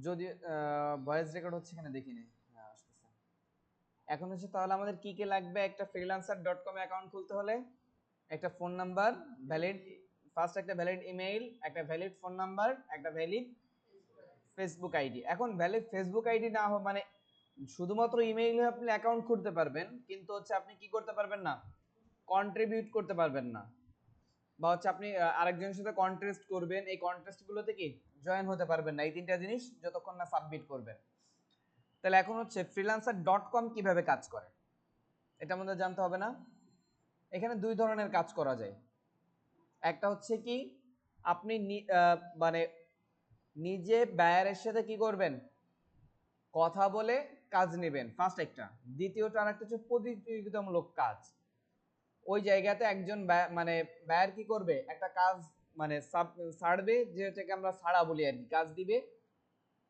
যদি voice record হচ্ছে কিনা দেখি নি। হ্যাঁ, আসতেছে। এখন হচ্ছে তাহলে আমাদের কি কি লাগবে একটা freelancer.com অ্যাকাউন্ট খুলতে হলে? একটা ফোন নাম্বার, ভ্যালিড, ফার্স্ট একটা ভ্যালিড ইমেইল, একটা ভ্যালিড ফোন নাম্বার, একটা ভ্যালিড ফেসবুক আইডি। এখন ভ্যালিড ফেসবুক আইডি না মানে শুধুমাত্র ইমেইলে আপনি অ্যাকাউন্ট খুলতে পারবেন, কিন্তু হচ্ছে আপনি কি করতে পারবেন না, কন্ট্রিবিউট করতে পারবেন না, বা হচ্ছে আপনি আরেকজনের সাথে কন্টেস্ট করবেন, এই কন্টেস্ট গুলোতে কি জয়েন হতে পারবেন না, এই তিনটা জিনিস যতক্ষণ না সাবমিট করবেন। তাহলে এখন হচ্ছে freelancer.com কিভাবে কাজ করে এটা আমাদের জানতে হবে না? এখানে দুই ধরনের কাজ করা যায়। একটা হচ্ছে কি আপনি মানে নিজে বায়ারের সাথে কি করবেন, কথা বলে কাজ নেবেন, ফার্স্ট একটা। দ্বিতীয়টা আর একটা হচ্ছে প্রতিযোগিতামূলক কাজ। ওই জায়গাতে একজন মানে বায়ার কি করবে, একটা কাজ মানে ছাড়বে, যেটাকে আমরা ছাড়া বলি আর কি, কাজ দিবে,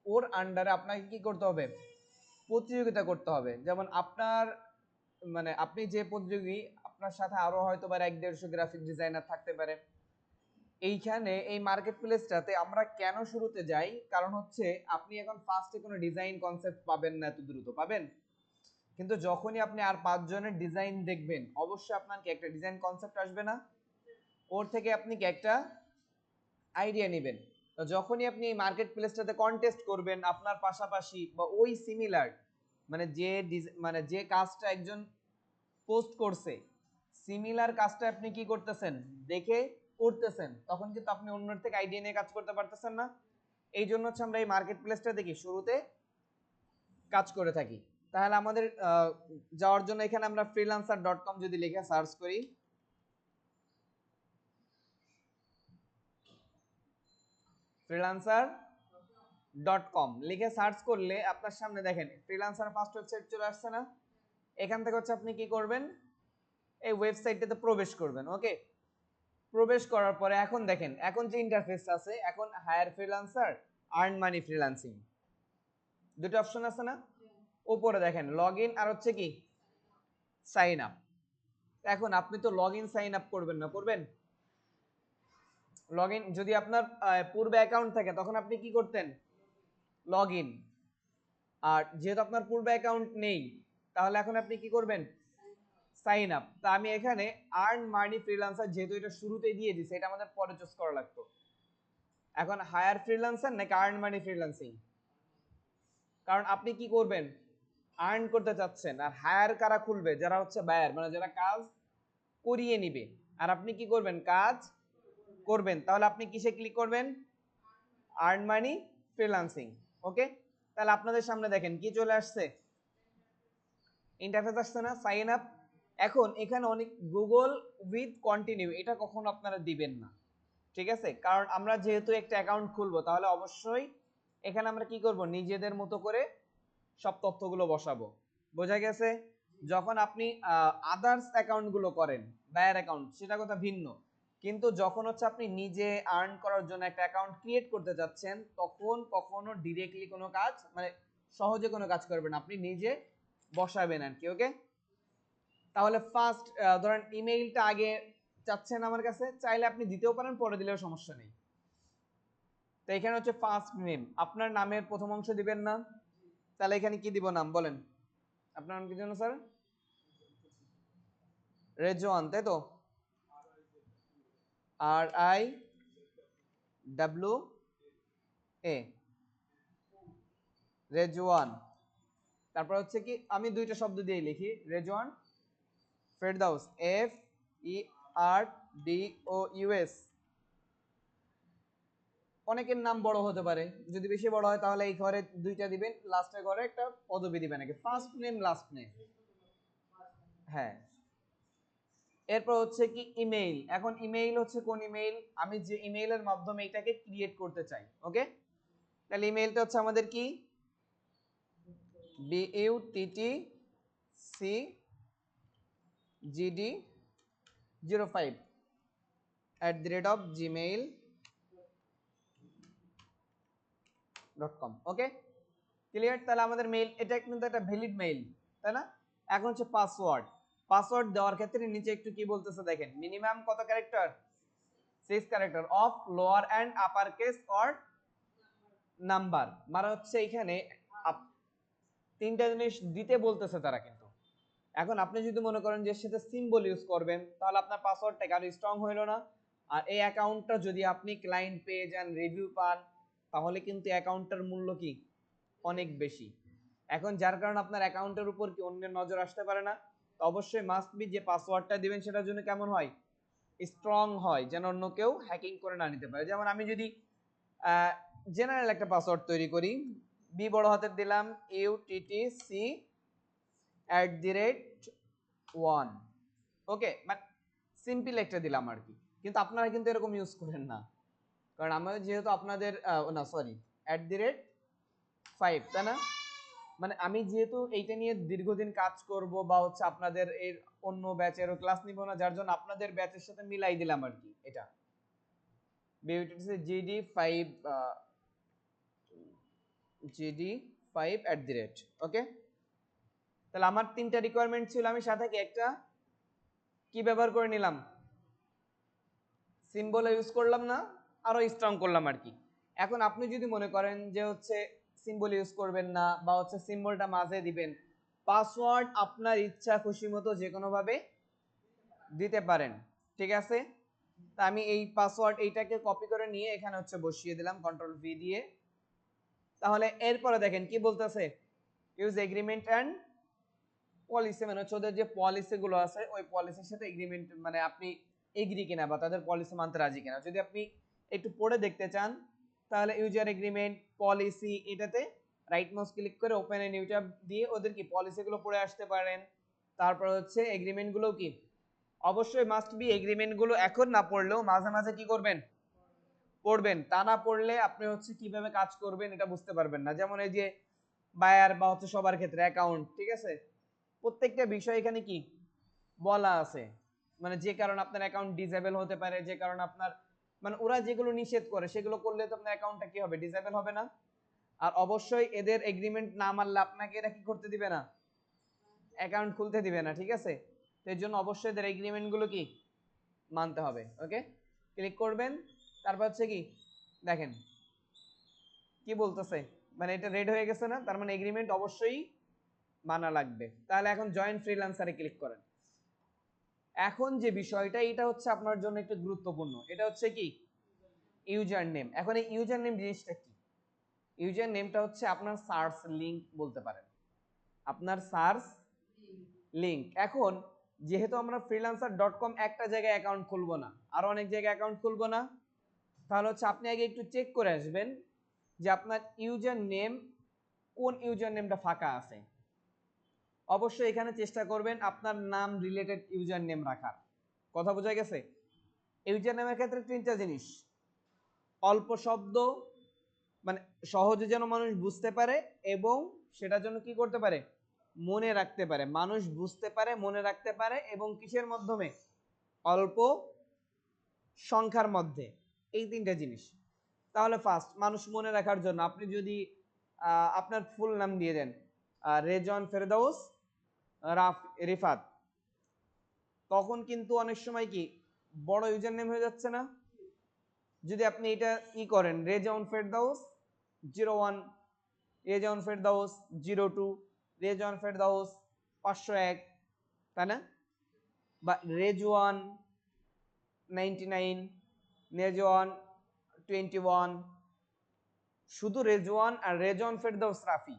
ওর আন্ডারে আপনাকে কি করতে হবে, প্রতিযোগিতা করতে হবে। যেমন আপনার মানে আপনি যে প্রতিযোগী, আপনার সাথে আরো হয়তো বা 1-150 গ্রাফিক ডিজাইনার থাকতে পারে। এইখানে এই মার্কেট প্লেসটাতে আমরা কেন শুরুতে যাই, কারণ হচ্ছে আপনি এখন ফার্স্টে কোনো ডিজাইন কনসেপ্ট পাবেন না, এত দ্রুত পাবেন, কিন্তু যখনই আপনি আর 5 জনের ডিজাইন দেখবেন, অবশ্যই আপনার কি একটা ডিজাইন কনসেপ্ট আসবে না, ওর থেকে আপনি কি একটা আইডিয়া নেবেন। তো যখনই আপনি এই মার্কেট প্লেসটাতে কন্টেস্ট করবেন আপনার পাশাপাশি বা ওই সিমিলার, মানে মানে যে কাজটা একজন পোস্ট করছে, সিমিলার কাজটা আপনি কি করতেছেন, দেখে করতেছেন, তখন কিন্তু আপনি অন্যের থেকে আইডিয়া নিয়ে কাজ করতে পারতেছেন না। এই জন্য হচ্ছে আমরা এই মার্কেট প্লেসটা দেখি শুরুতে কাজ করে থাকি। তাহলে আমাদের যাওয়ার জন্য এখানে আমরা freelancer.com যদি লিখে সার্চ করি, freelancer.com লিখে সার্চ করলে আপনার সামনে দেখেন ফ্রিল্যান্সার ফার্স্ট ওয়েবসাইট চলে আসছে না? এখান থেকে হচ্ছে আপনি কি করবেন, এই ওয়েবসাইটটাতে প্রবেশ করবেন। ওকে, প্রবেশ করার পরে এখন দেখেন, এখন যে ইন্টারফেস আছে, এখন hire freelancer, earn money freelancing, দুটো অপশন আছে না? উপরে দেখেন লগ ইন আর হচ্ছে কি সাইন আপ। এখন আপনি তো লগ ইন সাইন আপ করবেন না, করবেন? লগ ইন যদি আপনার পূর্বে অ্যাকাউন্ট থাকে তখন আপনি কি করতেন, লগ ইন। আর যেহেতু আপনার পূর্বে অ্যাকাউন্ট নেই, তাহলে এখন আপনি কি করবেন, সাইন আপ। তা আমি এখানে আর্ন মানি ফ্রিল্যান্সার যেহেতু এটা শুরুতেই দিয়ে দিছি, এটা আমাদের পরে চুজ করা লাগতো। এখন হায়ার ফ্রিল্যান্সার নাকি আর্ন মানি ফ্রিল্যান্সিং, কারণ আপনি কি করবেন, আর্ন করতে চাচ্ছেন। আর হায়ার কারা খুলবে, যারা হচ্ছে বায়ার, মানে যারা কাজ করিয়ে নিবে, আর আপনি কি করবেন, কাজ করবেন। তাহলে আপনি কিসে ক্লিক করবেন, আর্ন মানি ফ্রিল্যান্সিং। ওকে, তাহলে আপনাদের সামনে দেখেন কি চলে আসছে, ইন্টারফেস আসছে না, সাইন আপ। এখন এখানে অনেক গুগল উইথ কন্টিনিউ, এটা কখনো আপনারা দিবেন না, ঠিক আছে? কারণ আমরা যেহেতু একটা অ্যাকাউন্ট খুলবো, তাহলে অবশ্যই এখানে আমরা কি করব, নিজেদের মতো করে সব তথ্যগুলো বসাবো। বোঝা গেছে? যখন আপনি আদার্স অ্যাকাউন্ট গুলো করেন, বায়ার অ্যাকাউন্ট, সেটা কথা ভিন্ন, কিন্তু যখন হচ্ছে আপনি নিজে আর্ন করার জন্য একটা অ্যাকাউন্ট ক্রিয়েট করতে যাচ্ছেন, তখন কখনো ডিরেক্টলি কোনো কাজ মানে সহজে কোনো কাজ করবেন, আপনি নিজে বসাবেন আর কি। ওকে, তাহলে ফার্স্ট ধরেন ইমেইলটা আগে চাচ্ছেন আমার কাছে, চাইলে আপনি দিতেও পারেন, পরে দিলেও সমস্যা নেই। তো এখানে হচ্ছে ফার্স্ট নেম, আপনার নামের প্রথম অংশ দিবেন না? তাহলে এখানে কি দিব, নাম বলেন, আপনার নাম কি জন্য স্যার? রেজওয়ান, তাই তো? RIWA, রেজওয়ান। তারপর হচ্ছে কি আমি দুইটা শব্দ দিয়ে লিখি, রেজওয়ান ফেরদাউস, FERDOUS। অনেকের নাম বড় হতে পারে, যদি বেশি বড় হয় তাহলে এই ঘরে দুইটা দিবেন, লাস্টের ঘরে একটা পদবি দিবেন, আগে ফার্স্ট নেম লাস্ট নেম। হ্যাঁ, এরপর হচ্ছে কি ইমেইল। এখন ইমেইল হচ্ছে কোন ইমেইল, আমি যে ইমেইলের মাধ্যমে এটাকে ক্রিয়েট করতে চাই। ওকে, তাহলে ইমেইলটা হচ্ছে আমাদের কি, buttgd05@gmail.com। ওকে, ক্লিয়ার? তাহলে আমাদের মেইল এটা কিন্তু একটা ভ্যালিড মেইল, তাই না? এখন হচ্ছে পাসওয়ার্ড। পাসওয়ার্ড দেওয়ার ক্ষেত্রে নিচে একটু কি বলতেছে দেখেন, মিনিমাম কত character, 6 character of lower and upper case or number মানে হচ্ছে এখানে তিনটা জিনিস দিতে বলতেছে তারা, কিন্তু এখন আপনি যদি মনে করেন যে সেটা সিম্বল ইউজ করবেন তাহলে আপনার পাসওয়ার্ডটা আরো স্ট্রং হইলো না। আর এই অ্যাকাউন্টটা যদি আপনি ক্লায়েন্ট পেয়ে যান, রিভিউ পান, তাহলে কিন্তু অ্যাকাউন্টটার মূল্য কি অনেক বেশি। এখন যার কারণে আপনার অ্যাকাউন্টের উপর কি অন্যের নজর আসতে পারে না, তো অবশ্যই মাস্ট বি যে পাসওয়ার্ডটা দিবেন সেটার জন্য কেমন হয়, স্ট্রং হয়, যেন অন্য কেউ হ্যাকিং করে না নিতে পারে। যেমন আমি যদি জেনারেল একটা পাসওয়ার্ড তৈরি করি, বি বড় হাতের দিলাম, UTTC@1, ওকে, মানে সিম্পল একটা দিলাম আর কি। কিন্তু আপনারা কিন্তু এরকম ইউজ করেন না, কারণ আমাদের যেহেতু আপনাদের না সরি @5, তাই না? মানে আমি যেহেতু এইটা নিয়ে দীর্ঘদিন কাজ করব বা হচ্ছে আপনাদের এর অন্য ব্যাচেরও ক্লাস নিব না, যার জন্য আপনাদের ব্যাচের সাথে মিলাই দিলাম আর কি। এটা বিউটিসি GD5, ওকে। তাহলে আমার তিনটা রিকোয়ারমেন্ট ছিল, আমি সাথে কি একটা কি ব্যবহার করে নিলাম, সিম্বল ইউজ করলাম না, আরো স্ট্রং করলাম আর কি। এখন আপনি যদি মনে করেন যে হচ্ছে সিম্বল ইউজ করবেন না বা হচ্ছে সিম্বলটা মাঝে দিবেন, পাসওয়ার্ড আপনার ইচ্ছা খুশি মতো যে কোনো ভাবে দিতে পারেন, ঠিক আছে? তা আমি এই পাসওয়ার্ড এইটাকে কপি করে নিয়ে এখানে হচ্ছে বসিয়ে দিলাম Ctrl V দিয়ে। তাহলে এরপরে দেখেন কি বলতেছে, ইউজ এগ্রিমেন্ট এন্ড পলিসি, মানে হচ্ছে ওদের যে পলিসি গুলো আছে ওই পলিসির সাথে এগ্রিমেন্ট, মানে আপনি এগ্রি কিনা বা তাদের পলিসি মানতে রাজি কিনা। যদি আপনি একটু পড়ে দেখতে চান তাহলে ইউজার এগ্রিমেন্ট পলিসি, এটাতে রাইট মাউস ক্লিক করে ওপেন এ নিউ ট্যাব দিয়ে ওদের কি পলিসি গুলো পড়ে আসতে পারেন। তারপর হচ্ছে এগ্রিমেন্ট গুলো কি অবশ্যই মাস্ট বি, এগ্রিমেন্ট গুলো এখন না পড়লেও মাঝে মাঝে কি করবেন, পড়বেন। তা না পড়লে আপনি হচ্ছে কিভাবে কাজ করবেন এটা বুঝতে পারবেন না। যেমন এই যে বায়ার বা হচ্ছে সবার ক্ষেত্রে অ্যাকাউন্ট, ঠিক আছে, প্রত্যেকটা বিষয় এখানে কি বলা আছে, মানে যে কারণে আপনার অ্যাকাউন্ট ডিসেবল হতে পারে, যে কারণে আপনার মানে ওরা যেগুলো নিষেধ করে সেগুলো করলে তো আপনার অ্যাকাউন্টটা কি হবে, ডিসেবল হবে না। আর অবশ্যই এদের এগ্রিমেন্ট না মানলে আপনাকে এরা কি করতে দিবে না, অ্যাকাউন্ট খুলতে দিবে না, ঠিক আছে? তো এর জন্য অবশ্যই এদের এগ্রিমেন্ট গুলো কি মানতে হবে, ওকে। ক্লিক করবেন, তারপর হচ্ছে কি দেখেন কি বলতেছে, মানে এটা রেড হয়ে গেছে না, তার মানে এগ্রিমেন্ট অবশ্যই মানা লাগবে। তাহলে এখন জয়েন ফ্রিল্যান্সারে ক্লিক করেন। এখন যে বিষয়টা এটা হচ্ছে আপনার জন্য একটু গুরুত্বপূর্ণ, এটা হচ্ছে কি ইউজার নেম। এখন এই ইউজার নেম জিনিসটা কি, ইউজার নেমটা হচ্ছে আপনার সার্চ লিংক বলতে পারেন, আপনার সার্চ লিংক। এখন যেহেতু আমরা freelancer.com একটা জায়গায় অ্যাকাউন্ট খুলবো না, আরো অনেক জায়গায় অ্যাকাউন্ট খুলবো না, তাহলে হচ্ছে আপনি আগে একটু চেক করে আসবেন যে আপনার ইউজার নেম, কোন ইউজার নেমটা ফাঁকা আছে। অবশ্যই এখানে চেষ্টা করবেন আপনার নাম রিলেটেড ইউজার নেম রাখার। কথা বোঝা গেছে? ইউজার নেমের ক্ষেত্রে তিনটা জিনিস, অল্প শব্দ, মানে সহজে যেন মানুষ বুঝতে পারে এবং সেটার জন্য কি করতে পারে, মনে রাখতে পারে, মানুষ বুঝতে পারে, মনে রাখতে পারে, এবং কিসের মাধ্যমে, অল্প সংখ্যার মধ্যে, এই তিনটা জিনিস। তাহলে ফার্স্ট মানুষ মনে রাখার জন্য আপনি যদি আপনার ফুল নাম দিয়ে দেন, রেজন ফেরদাউস রিফাত, তখন কিন্তু অনেক সময় কি বড় ইউজার নেম হয়ে যাচ্ছে না। যদি আপনি এটা ই করেন রেজন ফেরদাউস 01, রেজন ফেরদাউস 02, রেজন ফেরদাউস 501, তাই না? বা রেজওয়ান 99, রেজওয়ান 21, শুধু রেজওয়ান আর রেজন ফেরদাউস রাফি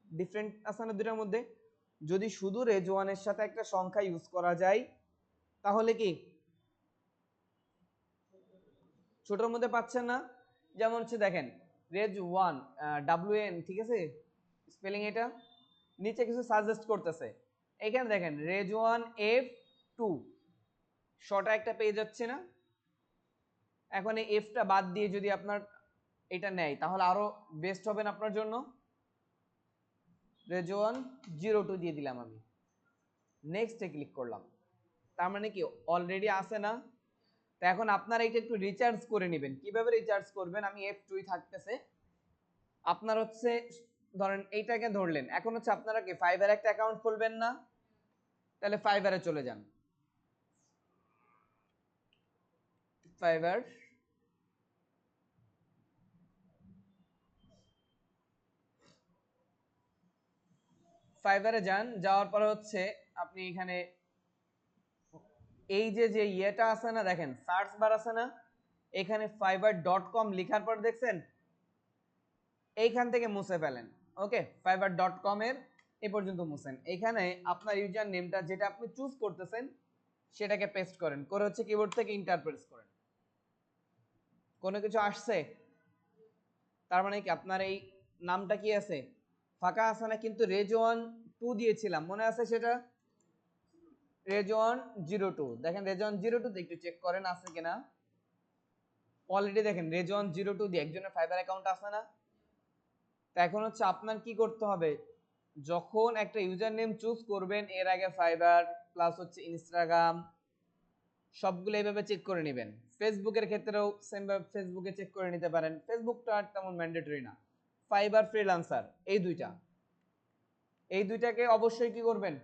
ডিফারেন্ট আছে না দুটার মধ্যে। যদি শুধু রেজওয়ানের সাথে একটা সংখ্যা ইউজ করা যায় তাহলে কি ছোটর মধ্যে পাচ্ছেন না। যেমন হচ্ছে দেখেন রেজওয়ান WN, ঠিক আছে স্পেলিং, এটা নিচে কিছু সাজেস্ট করতেছে, এখানে দেখেন রেজওয়ান F2 শর্ট একটা পেয়ে যাচ্ছে না। এখন এই এফটা বাদ দিয়ে যদি আপনার এটা নেয় তাহলে আরো বেস্ট হবে না আপনার জন্য। রেজওয়ান 02 দিয়ে দিলাম আমি, নেক্সটে ক্লিক করলাম, তার মানে কি অলরেডি আছে না। তো এখন আপনারা এটা একটু রিচার্জ করে নেবেন। কিভাবে রিচার্জ করবেন, আমি F2 থাকতেছে, আপনার হচ্ছে ধরেন এইটাকে ধরলেন, এখন হচ্ছে আপনারা কি ফাইবার একটা অ্যাকাউন্ট খুলবেন না, তাহলে ফাইবারে চলে যান। ফাইবার, ফাইবারে যান, যাওয়ার পরে হচ্ছে আপনি এখানে এই যে ইয়েটা আছে না, দেখেন সার্চ বার আছে না, এখানে fiverr.com লেখার পর দেখছেন এইখান থেকে মুছে ফেলেন। ওকে, fiverr.com এর এই পর্যন্ত মুছেন। এখানে আপনার ইউজার নেমটা যেটা আপনি চুজ করতেছেন সেটাকে পেস্ট করেন, করে হচ্ছে কিবোর্ড থেকে এন্টার প্রেস করেন। কোনো কিছু আসছে, তার মানে কি আপনার এই নামটা কি আছে, ফাঁকা আছে না, কিন্তু রেজওয়ান 2 দিয়েছিলাম মনে আছে, সেটা রেজওয়ান 02। দেখেন রেজওয়ান 02 তে একটু চেক করেন আছে কিনা। অলরেডি দেখেন রেজওয়ান 02 দিয়ে একজনের ফাইবার অ্যাকাউন্ট আছে না। তো এখন হচ্ছে আপনার কি করতে হবে, যখন একটা ইউজার নেম চুজ করবেন এর আগে ফাইবার প্লাস হচ্ছে ইনস্টাগ্রাম সবগুলো এইভাবে চেক করে নেবেন। ফেসবুকের ক্ষেত্রেও সেম ভাবে ফেসবুকে চেক করে নিতে পারেন, ফেসবুকটা আর তেমন ম্যান্ডেটরি না। ফাইবার, ফ্রিল্যান্সার এই দুইটাকে অবশ্যই কি করবেন,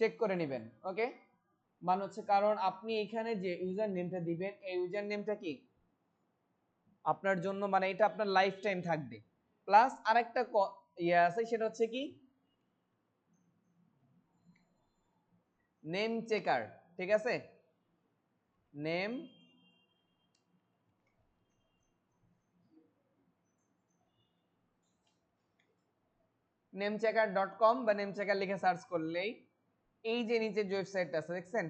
চেক করে নেবেন। ওকে, মানে হচ্ছে কারণ আপনি এখানে যে ইউজার নেমটা দিবেন এই ইউজার নেমটা কি আপনার জন্য মানে এটা আপনার লাইফ টাইম থাকবে। প্লাস আরেকটা ইয়ে আছে, সেটা হচ্ছে কি নেম চেকার। ঠিক আছে, নেম namechecker.com বা নেমচেকার লিখে সার্চ করলেই এই যে নিচে যে ওয়েবসাইটটা আছে দেখছেন,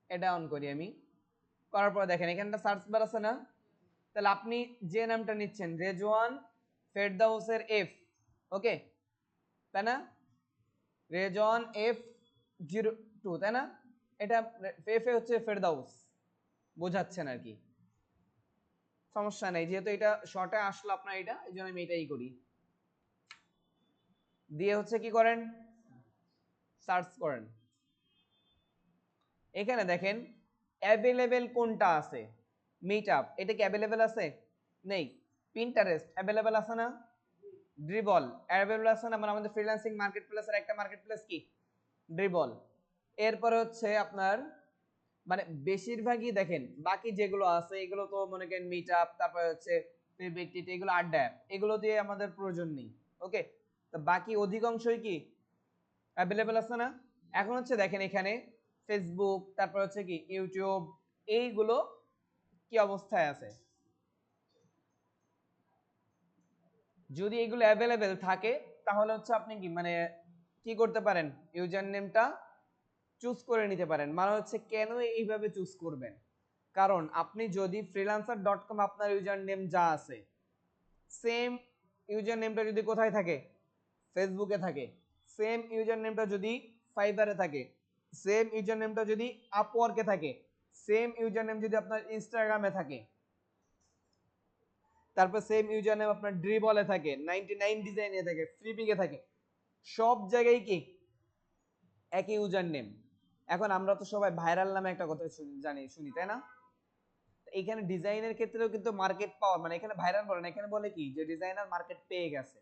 এটা অন করি আমি। করার পর দেখেন এখানটা সার্চ বার আছে না, তাহলে আপনি যে নামটা নিচ্ছেন রেজওয়ান ফেরদাউসের এফ, ওকে তাই না, রেজওয়ান F02 তাই না, এটা এফ এ হচ্ছে ফেরদাউস বোঝাচ্ছেন আর কি, সমস্যা নেই, যেহেতু এটা শর্টে আসলো আপনার এটা, এই জন্য আমি এটাই করি। দিয়ে হচ্ছে কি করেন, সার্চ করেন। এখানে দেখেন অ্যাভেলেবেল কোনটা আছে, মিটআপ এটা কি অ্যাভেলেবেল আছে, নেই। পিন্টারেস্ট অ্যাভেলেবেল আছে না, ড্রিবল অ্যাভেলেবেল আছে না, মানে আমাদের ফ্রিল্যান্সিং মার্কেট প্লেসের একটা মার্কেট প্লেস কি ড্রিবল। এরপরে হচ্ছে আপনার মানে বেশিরভাগই দেখেন বাকি যেগুলো আছে এগুলো তো মনে করেন মিটআপ, তারপরে হচ্ছে পেবিকটিট, এগুলো আড্ডা অ্যাপ, এগুলো দিয়ে আমাদের প্রয়োজন নেই। ওকে, তো বাকি অধিকাংশই কি অ্যাভেলেবেল আছে না। এখন হচ্ছে দেখেন এখানে ফেসবুক, তারপর হচ্ছে কি ইউটিউব, এইগুলো কি অবস্থায় আছে। যদি এগুলো অ্যাভেলেবেল থাকে তাহলে হচ্ছে আপনি কি মানে কি করতে পারেন, ইউজার নেমটা চুজ করে নিতে পারেন। মানে হচ্ছে কেন এইভাবে চুজ করবেন, কারণ আপনি যদি freelancer.com আপনার ইউজার নেম যা আছে সেম ইউজার নেমটা যদি কোথায় থাকে, ফেসবুকে থাকে, সেম ইউজার নেমটা যদি ফাইবারে থাকে, সেম ইউজার নেমটা যদি আপওয়ার্কে থাকে, সেম ইউজার নেম যদি আপনার ইনস্টাগ্রামে থাকে, তারপর সেম ইউজার নেম আপনার ড্রিবলে থাকে, 99 ডিজাইনে থাকে, ফ্লিপিকে থাকে, সব জায়গায় কি একই ইউজার নেম। এখন আমরা তো সবাই ভাইরাল নামে একটা কথা শুনি তাই না, এখানে ডিজাইনের ক্ষেত্রেও কিন্তু মার্কেট পাওয়ার মানে এখানে ভাইরাল বলে না, এখানে বলে কি যে ডিজাইনার মার্কেট পেয়ে গেছে।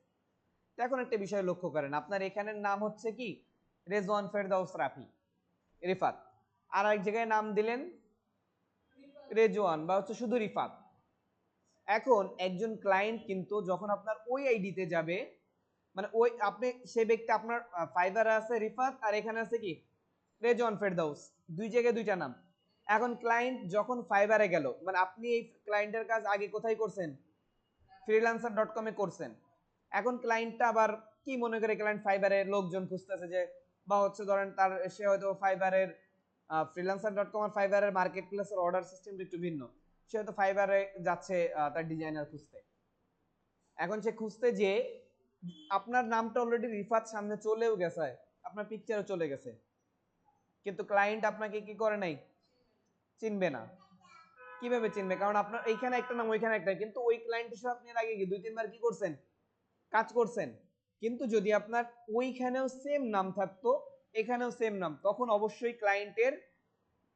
তো এখন একটা বিষয় লক্ষ্য করেন, আপনার এখানের নাম হচ্ছে কি রেজওয়ান ফেরদাউস রাফি রিফাত, আর এক জায়গায় নাম দিলেন রেজওয়ান বা হচ্ছে শুধু রিফাত। এখন একজন ক্লায়েন্ট কিন্তু যখন আপনার ওই আইডিতে যাবে, মানে ওই আপনি সেই ব্যক্তি আপনার ফাইবারে আছে রিফাত আর এখানে আছে কি রেজওয়ান ফেরদাউস, দুই জায়গায় দুইটা নাম। এখন ক্লায়েন্ট যখন ফাইবারে গেল, মানে আপনি এই ক্লায়েন্টের কাজ আগে কোথায় করছেন, freelancer.com এ করছেন। এখন ক্লায়েন্টটা আবার কি মনে করে, ক্লায়েন্ট ফাইবারে লোকজন খুঁজতেছে যে, বা হচ্ছে ধরেন তার সে হয়তো ফাইবারের freelancer.com আর ফাইবারের মার্কেট প্লেসের অর্ডার সিস্টেমটা একটু ভিন্ন, সে হয়তো ফাইবারে যাচ্ছে তার ডিজাইনার খুঁজতে। এখন সে খুঁজতে যে আপনার নামটা অলরেডি রিফাত সামনে চলেও গেছে, আপনার পিকচারও চলে গেছে, কিন্তু ক্লায়েন্ট আপনাকে কি করে নাই, চিনবে না। কিভাবে চিনবে, কারণ আপনার এইখানে একটা নাম ওইখানে একটা, কিন্তু ওই ক্লায়েন্টের সাথে আপনি এর আগে কি 2-3 বার কি করছেন, কাজ করছেন। কিন্তু যদি আপনার ওইখানেও সেম নাম থাকতো এখানেও সেম নাম, তখন অবশ্যই ক্লায়েন্টের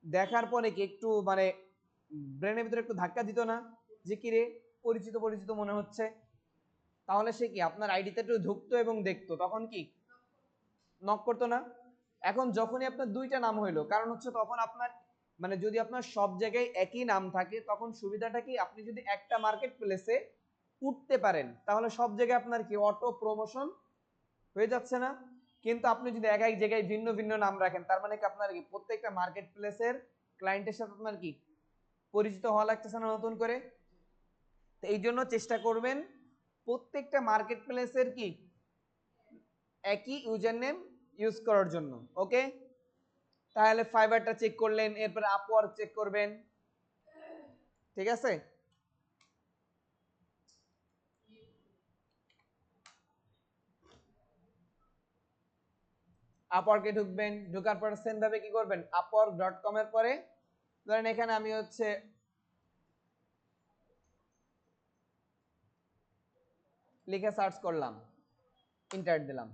দেখার পরে কি একটু মানে ব্রেনের ভিতরে একটু ধাক্কা দিত না, যে কি রে পরিচিত পরিচিত মনে হচ্ছে। তাহলে সে কি আপনার আইডিতে একটু ঢুকতো এবং দেখতো, তখন কি নক করতো না। এখন যখনই আপনার দুইটা নাম হইলো, কারণ হচ্ছে তখন আপনার মানে যদি আপনার সব জায়গায় একই নাম থাকে তখন সুবিধাটা কি, আপনি যদি একটা মার্কেট প্লেসে উঠতে পারেন, তাহলে সব জায়গায় আপনার কি অটো প্রমোশন হয়ে যাচ্ছে না? কিন্তু আপনি যদি এক এক জায়গায় ভিন্ন ভিন্ন নাম রাখেন, তার মানে কি আপনার কি প্রত্যেকটা মার্কেট প্লেসের ক্লায়েন্টের সাথে আপনার কি পরিচিত হওয়া লাগতেছে না নতুন করে? তো এই জন্য চেষ্টা করবেন প্রত্যেকটা মার্কেট প্লেসের কি একই ইউজার নেম ইউজ করার জন্য। ওকে, তাহলে ফাইবারটা চেক করলেন, এরপরে আপওয়ার্ক চেক করবেন, ঠিক আছে? আপওয়ার্কে ঢুকবেন, ঢোকার পর সেম ভাবে কি করবেন, upwork.com এর পরে ধরেন এখানে আমি হচ্ছে লিখে সার্চ করলাম, ইন্টার দিলাম,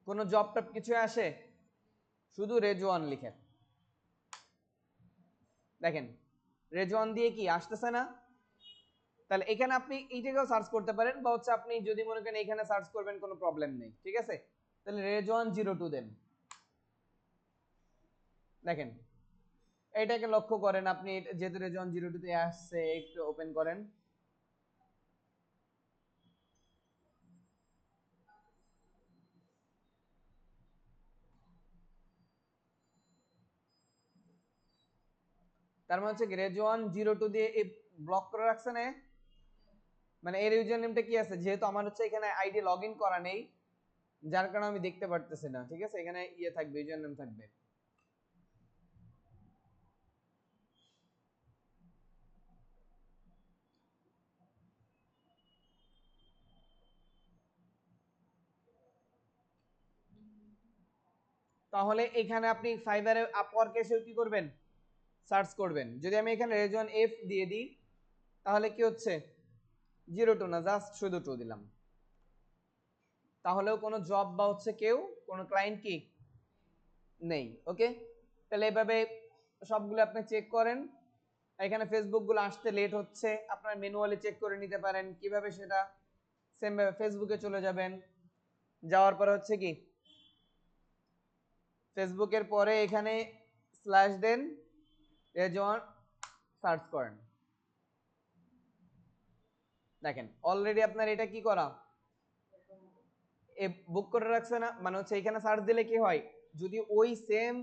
কোনো জব টপ কিছু আসে? শুধু রেজওয়ান লিখেন, দেখেন রেজওয়ান দিয়ে কি আসতেছে না? তাহলে এখানে আপনি এই জায়গায় সার্চ করতে পারেন, বা হচ্ছে আপনি যদি মনে করেন এখানে সার্চ করবেন, কোনো প্রবলেম নেই, ঠিক আছে? তাহলে রেজওয়ান 02 দেন, দেখেন এটাকে লক্ষ্য করেন আপনি, যেহেতু রেজওয়ান 02 তে আসছে, একটু ওপেন করেন, তার মানে হচ্ছে রেজওয়ান 02 দিয়ে এই ব্লক করে রাখছেন, মানে এর ইউজার নেমটা কি আছে, যেহেতু আমার হচ্ছে এখানে আইডি লগইন করা নেই, যার কারণে আমি দেখতে পারতেছি না, ঠিক আছে? এখানে ইয়ে থাকবে, ইউজার নেম থাকবে। তাহলে এখানে আপনি ফাইবারে আপওয়ার্কে এসে কি করবেন, সার্চ করবেন। যদি আমি এখানে রেজওয়ান এফ দিয়ে দিই, তাহলে কি হচ্ছে 02 না, জাস্ট শুধু 2 দিলাম, তাহলেও কোনো জব বা হচ্ছে কেউ কোনো ক্লায়েন্ট কি নেই। ওকে, তাহলে এইভাবে সবগুলো আপনি চেক করেন। এখানে ফেসবুক গুলো আসতে লেট হচ্ছে, আপনার ম্যানুয়ালি চেক করে নিতে পারেন কিভাবে, সেটা সেম ভাবে ফেসবুকে চলে যাবেন, যাওয়ার পরে হচ্ছে কি ফেসবুকের পরে এখানে স্ল্যাশ দেন, রেজওয়ান সার্চ করেন, দেখেন অলরেডি আপনার এটা কি করা, বুক করে রাখছে না? মানে হচ্ছে এখানে সার্চ দিলে কি হয়, যদি ওই সেম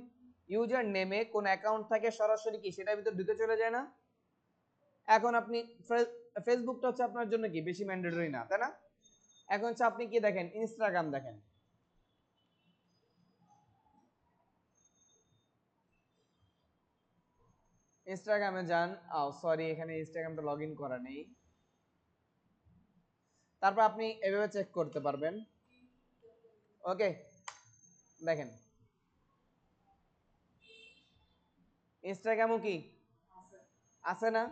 ইউজার নেমে কোন অ্যাকাউন্ট থাকে, সরাসরি কি সেটার ভিতর ঢুকে চলে যায় না? এখন আপনি ফেসবুকটা হচ্ছে আপনার জন্য কি বেশি ম্যান্ডেটরি না, তাই না? এখন হচ্ছে আপনি কি দেখেন, ইনস্টাগ্রাম দেখেন, ইনস্টাগ্রামে যান, সরি এখানে ইনস্টাগ্রামটা লগ ইন করা নেই, তারপর আপনি এভাবে চেক করতে পারবেন। ওকে, দেখেন ইনস্টাগ্রামও কি আছে না?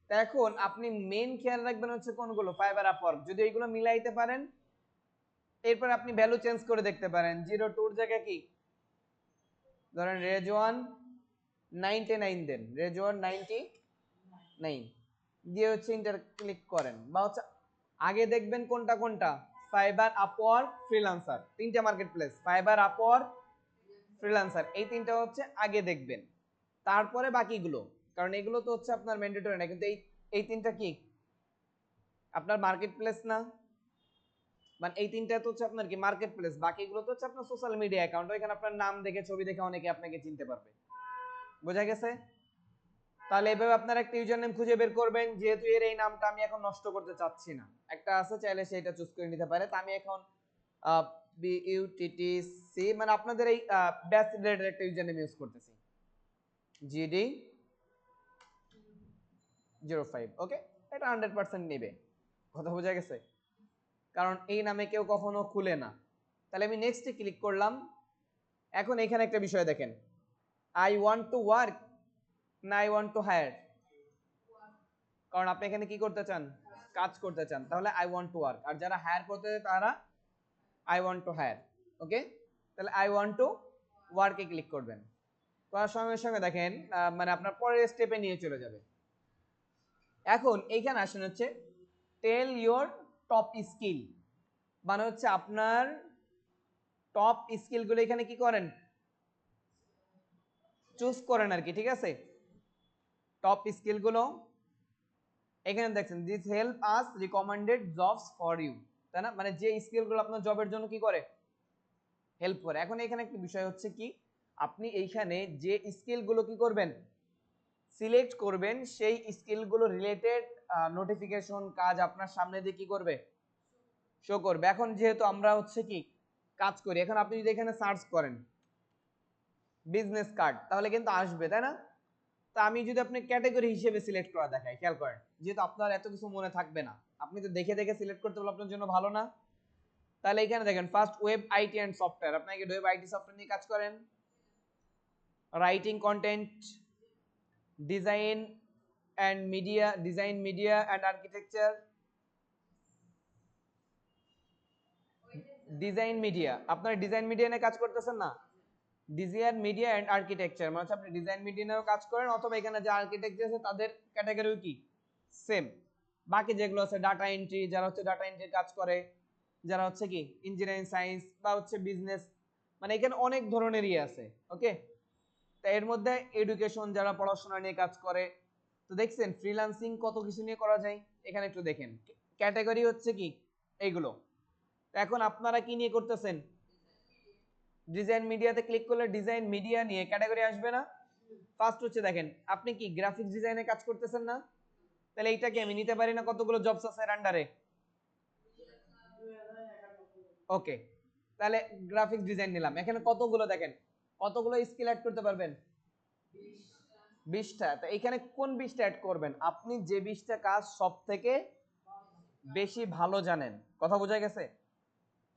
তা এখন আপনি মেন খেয়াল রাখবেন হচ্ছে কোনগুলো, ফাইবার আপওয়ার্ক, যদি এইগুলো মিলাইতে পারেন, এরপর আপনি ভ্যালু চেঞ্জ করে দেখতে পারেন, 02 জায়গায় কি ধরেন রেজওয়ান 99 দেন, রেজওয়ান 99 দিয়ে হচ্ছে ইন্টার ক্লিক করেন, বা হচ্ছে আগে দেখবেন কোনটা কোনটা, ফাইবার আপওয়ার্ক ফ্রিল্যান্সার, তিনটা market place, fibre Upwork freelancer, এই তিনটা হচ্ছে আগে দেখবেন, তারপরে বাকিগুলো, কারণ এগুলো তো হচ্ছে আপনার ম্যান্ডেটরি না, কিন্তু এই এই তিনটা কি আপনার মার্কেট প্লেস না? মানে এই তিনটা তো হচ্ছে আপনার কি মার্কেট প্লেস, বাকিগুলো তো হচ্ছে আপনার সোশ্যাল মিডিয়া অ্যাকাউন্ট, ওইখানে আপনার নাম দেখে ছবি দেখে অনেকে আপনাকে চিনতে পারবে। বোঝা গেছে? তাহলে এইভাবে আপনার একটা ইউজার নেম খুঁজে বের করবেন, যেহেতু এর এই নামটা আমি এখন নষ্ট করতে চাচ্ছি না, একটা আছে চাইলে সেটা চুজ করে নিতে পারে, তা আমি এখন বিইউটিটিসি মানে আপনাদের এই ব্যাচ রিলেটেড একটা ইউজার নেম ইউজ করতেছি, GD05। ওকে, এটা 100% নেবে, কথা বোঝা গেছে? কারণ এই নামে কেউ কখনো খুলে না। তাহলে আমি নেক্সটে ক্লিক করলাম। এখন এখানে একটা বিষয় দেখেন, আই ওয়ান্ট টু ওয়ার্ক না আই ওয়ান্ট টু হায়ার? কারণ আপনি এখানে কি করতে চান, কাজ করতে চান, তাহলে আই ওয়ান্ট টু ওয়ার্ক, আর যারা হায়ার করতে চায় তারা আই ওয়ান্ট টু হায়ার। ওকে, তাহলে আই ওয়ান্ট টু ওয়ার্কে ক্লিক করবেন, করার সঙ্গে সঙ্গে দেখেন মানে আপনার পরের স্টেপে নিয়ে চলে যাবে। এখন এইখানে আসেন হচ্ছে টেল ইওর টপ স্কিল, মানে হচ্ছে আপনার টপ স্কিলগুলো এখানে কি করেন, চুজ করেন আর কি, ঠিক আছে? টপ স্কিলগুলো এখানে দেখছেন this help us recommended jobs for you, তাই না? মানে যে স্কিলগুলো আপনার জবের জন্য কি করে, হেল্প করে। এখন এখানে একটা বিষয় হচ্ছে কি, আপনি এইখানে যে স্কিলগুলো কি করবেন, সিলেক্ট করবেন, সেই স্কিলগুলো রিলেটেড নোটিফিকেশন কাজ আপনার সামনে দিয়ে কি করবে, শো করবে। এখন যেহেতু আমরা হচ্ছে কি কাজ করি, এখন আপনি যদি এখানে সার্চ করেন বিজনেস কার্ড, তাহলে কিন্তু আসবে, তাই না? তা আমি যদি আপনি ক্যাটাগরি হিসেবে সিলেক্ট করা দেখাই, খেয়াল করেন, যেহেতু আপনার এত কিছু মনে থাকবে না, আপনি তো দেখে দেখে সিলেক্ট করতে পারলে আপনার জন্য ভালো না? তাহলে এখানে দেখেন first web IT and software, আপনাকে ওয়েব আইটি সফটওয়্যার নিয়ে কাজ করেন, writing content, design and media, design media and architecture, design media, আপনার ডিজাইন মিডিয়া নিয়ে কাজ করতেছেন না, ডিজাইন মিডিয়া অ্যান্ড আর্কিটেকচার, মানে হচ্ছে আপনি ডিজাইন মিডিয়া নিয়েও কাজ করেন, অথবা এখানে যে আর্কিটেকচার আছে তাদের ক্যাটাগরিও কি সেম। বাকি যেগুলো আছে ডাটা এন্ট্রি, যারা হচ্ছে ডাটা এন্ট্রির কাজ করে, যারা হচ্ছে কি ইঞ্জিনিয়ারিং সায়েন্স বা হচ্ছে বিজনেস, মানে এখানে অনেক ধরনেরই আছে। ওকে, তা এর মধ্যে এডুকেশন, যারা পড়াশোনা নিয়ে কাজ করে। তো দেখছেন ফ্রিল্যান্সিং কত কিছু নিয়ে করা যায়, এখানে একটু দেখেন ক্যাটাগরি হচ্ছে কি এইগুলো। এখন আপনারা কি নিয়ে করতেছেন, ডিজাইন মিডিয়াতে ক্লিক করলে ডিজাইন মিডিয়া নিয়ে ক্যাটাগরি আসবে না? ফার্স্ট হচ্ছে দেখেন আপনি কি গ্রাফিক্স ডিজাইনে কাজ করতেছেন না, তাহলে এইটাকে আমি নিতে পারি না, কতগুলো জবস আছে এর আন্ডারে। ওকে, তাহলে গ্রাফিক্স ডিজাইন নিলাম, এখানে কতগুলো দেখেন, কতগুলো স্কিল অ্যাড করতে পারবেন, 20টা। তো এখানে কোন 20টা অ্যাড করবেন, আপনি যে 20টা কাজ সব থেকে বেশি ভালো জানেন। কথা বোঝা গেছে?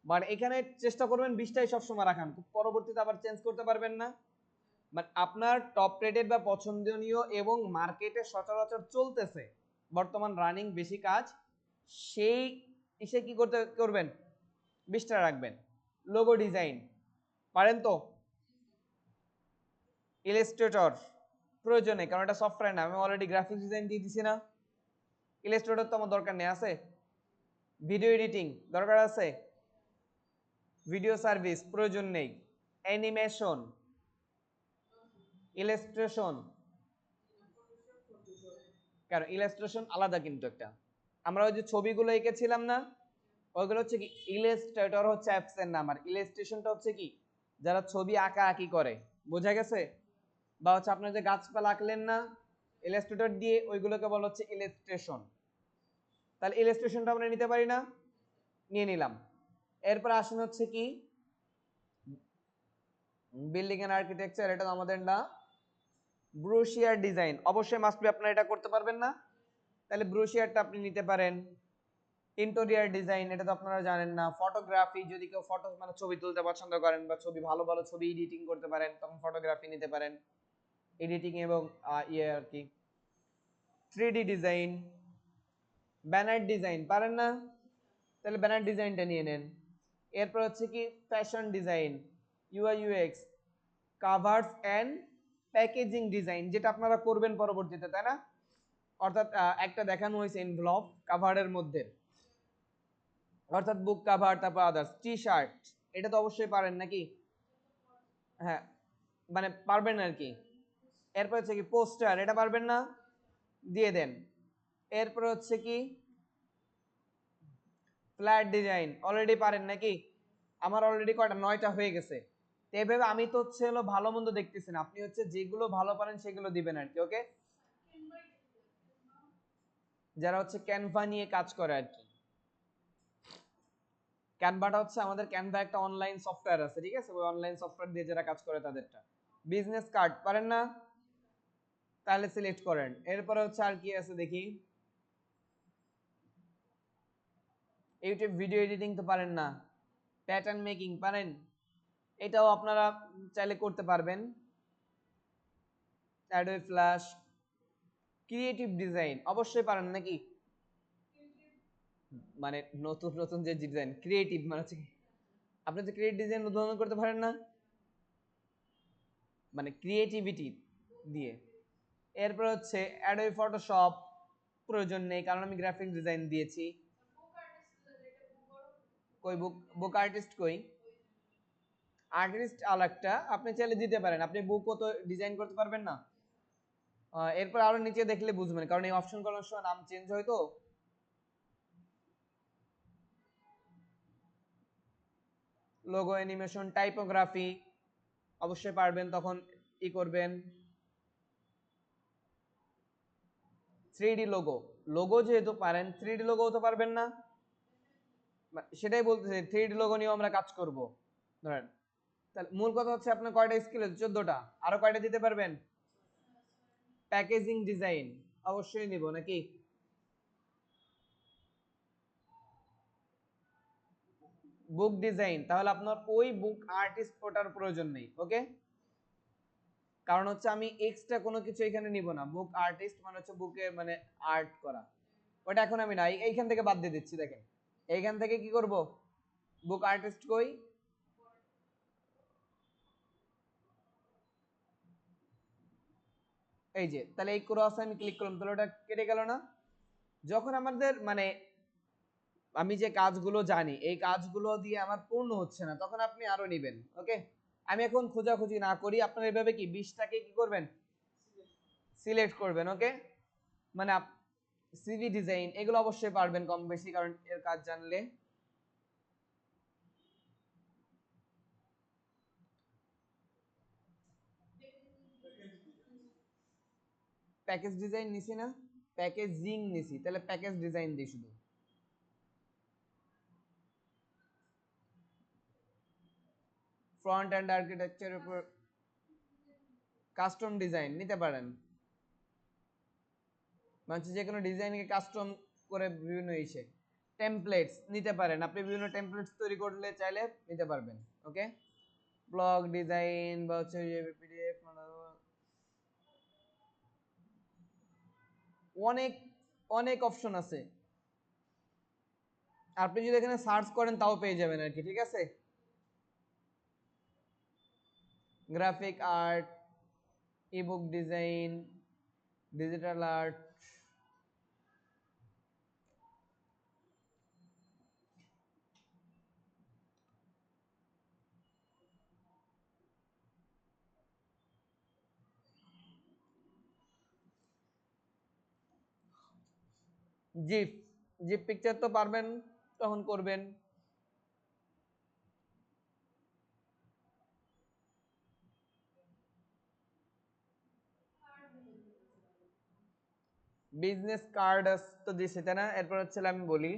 মানে এখানে চেষ্টা করবেন 20টাই সবসময় রাখান, পরবর্তীতে আবার চেঞ্জ করতে পারবেন না। মানে আপনার টপ রেটেড বা পছন্দনীয় এবং মার্কেটে সচরাচর চলতেছে বর্তমান রানিং বেশি কাজ, সেই ইসে কি করবেন, 20টা রাখবেন। লোগো ডিজাইন পারেন তো? ইলাস্ট্রেটর প্রয়োজন নেই, কারণ এটা সফটওয়্যার না, আমি অলরেডি গ্রাফিক্স ডিজাইন দিয়ে দিছি না। ইলাস্ট্রেটর তো আমার দরকার নেই, আছে? ভিডিও এডিটিং দরকার আছে, ভিডিও সার্ভিস প্রয়োজন নেই, অ্যানিমেশন, ইলাস্ট্রেশন, কারণ ইলাস্ট্রেশন আলাদা কিন্তু একটা, আমরা ওই যে ছবিগুলো এঁকেছিলাম না, ওইগুলো হচ্ছে কি ইলাস্ট্রেটর হচ্ছে অ্যাপস এর নাম, আর ইলাস্ট্রেশনটা হচ্ছে কি যারা ছবি আঁকা আঁকি করে। বোঝা গেছে? বা হচ্ছে আপনার যে গাছপালা আঁকলেন না ইলাস্ট্রেটর দিয়ে, ওইগুলোকে বলা হচ্ছে ইলাস্ট্রেশন। তাহলে ইলাস্ট্রেশনটা আমরা নিতে পারি না, নিয়ে নিলাম। এরপর আসুন হচ্ছে কি বিল্ডিং এন্ড আর্কিটেকচার, এটা তো আমাদের না। ব্রোশিয়ার ডিজাইন অবশ্যই মাস্ট বি, আপনারা এটা করতে পারবেন না, তাহলে ব্রোশিয়ারটা আপনি নিতে পারেন। ইন্টেরিয়র ডিজাইন, এটা তো আপনারা জানেন না। ফটোগ্রাফি, যদি কেউ ফটো মানে ছবি তুলতে পছন্দ করেন বা ছবি ভালো ভালো ছবি এডিটিং করতে পারেন, তখন ফটোগ্রাফি নিতে পারেন। এডিটিং এবং ইয়ে আর কি 3D ডিজাইন, ব্যানার ডিজাইন পারেন না, তাহলে ব্যানার ডিজাইনটা নিয়ে নেন। এরপর হচ্ছে কি fashion design, UI UX, covers and packaging design, যেটা আপনারা করবেন পরবর্তীতে, তাই না? অর্থাৎ একটা দেখানো হয়েছে এনভেলপ কাভারের মধ্যে, অর্থাৎ বুক কাভার, তারপর আদার্স টি শার্ট, এটা তো অবশ্যই পারেন নাকি? হ্যাঁ, মানে পারবেন আর কি। এরপর হচ্ছে কি পোস্টার, এটা পারবেন না, দিয়ে দেন। এরপর হচ্ছে কি ফ্ল্যাট ডিজাইন, অলরেডি পারেন নাকি? আমার অলরেডি কয়টা 9টা হয়ে গেছে। তো এইভাবে আমি তো হচ্ছে হলো ভালো মন্দ দেখতেছি না, আপনি হচ্ছে যেগুলো ভালো পারেন সেগুলো দিবেন আর কি। ওকে, যারা হচ্ছে ক্যানভা নিয়ে কাজ করে আর কি, ক্যানভাটা হচ্ছে আমাদের, ক্যানভা একটা অনলাইন সফটওয়্যার আছে, ঠিক আছে? ওই অনলাইন সফটওয়্যার দিয়ে যারা কাজ করে তাদেরটা। বিজনেস কার্ড পারেন না, তাহলে সিলেক্ট করেন। এরপরে হচ্ছে আর কি আছে দেখি, ইউটিউব ভিডিও এডিটিং তো পারেন না, প্যাটার্ন মেকিং পারেন, এটাও আপনারা চাইলে করতে পারবেন। অ্যাডোবি ফ্ল্যাশ, ক্রিয়েটিভ ডিজাইন অবশ্যই পারেন নাকি? মানে নতুন নতুন যে ডিজাইন ক্রিয়েটিভ, মানে হচ্ছে আপনি যে ক্রিয়েটিভ ডিজাইন উদ্ভাবন করতে পারেন না, মানে ক্রিয়েটিভিটি দিয়ে। এরপর হচ্ছে অ্যাডোবি ফটোশপ, প্রয়োজন নেই কারণ আমি গ্রাফিক ডিজাইন দিয়েছি। কই বুক, বুক আর্টিস্ট কই? আর্টিস্ট আরেকটা, আপনি চাইলে দিতে পারেন, আপনি বুকও তো ডিজাইন করতে পারবেন না? এরপর আরো নিচে দেখলে বুঝবেন, কারণ এই অপশন গুলোর সময় নাম চেঞ্জ হয় তো। লোগো, অ্যানিমেশন, টাইপোগ্রাফি অবশ্যই পারবেন, তখন ই করবেন। 3D লোগো, লোগো যেহেতু পারেন 3D লোগো তো পারবেন না, সেটাই বলতেছি 3D লোগো নিয়েও আমরা কাজ করব। ধরেন তাহলে মূল কথা হচ্ছে আপনার কয়টা স্কিল? 14টা। আরো কয়টা দিতে পারবেন? প্যাকেজিং ডিজাইন অবশ্যই নিব নাকি? বুক ডিজাইন, তাহলে আপনার ওই বুক আর্টিস্ট ওটার প্রয়োজন নেই। ওকে, কারণ হচ্ছে আমি এক্সট্রা কোনো কিছু এখানে নিব না। বুক আর্টিস্ট মানে হচ্ছে বুকে মানে আর্ট করা, ওটা এখন আমি নাই, এইখান থেকে বাদ দিয়ে দিচ্ছি। দেখেন এইখান থেকে কি করব, বুক আর্টিস্ট কই, এই যে, তাহলে এই ক্রসে আমি ক্লিক করলাম, তাহলে ওটা কেটে গেল না? যখন আমাদের মানে আমি যে কাজগুলো জানি এই কাজগুলো দিয়ে আমার পূর্ণ হচ্ছে না, তখন আপনি আরো নেবেন। ওকে, আমি এখন খোঁজাখুঁজি না করি, আপনার এইভাবে কি 20টাকে কি করবেন, সিলেক্ট করবেন। ওকে, মানে সিভি ডিজাইন এগুলো অবশ্যই পারবেন কম বেশি, কারণ এর কাজ জানলে। প্যাকেজ ডিজাইন নিছি না, প্যাকেজিং নিছি, তাহলে প্যাকেজ ডিজাইন দিই শুধু। ফ্রন্ট এন্ড আর্কিটেকচারের উপর কাস্টম ডিজাইন নিতে পারেন, মানে যে কোনো ডিজাইনকে কাস্টম করে বিভিন্ন ইসে। টেমপ্লেটস নিতে পারেন, আপনি বিভিন্ন টেমপ্লেটস তৈরি করলে চাইলে নিতে পারবেন। ওকে, ব্লগ ডিজাইন বা হচ্ছে পিডিএফ, অনেক অনেক অপশন আছে, আপনি যদি এখানে সার্চ করেন তাও পেয়ে যাবেন আর কি। ঠিক আছে, graphic art, ebook design, digital art, জিপ, জিপ পিকচার তো পারবেন, তখন করবেন। বিজনেস কার্ড তো দিছে তাই না? এরপর হচ্ছে আমি বলি,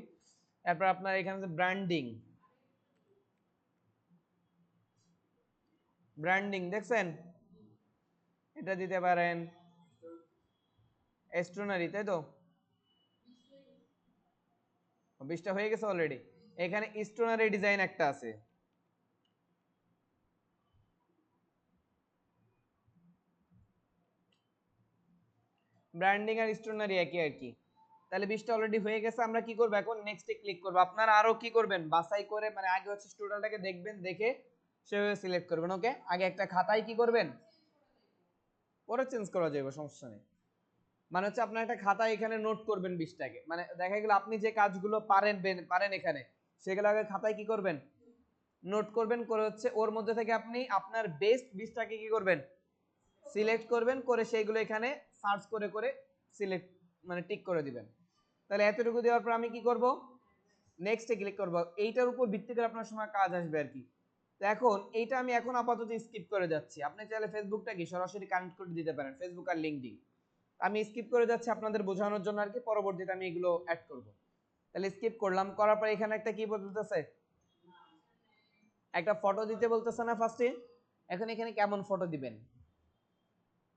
এরপর আপনার এখানে যে ব্র্যান্ডিং, ব্র্যান্ডিং দেখছেন, এটা দিতে পারেন। স্টোনারি, তাই তো? 20টা হয়ে গেছে অলরেডি। এখানে স্টোনারি ডিজাইন একটা আছে, ব্র্যান্ডিং আর স্টোনারি একই আর কি। তাহলে 20টা অলরেডি হয়ে গেছে, আমরা কি করব এখন, নেক্সটে ক্লিক করব। আপনারা আরো কি করবেন, বাছাই করে, মানে আগে হচ্ছে টোটালটাকে দেখবেন, দেখে সেভাবে সিলেক্ট করবেন। ওকে, আগে একটা খাতায় কি করবেন, পরে চেঞ্জ করা যাবে, সমস্যা নেই। মানে হচ্ছে আপনার একটা খাতা এখানে নোট করবেন 20টাকে, মানে দেখা গেল আপনি যে কাজগুলো পারেন পারেন এখানে, সেগুলো আগে খাতায় কি করবেন, নোট করবেন, করে হচ্ছে ওর মধ্যে থেকে আপনি আপনার বেস্ট 20টাকে কি করবেন, সিলেক্ট করবেন, করে সেইগুলো এখানে সার্চ করে করে সিলেক্ট মানে টিক করে দিবেন। তাহলে এতটুকু দেওয়ার পর আমি কি করব, নেক্সটে ক্লিক করব। এইটার উপর ভিত্তি করে আপনার সময় কাজ আসবে আর কি। তো এখন এইটা আমি এখন আপাতত স্কিপ করে যাচ্ছি, আপনি চাইলে ফেসবুকটা কি সরাসরি কানেক্ট করে দিতে পারেন, ফেসবুক আর লিঙ্কডইন। আমি স্কিপ করে যাচ্ছি আপনাদের বোঝানোর জন্য আর কি, পরবর্তীতে আমি এগুলো অ্যাড করব। তাহলে স্কিপ করলাম, করার পর এখানে একটা কি বলতেছে, একটা ফটো দিতে বলতেছে না ফার্স্টে। এখন এখানে কেমন ফটো দিবেন,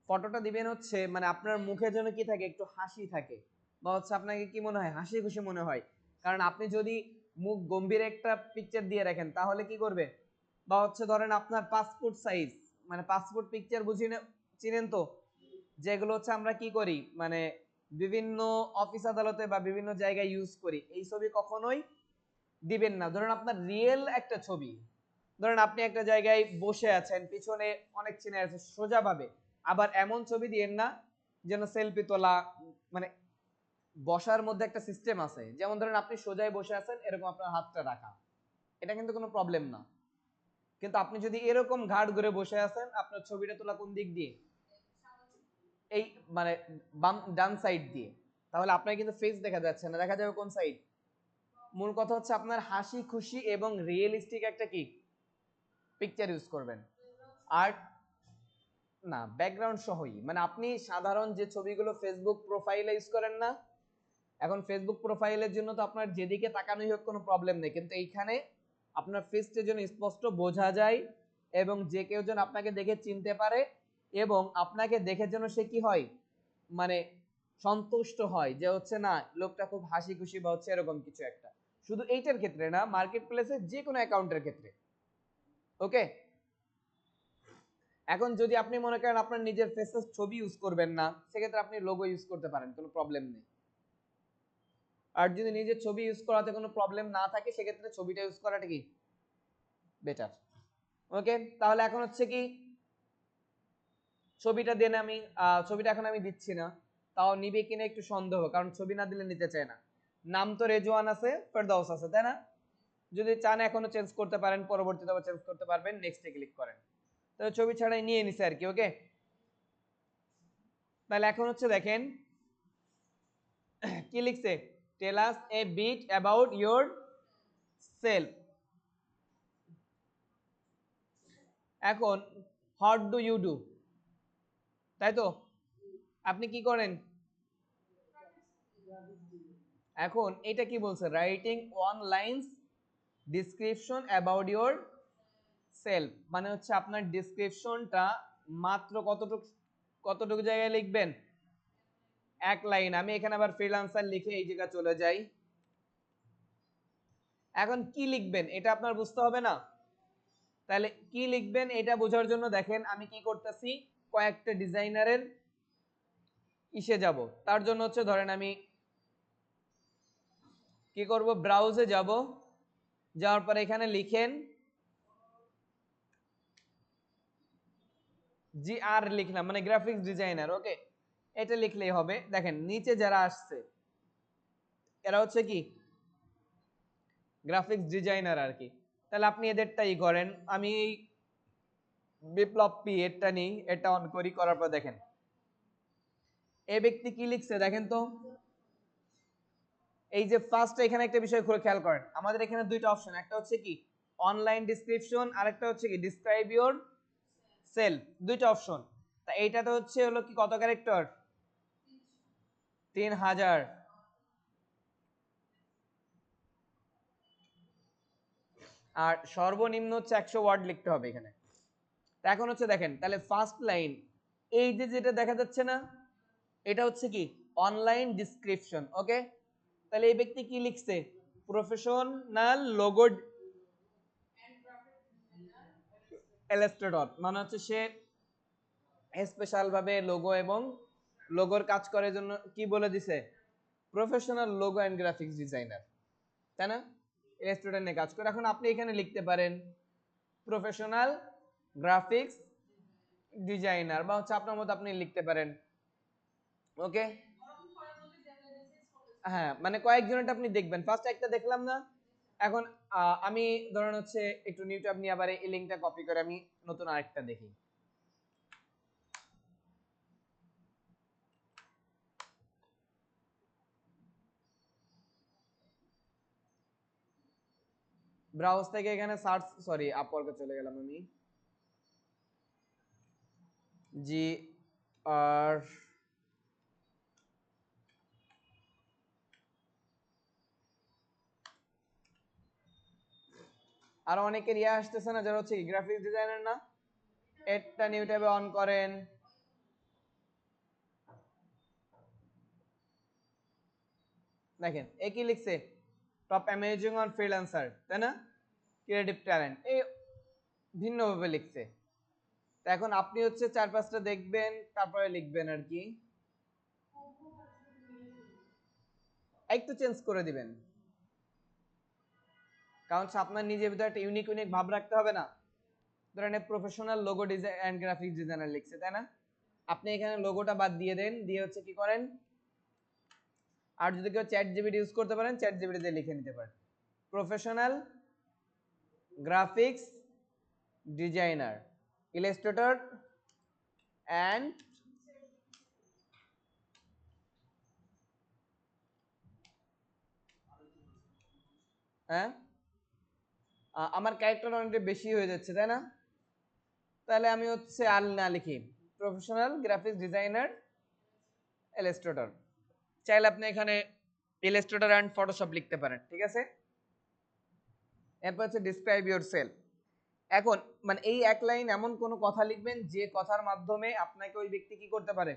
ফটোটা দিবেন হচ্ছে মানে আপনার মুখে যেন কি থাকে, একটু হাসি থাকে, বা হচ্ছে আপনাকে কি মনে হয়, হাসি খুশি মনে হয়। কারণ আপনি যদি মুখ গম্ভীর একটা পিকচার দিয়ে রাখেন তাহলে কি করবে, বা হচ্ছে ধরেন আপনার পাসপোর্ট সাইজ, মানে পাসপোর্ট পিকচার চিনেন তো, যেগুলো হচ্ছে আমরা কি করি, মানে বিভিন্ন অফিস আদালতে বা বিভিন্ন জায়গায় ইউজ করি, এই ছবি কখনোই দিবেন না। ধরেন আপনার রিয়েল একটা ছবি, ধরেন আপনি একটা জায়গায় বসে আছেন, পিছনে অনেক চেনে আছে সোজাভাবে, আবার এমন ছবি দিয়েন না যেন সেলফি তোলা, মানে বসার মধ্যে একটা সিস্টেম আছে, যেমন ধরেন আপনি সোজায় বসে আছেন, এরকম আপনার হাতটা রাখা, এটা কিন্তু কোনো প্রবলেম না। কিন্তু আপনি যদি এরকম ঘাড় ঘুরে বসে আছেন, আপনার ছবিটা তোলা কোন দিক দিয়ে, এই মানে বাম ডান সাইড দিয়ে, তাহলে আপনার কিন্তু ফেস দেখা যাচ্ছে না, দেখা যাবে কোন সাইড। মূল কথা হচ্ছে আপনার হাসি খুশি এবং রিয়েলিস্টিক একটা কি পিকচার ইউজ করবেন। আর না, ব্যাকগ্রাউন্ড সহই, মানে আপনি সাধারণ যে ছবিগুলো ফেসবুক প্রোফাইলে ইউজ করেন না, এখন ফেসবুক প্রোফাইলের জন্য তো আপনার যেদিকে তাকানোই হোক কোনো প্রবলেম নেই, কিন্তু এইখানে আপনার ফেসটা যেন স্পষ্ট বোঝা যায় এবং যে কেউ যেন আপনাকে দেখে চিনতে পারে এবং আপনাকে দেখে যেন সে কি হয়, মানে সন্তুষ্ট হয় যে হচ্ছে না লোকটা খুব হাসি খুশি বা হচ্ছে এরকম কিছু একটা। শুধু এইটার ক্ষেত্রে না, মার্কেট প্লেসে যে কোনো অ্যাকাউন্টের ক্ষেত্রে। ওকে, এখন যদি আপনি মনে করেন আপনার নিজের ফেসের ছবি ইউজ করবেন না, সেক্ষেত্রে আপনি লোগো ইউজ করতে পারেন, কোনো প্রবলেম নেই। আর যদি নিজের ছবি ইউজ করাতে কোনো প্রবলেম না থাকে, সেক্ষেত্রে ছবিটা ইউজ করাটা কি বেটার। ওকে, তাহলে এখন হচ্ছে কি ছবিটা দেন, আমি ছবিটা এখন আমি দিচ্ছি না, তাও নিবে কিনা একটু সন্দেহ, কারণ ছবি না দিলে নিতে চায় না। নাম তো রেজওয়ান আছে, ফেরদাউস আছে, তাই না? যদি চান এখনো চেঞ্জ করতে পারেন, পরবর্তীতে আবার চেঞ্জ করতে পারবেন, নেক্সটে ক্লিক করেন। তো ছবি ছাড়াই নিয়ে নিছে আর কি। ওকে, তাহলে এখন হচ্ছে দেখেন কি লিখছে, tell us a bit about yourself. এখন হোয়াট ডু ইউ ডু, তাই তো? আপনি কি করেন? এখন এটা কি বলছে, writing one lines description about yourself, মানে হচ্ছে আপনার ডিসক্রিপশনটা মাত্র কতটুকু কতটুকু জায়গায় লিখবেন, এক লাইন। আমি এখানে আবার ফ্রিল্যান্সার লিখে এই জায়গা চলে যাই। এখন কি লিখবেন এটা আপনার বুঝতে হবে না? তাহলে কি লিখবেন এটা বোঝার জন্য দেখেন আমি কি করতেছি, কয়েকটা ডিজাইনারের ইসে যাব। তার জন্য হচ্ছে ধরেন আমি কি করব, ব্রাউজে যাব, যাওয়ার পর এখানে লিখেন GR লিখলাম, মানে গ্রাফিক্স ডিজাইনার। ওকে, এটা লিখলেই হবে। দেখেন নিচে যারা আসছে এরা হচ্ছে কি গ্রাফিক্স ডিজাইনার আর কি। তাহলে আপনি এদেরটাই করেন। আমি এই বিপ্লব পি এটা নিই, এটা অন করি, করার পর দেখেন এই ব্যক্তি কি লিখছে দেখেন তো। এই যে ফার্স্ট এখানে একটা বিষয় করে খেয়াল করেন, আমাদের এখানে দুইটা অপশন, একটা হচ্ছে কি অনলাইন ডেসক্রিপশন, আর একটা হচ্ছে কি ডিসক্রাইব ইওর সেলফ, দুইটা অপশন। তা এইটাতে হচ্ছে হলো কি কত ক্যারেক্টার, 3000। আর সর্বনিম্ন হচ্ছে 100 ওয়ার্ড লিখতে হবে এখানে। তা এখন হচ্ছে দেখেন, তাহলে ফার্স্ট লাইন এই যে যেটা দেখা যাচ্ছে না, এটা হচ্ছে কি অনলাইন ডিসক্রিপশন। ওকে, তাহলে এই ব্যক্তি কি লিখছে, প্রফেশনাল লোগো ইলাস্ট্রেটর, মানে হচ্ছে সে স্পেশাল ভাবে লোগো এবং লোগোর কাজ করার জন্য কি বলে দিছে, professional logo and graphics designer, তাই না? ইলাস্ট্রেটর নিয়ে কাজ করে। এখন আপনি এখানে লিখতে পারেন প্রফেশনাল গ্রাফিক্স ডিজাইনার, বা হচ্ছে আপনার মতো আপনি লিখতে পারেন। ওকে, হ্যাঁ, মানে কয়েকজনেরটা আপনি দেখবেন, ফার্স্ট একটা দেখলাম না। এখন আমি ধরেন হচ্ছে একটু নিউ ট্যাব নিয়ে আবার এই লিংকটা কপি করে আমি নতুন আরেকটা দেখি। ব্রাউজ থেকে এখানে সার্চ, সরি আপওয়ার্কে চলে গেলাম আমি, GR আর অনেকের ইয়ে আসতেছে না যারা হচ্ছে গ্রাফিক্স ডিজাইনার না, এটা নিউ ট্যাবে অন করেন। দেখেন এ কি লিখছে, টপ অ্যামেজিং অন ফ্রিল্যান্সার, তাই না? ক্রিয়েটিভ ট্যালেন্ট, এই ভিন্নভাবে লিখছে। তো এখন আপনি হচ্ছে 4-5টা দেখবেন, তারপরে লিখবেন আর কি, একটু চেঞ্জ করে দিবেন, কারণ আপনার নিজের ভিতরে একটা ইউনিক ইউনিক ভাব রাখতে হবে না। ধরেন professional logo design and graphics designer লিখছে, তাই না? আপনি এখানে লোগোটা বাদ দিয়ে দেন, দিয়ে হচ্ছে কি করেন, আর যদি কেউ চ্যাট জিপিটি ইউজ করতে পারেন, চ্যাট জিপিটি দিয়ে লিখে নিতে পারেন professional graphics designer Illustrator and হ্যাঁ আমার ক্যারেক্টার অনেকটা বেশি হয়ে যাচ্ছে তাই না, তাহলে আমি হচ্ছে আর না লিখি প্রফেশনাল গ্রাফিক্স ডিজাইনার ইলাস্ট্রেটর। চাইলে আপনি এখানে ইলাস্ট্রেটর এন্ড ফটোশপ লিখতে পারেন, ঠিক আছে। এরপর হচ্ছে ডিসক্রাইব ইউর সেলফ। এখন মানে এই এক লাইন এমন কোনো কথা লিখবেন যে কথার মাধ্যমে আপনাকে ওই ব্যক্তি কি করতে পারে,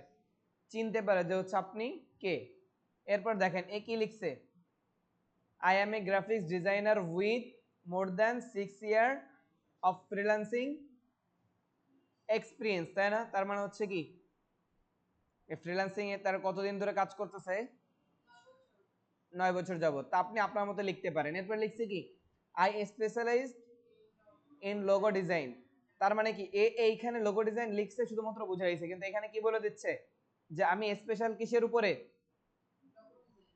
চিনতে পারে যে হচ্ছে আপনি কে। এরপর দেখেন এ কি লিখছে, I M A graphics designer with more than 6 years of freelancing experience, তাই না? তার মানে হচ্ছে কি ফ্রিল্যান্সিং এ তার কতদিন ধরে কাজ করতেছে, 9 বছর যাবত। তা আপনি আপনার মতো লিখতে পারেন। এরপর লিখছে কি I specialize in logo design, তার মানে কি এইখানে লোগো ডিজাইন লিখছে শুধুমাত্র বুঝাইছে, কিন্তু এখানে কি বলে দিচ্ছে যে আমি স্পেশাল কিসের উপরে,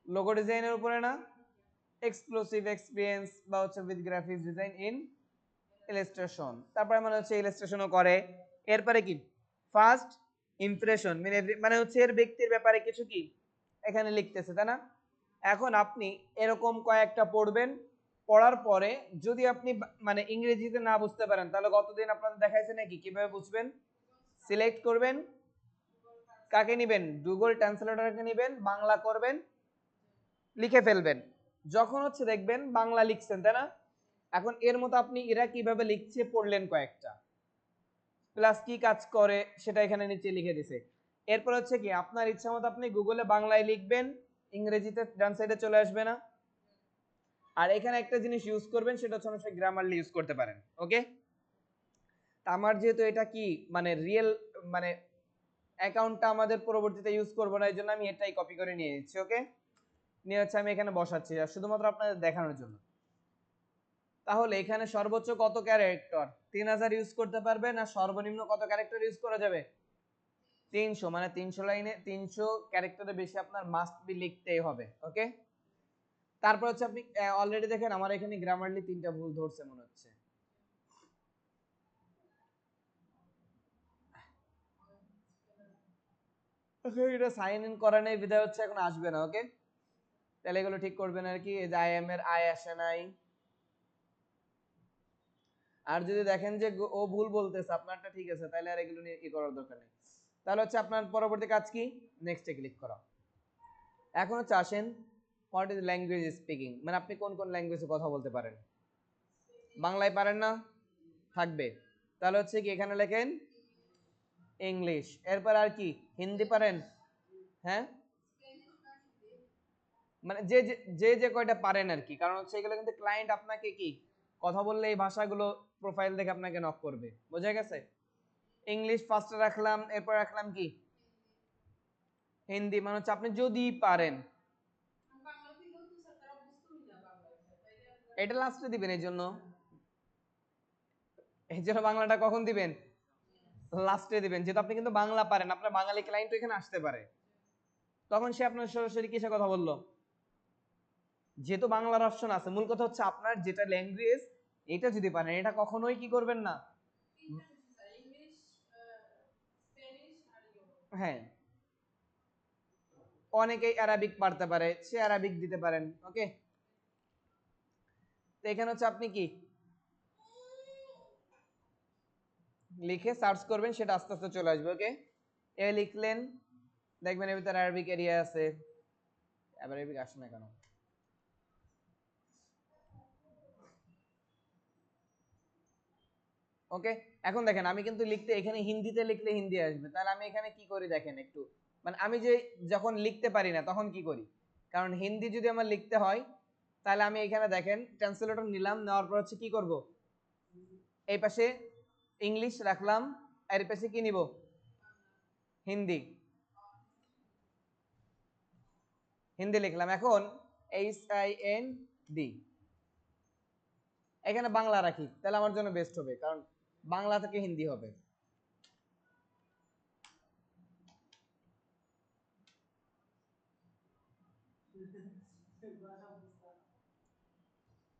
লোগো ডিজাইনের উপরে না, এক্সক্লুসিভ এক্সপিরিয়েন্স বা হচ্ছে with graphics design in illustration, তারপরে মানে হচ্ছে ইলাস্ট্রেশনও করে। এরপরে কি ফার্স্ট ইমপ্রেশন মানে হচ্ছে এর ব্যক্তির ব্যাপারে কিছু কি এখানে লিখতেছে, তাই না? এখন আপনি এরকম কয়েকটা পড়বেন, পড়ার পরে যদি আপনি মানে ইংরেজিতে না বুঝতে পারেন তাহলে গতদিন আপনাদের দেখাইছে নাকি কিভাবে বুঝবেন, সিলেক্ট করবেন, কাকে নিবেন, গুগল ট্রান্সলেটরকে নিবেন, বাংলা করবেন, লিখে ফেলবেন। যখন হচ্ছে দেখবেন বাংলা লিখছেন, তাই না? এখন এর মতো আপনি এরা কিভাবে লিখছে পড়লেন কয়েকটা, প্লাস কি কাজ করে সেটা এখানে নিচে লিখে দিছে। এরপর হচ্ছে কি আপনার ইচ্ছা মতো আপনি গুগলে বাংলায় লিখবেন, ইংরেজিতে ডান সাইডে চলে আসবে না। আর এখানে একটা জিনিস ইউজ করবেন, সেটা হচ্ছে অনেক গ্রামারলি ইউজ করতে পারেন। ওকে, আমার যেহেতু এটা কি মানে রিয়েল মানে অ্যাকাউন্টটা আমাদের পরবর্তীতে ইউজ করবো না, এই জন্য আমি এটাই কপি করে নিয়ে নিচ্ছি। ওকে, নিয়ে হচ্ছে আমি এখানে বসাচ্ছি শুধুমাত্র আপনাদের দেখানোর জন্য। তাহলে এখানে সর্বোচ্চ কত ক্যারেক্টার, 3000 ইউজ করতে পারবে না, সর্বনিম্ন কত ক্যারেক্টার ইউজ করা যাবে, 300, মানে 300 লাইনে 300 ক্যারেক্টারের বেশি আপনার মাস্ট বি লিখতেই হবে। ওকে, তারপর হচ্ছে আপনি অলরেডি দেখেন আমার এখানে গ্রামারলি 3টা ভুল ধরছে মনে হচ্ছে। এটা সাইন ইন করা নেই বিধায় হচ্ছে এখন আসবে না। ওকে, তাহলে এগুলো ঠিক করবেন আর কি। এই যে আই এম এর আই আসে নাই, আর যদি দেখেন যে ও ভুল বলতেছে আপনারটা ঠিক আছে, তাহলে আর এগুলো নিয়ে কি করার দরকার নেই। তাহলে হচ্ছে আপনার পরবর্তী কাজ কি, নেক্সটে ক্লিক করা। এখন হচ্ছে আসেন হোয়াট ইজ ল্যাঙ্গুয়েজ স্পিকিং, মানে আপনি কোন কোন ল্যাঙ্গুয়েজে কথা বলতে পারেন। বাংলায় পারেন না, থাকবে, তাহলে হচ্ছে কি এখানে লেখেন ইংলিশ। এরপর আর কি হিন্দি পারেন, হ্যাঁ মানে যে যে যে কয়টা পারেন আর কি, কারণ হচ্ছে এগুলো কিন্তু ক্লায়েন্ট আপনাকে কি কথা বললে এই ভাষাগুলো প্রোফাইল দেখে আপনাকে নক করবে, বোঝা গেছে। ইংলিশ ফার্স্টে রাখলাম, এরপর রাখলাম কি হিন্দি, মানে হচ্ছে আপনি যদি পারেন, এটা লাস্টে দিবেন, এই জন্য বাংলাটা কখন দিবেন, লাস্টে দিবেন, যেহেতু আপনি কিন্তু বাংলা পারেন, আপনার বাঙালি ক্লায়েন্ট এখানে আসতে পারে, তখন সে আপনার সরাসরি কিসে কথা বললো, যেহেতু বাংলার অপশন আছে। মূল কথা হচ্ছে আপনার যেটা ল্যাঙ্গুয়েজ এটা যদি পারেন, এটা কখনোই কি করবেন না, হ্যাঁ অনেকেই অ্যারাবিক পারতে পারে, সে অ্যারাবিক দিতে পারেন। ওকে, তো এখানে হচ্ছে আপনি কি লিখে সার্চ করবেন, সেটা আস্তে আস্তে চলে আসবে। ওকে, এ লিখলেন, দেখবেন এর ভিতরে অ্যারাবিক এরিয়া আছে, অ্যারাবিক আসে না কেন। ওকে, এখন দেখেন আমি কিন্তু লিখতে এখানে হিন্দিতে লিখলে হিন্দি আসবে, তাহলে আমি এখানে কি করি দেখেন একটু, মানে আমি যে যখন লিখতে পারি না তখন কি করি, কারণ হিন্দি যদি আমার লিখতে হয় তাহলে আমি এখানে দেখেন ট্রান্সলেটর নিলাম, নেওয়ার পর হচ্ছে কি করব, এই পাশে ইংলিশ রাখলাম, আর এই পাশে কি নিব, হিন্দি, হিন্দি লিখলাম। এখন HIND এখানে বাংলা রাখি, তাহলে আমার জন্য বেস্ট হবে, কারণ বাংলা থেকে হিন্দি হবে।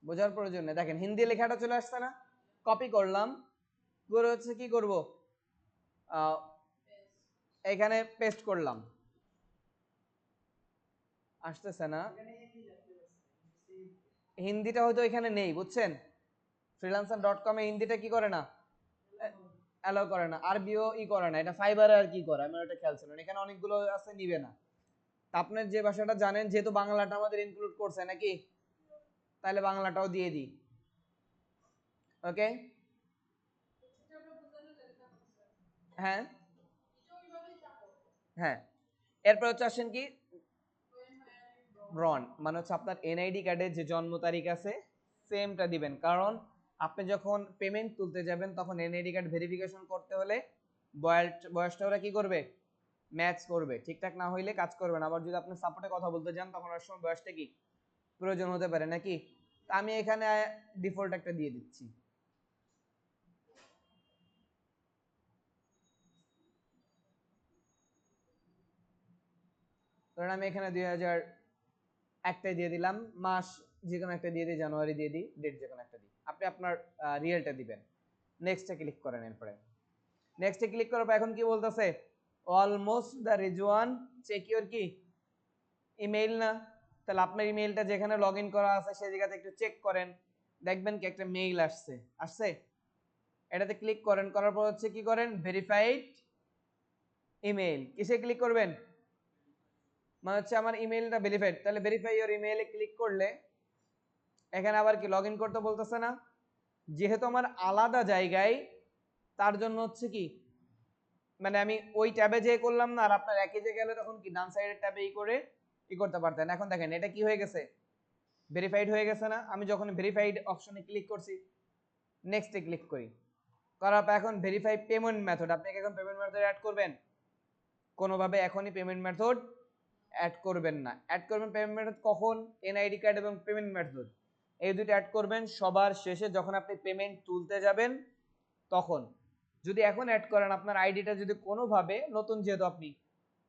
বোঝার প্রয়োজন নেই, দেখেন হিন্দি লেখাটা চলে আসছে না, কপি করলাম, করে হচ্ছে কি করব, এখানে পেস্ট করলাম, আসতেছে না, হিন্দিটা হয়তো এখানে নেই, বুঝছেন? freelancer.com এ হিন্দিটা কি করে না, অ্যালাউ করে না, আরবিও করে না, এটা ফাইবারে আর কি করে আমার এটা খেয়াল ছিল না, এখানে অনেকগুলো আছে নিবে না। তা আপনার যে ভাষাটা জানেন, যেহেতু বাংলাটা আমাদের ইনক্লুড করছে নাকি, তাহলে বাংলাটাও দিয়ে দিই। ওকে, হ্যাঁ হ্যাঁ। এরপর হচ্ছে আসেন কি, রন মানে হচ্ছে আপনার এনআইডি কার্ডের যে জন্ম তারিখ আছে সেমটা দিবেন, কারণ আপনি যখন পেমেন্ট তুলতে যাবেন তখন এনআইডি কার্ড ভেরিফিকেশন করতে হলে বয়সটা ওরা কি করবে, ম্যাচ করবে, ঠিকঠাক না হইলে কাজ করবে না। আবার যদি আপনি সাপোর্টে কথা বলতে যান তখন অনেক সময় বয়সটা কি প্রয়োজন হতে পারে নাকি। আমি এখানে ডিফল্ট একটা দিয়ে দিচ্ছি। ধরেন আমি এখানে 2001 দিয়ে দিলাম, মাস যে কোনো একটা দিয়ে দিই, জানুয়ারি দিয়ে দিই, ডেট যে কোনো একটা দিই, আপনি আপনার রিয়েলটা দিবেন। নেক্সটে ক্লিক করেন। এরপরে নেক্সটে ক্লিক করার পর এখন কি বলতেছে, অলমোস্ট দ্য রিজওয়ান চেক ইউর কি ইমেইল না, তাহলে আপনার ইমেইলটা যেখানে লগ ইন করা আছে সেই জায়গাতে একটু চেক করেন, দেখবেন কি একটা মেইল আসছে, আসছে, এটাতে ক্লিক করেন, করার পর হচ্ছে কি করেন, ভেরিফাইড ইমেইল, কিসে ক্লিক করবেন, মানে হচ্ছে আমার ইমেইলটা ভেরিফাইড, তাহলে ভেরিফাই ইওর ইমেইলে ক্লিক করলে এখানে আবার কি লগ ইন করতে বলতেছে না, যেহেতু আমার আলাদা জায়গায়, তার জন্য হচ্ছে কি, মানে আমি ওই ট্যাবে যে করলাম না, আর আপনার একই জায়গায় গেলে তখন কি ডান সাইডের ট্যাবে করে করতে পারতেন। এখন দেখেন এটা কি হয়ে গেছে, ভেরিফাইড হয়ে গেছে না। আমি যখন ভেরিফাইড অপশনে ক্লিক করছি, নেক্সটে ক্লিক করি, করার পর এখন ভেরিফাই পেমেন্ট মেথড, আপনি এখন পেমেন্ট মেথড অ্যাড করবেন, কোনোভাবে এখনই পেমেন্ট মেথড অ্যাড করবেন না। অ্যাড করবেন পেমেন্ট মেথড কখন, এনআইডি কার্ড এবং পেমেন্ট মেথড এই দুটো অ্যাড করবেন সবার শেষে, যখন আপনি পেমেন্ট তুলতে যাবেন তখন। যদি এখন অ্যাড করেন, আপনার আইডিটা যদি কোনোভাবে নতুন, যেহেতু আপনি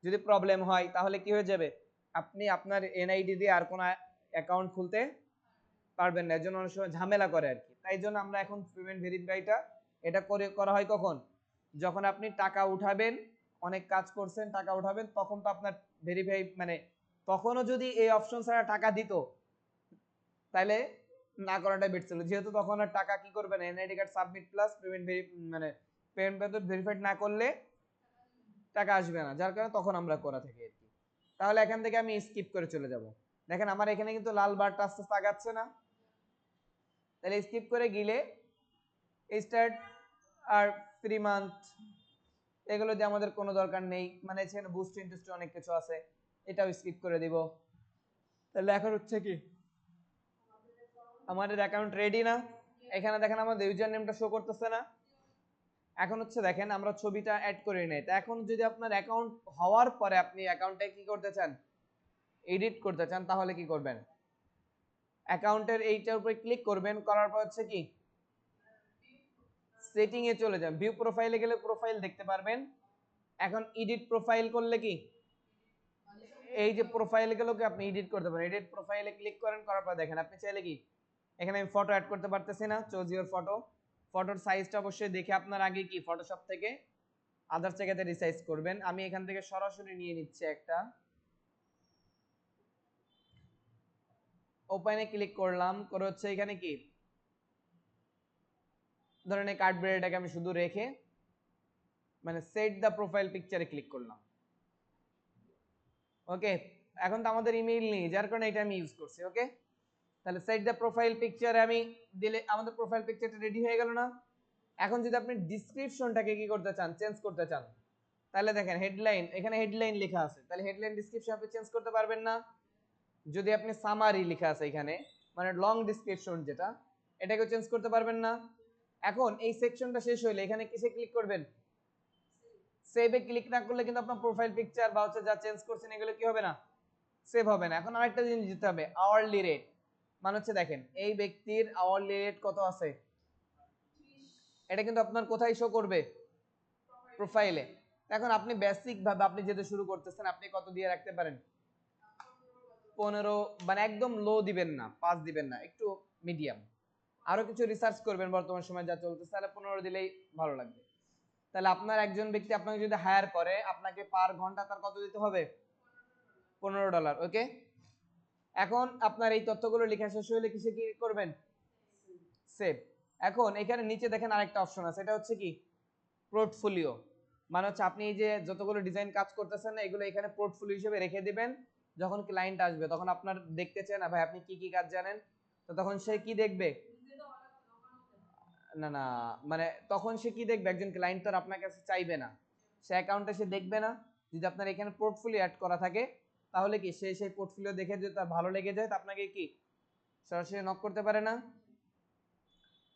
যদি প্রবলেম হয় তাহলে কি হয়ে যাবে, আপনি আপনার এনআইডি দিয়ে আর কোনো অ্যাকাউন্ট খুলতে পারবেন না, এর জন্য অনেক সময় ঝামেলা করে আর কি। তাই জন্য আমরা এখন পেমেন্ট ভেরিফাইটা এটা করা হয় কখন, যখন আপনি টাকা উঠাবেন, অনেক কাজ করছেন, টাকা উঠাবেন, তখন তো আপনার ভেরিফাই, মানে তখনও যদি এই অপশন ছাড়া টাকা দিত তাহলে না করাটাই বেটার ছিল, যেহেতু তখন আর টাকা কি করবেন, NID card submit plus payment মানে পেমেন্ট মেথড ভেরিফাইড না করলে টাকা আসবে না, যার কারণে তখন আমরা করা থাকি আর কি। তাহলে এখান থেকে আমি স্কিপ করে চলে যাব। দেখেন আমার এখানে কিন্তু লাল বারটা আস্তে আস্তে আগাচ্ছে না, তাহলে স্কিপ করে গেলে স্টার্ট আর 3 মান্থ এগুলো যে আমাদের কোনো দরকার নেই, মানে এখানে বুস্ট ইন্টারেস্ট অনেক কিছু আছে, এটাও স্কিপ করে দিব। তাহলে এখন হচ্ছে কি, আমাদের অ্যাকাউন্ট রেডি না, এখানে দেখেন আমাদের ইউজার নেমটা শো করতেছে না। এখন হচ্ছে দেখেন আমরা ছবিটা অ্যাড করে নেই, তো এখন যদি আপনার অ্যাকাউন্ট হওয়ার পরে আপনি অ্যাকাউন্টে কি করতে চান, এডিট করতে চান, তাহলে কি করবেন, অ্যাকাউন্টের এইটার উপরে ক্লিক করবেন, করার পর হচ্ছে কি সেটিং এ চলে যান, ভিউ প্রোফাইলে গেলে প্রোফাইল দেখতে পারবেন। এখন এডিট প্রোফাইল করলে কি, এই যে প্রোফাইল গুলোকে আপনি এডিট করতে পারেন, এডিট প্রোফাইলে ক্লিক করেন, করার পর দেখেন আপনি চাইলে কি এখানে আমি ফটো অ্যাড করতে পারতেছি না, চুজ ইওর ফটো, ফটোর সাইজটা অবশ্যই দেখে আপনার আগে কি ফটোশপ থেকে আদার্স জায়গাতে রিসাইজ করবেন। আমি এখান থেকে সরাসরি নিয়ে নিচ্ছি একটা, ওপেনে ক্লিক করলাম, করে হচ্ছে এখানে কি ধরেন এই কার্ডবর্ডটাকে আমি শুধু রেখে মানে সেট দ্য প্রোফাইল পিকচারে ক্লিক করলাম। ওকে, এখন তো আমাদের ইমেইল নেই, যার কারণে এটা আমি ইউজ করছি। ওকে, তাহলে সেট দ্য প্রোফাইল পিকচারে আমি দিলে আমাদের প্রোফাইল পিকচারটা রেডি হয়ে গেল না। এখন যদি আপনি ডেসক্রিপশনটাকে কি করতে চান, চেঞ্জ করতে চান, তাহলে দেখেন হেডলাইন, এখানে হেডলাইন লেখা আছে, তাহলে হেডলাইন ডেসক্রিপশন আপনি চেঞ্জ করতে পারবেন না। যদি আপনি সামারি লেখা আছে এখানে, মানে লং ডেসক্রিপশন যেটা, এটাকে চেঞ্জ করতে পারবেন না। এখন এই সেকশনটা শেষ হইলে এখানে কিসে ক্লিক করবেন, সেভে ক্লিক না করলে কিন্তু আপনার প্রোফাইল পিকচার বা হচ্ছে যা চেঞ্জ করছেন এগুলো কি হবে না, সেভ হবে না। এখন আরেকটা জিনিস দিতে হবে, আওয়ারলি রেট, মানে হচ্ছে দেখেন এই ব্যক্তির আওয়ারলি রেট কত আছে, এটা কিন্তু আপনার কোথায় শো করবে, প্রোফাইলে। এখন আপনি বেসিক ভাবে আপনি যেটা শুরু করতেছেন, আপনি কত দিয়ে রাখতে পারেন, 15, মানে একদম লো দিবেন না, 5 দিবেন না, একটু মিডিয়াম। আরো কিছু রিসার্চ করবেন বর্তমান সময় যা চলতেছে, তাহলে 15 দিলেই ভালো লাগবে। তাহলে আপনার একজন ব্যক্তি আপনাকে যদি হায়ার করে, আপনাকে পার ঘন্টা তার কত দিতে হবে, $15। ওকে, এখন আপনার এই তথ্যগুলো লেখা শেষ হলে কিসে কি করবেন, সেভ। এখন এখানে নিচে দেখেন আরেকটা অপশন আছে, এটা হচ্ছে কি পোর্টফোলিও। মানে হচ্ছে আপনি এই যে যতগুলো ডিজাইন কাজ করতেছেন না এগুলো এখানে পোর্টফোলিও হিসেবে রেখে দিবেন। যখন ক্লায়েন্ট আসবে তখন আপনার দেখতে চান না ভাই আপনি কি কি কাজ জানেন, তো তখন সে কি দেখবে, না না মানে তখন সে কি দেখবে, একজন ক্লায়েন্ট তো আর আপনার কাছে চাইবে না, সে অ্যাকাউন্টে সে দেখবে না। যদি আপনার এখানে পোর্টফোলিও অ্যাড করা থাকে তাহলে কি সে সেই পোর্টফোলিও দেখে যদি তার ভালো লেগে যায় তা আপনাকে কি সরাসরি নক করতে পারে না।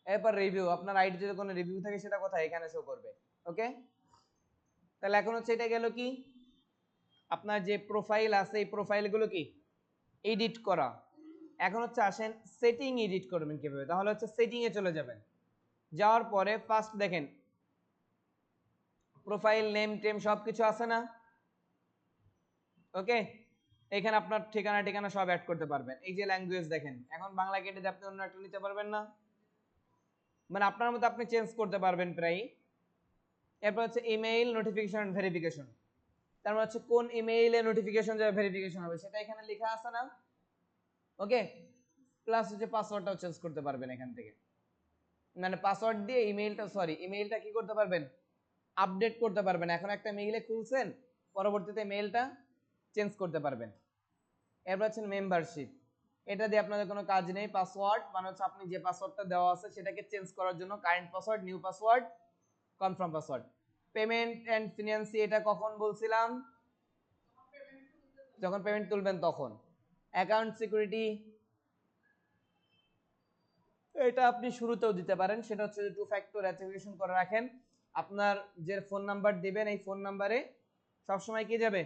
এরপর রিভিউ, আপনার আইডি যদি কোনো রিভিউ থাকে সেটা কোথায়, এখানে শো করবে। ওকে, তাহলে এখন হচ্ছে এটা গেল কি আপনার যে প্রোফাইল আছে এই প্রোফাইলগুলো কি এডিট করা। এখন হচ্ছে আসেন সেটিং এডিট করবেন কিভাবে, তাহলে হচ্ছে সেটিং এ চলে যাবেন। যাওয়ার পরে ফার্স্ট দেখেন প্রোফাইল নেম টেম সবকিছু আছে না, ওকে। এখানে আপনার ঠিকানা ঠিকানা সব অ্যাড করতে পারবেন। এই যে ল্যাঙ্গুয়েজ দেখেন, এখন বাংলা কেটে দিয়ে আপনি অন্য একটা নিতে পারবেন না, মানে আপনার মতো আপনি চেঞ্জ করতে পারবেন প্রায়। এরপর হচ্ছে ইমেইল নোটিফিকেশন ভেরিফিকেশন, তার মানে হচ্ছে কোন ইমেইলে নোটিফিকেশন যাবে ভেরিফিকেশন হবে সেটা এখানে লেখা আছে না, ওকে। প্লাস হচ্ছে পাসওয়ার্ডটাও চেঞ্জ করতে পারবেন এখান থেকে, মানে পাসওয়ার্ড দিয়ে ইমেইলটা কি করতে পারবেন, আপডেট করতে পারবেন। এখন একটা মেইলে খুলছেন পরবর্তীতে মেইলটা চেঞ্জ করতে পারবেন। এরপর হচ্ছে মেম্বারশিপ, এটা দিয়ে আপনাদের কোনো কাজ নেই। পাসওয়ার্ড মানে হচ্ছে আপনি যে পাসওয়ার্ডটা দেওয়া আছে সেটাকে চেঞ্জ করার জন্য current password, new password, confirm password. Payment and finance এটা কখন বলছিলাম, যখন পেমেন্ট তুলবেন তখন। অ্যাকাউন্ট সিকিউরিটি এটা আপনি শুরুতেও দিতে পারেন, সেটা হচ্ছে টু ফ্যাক্টর অ্যাথেন্টিকেশন করে রাখেন। আপনার যে ফোন নাম্বার দিবেন এই ফোন নাম্বারে সবসময় কি যাবে,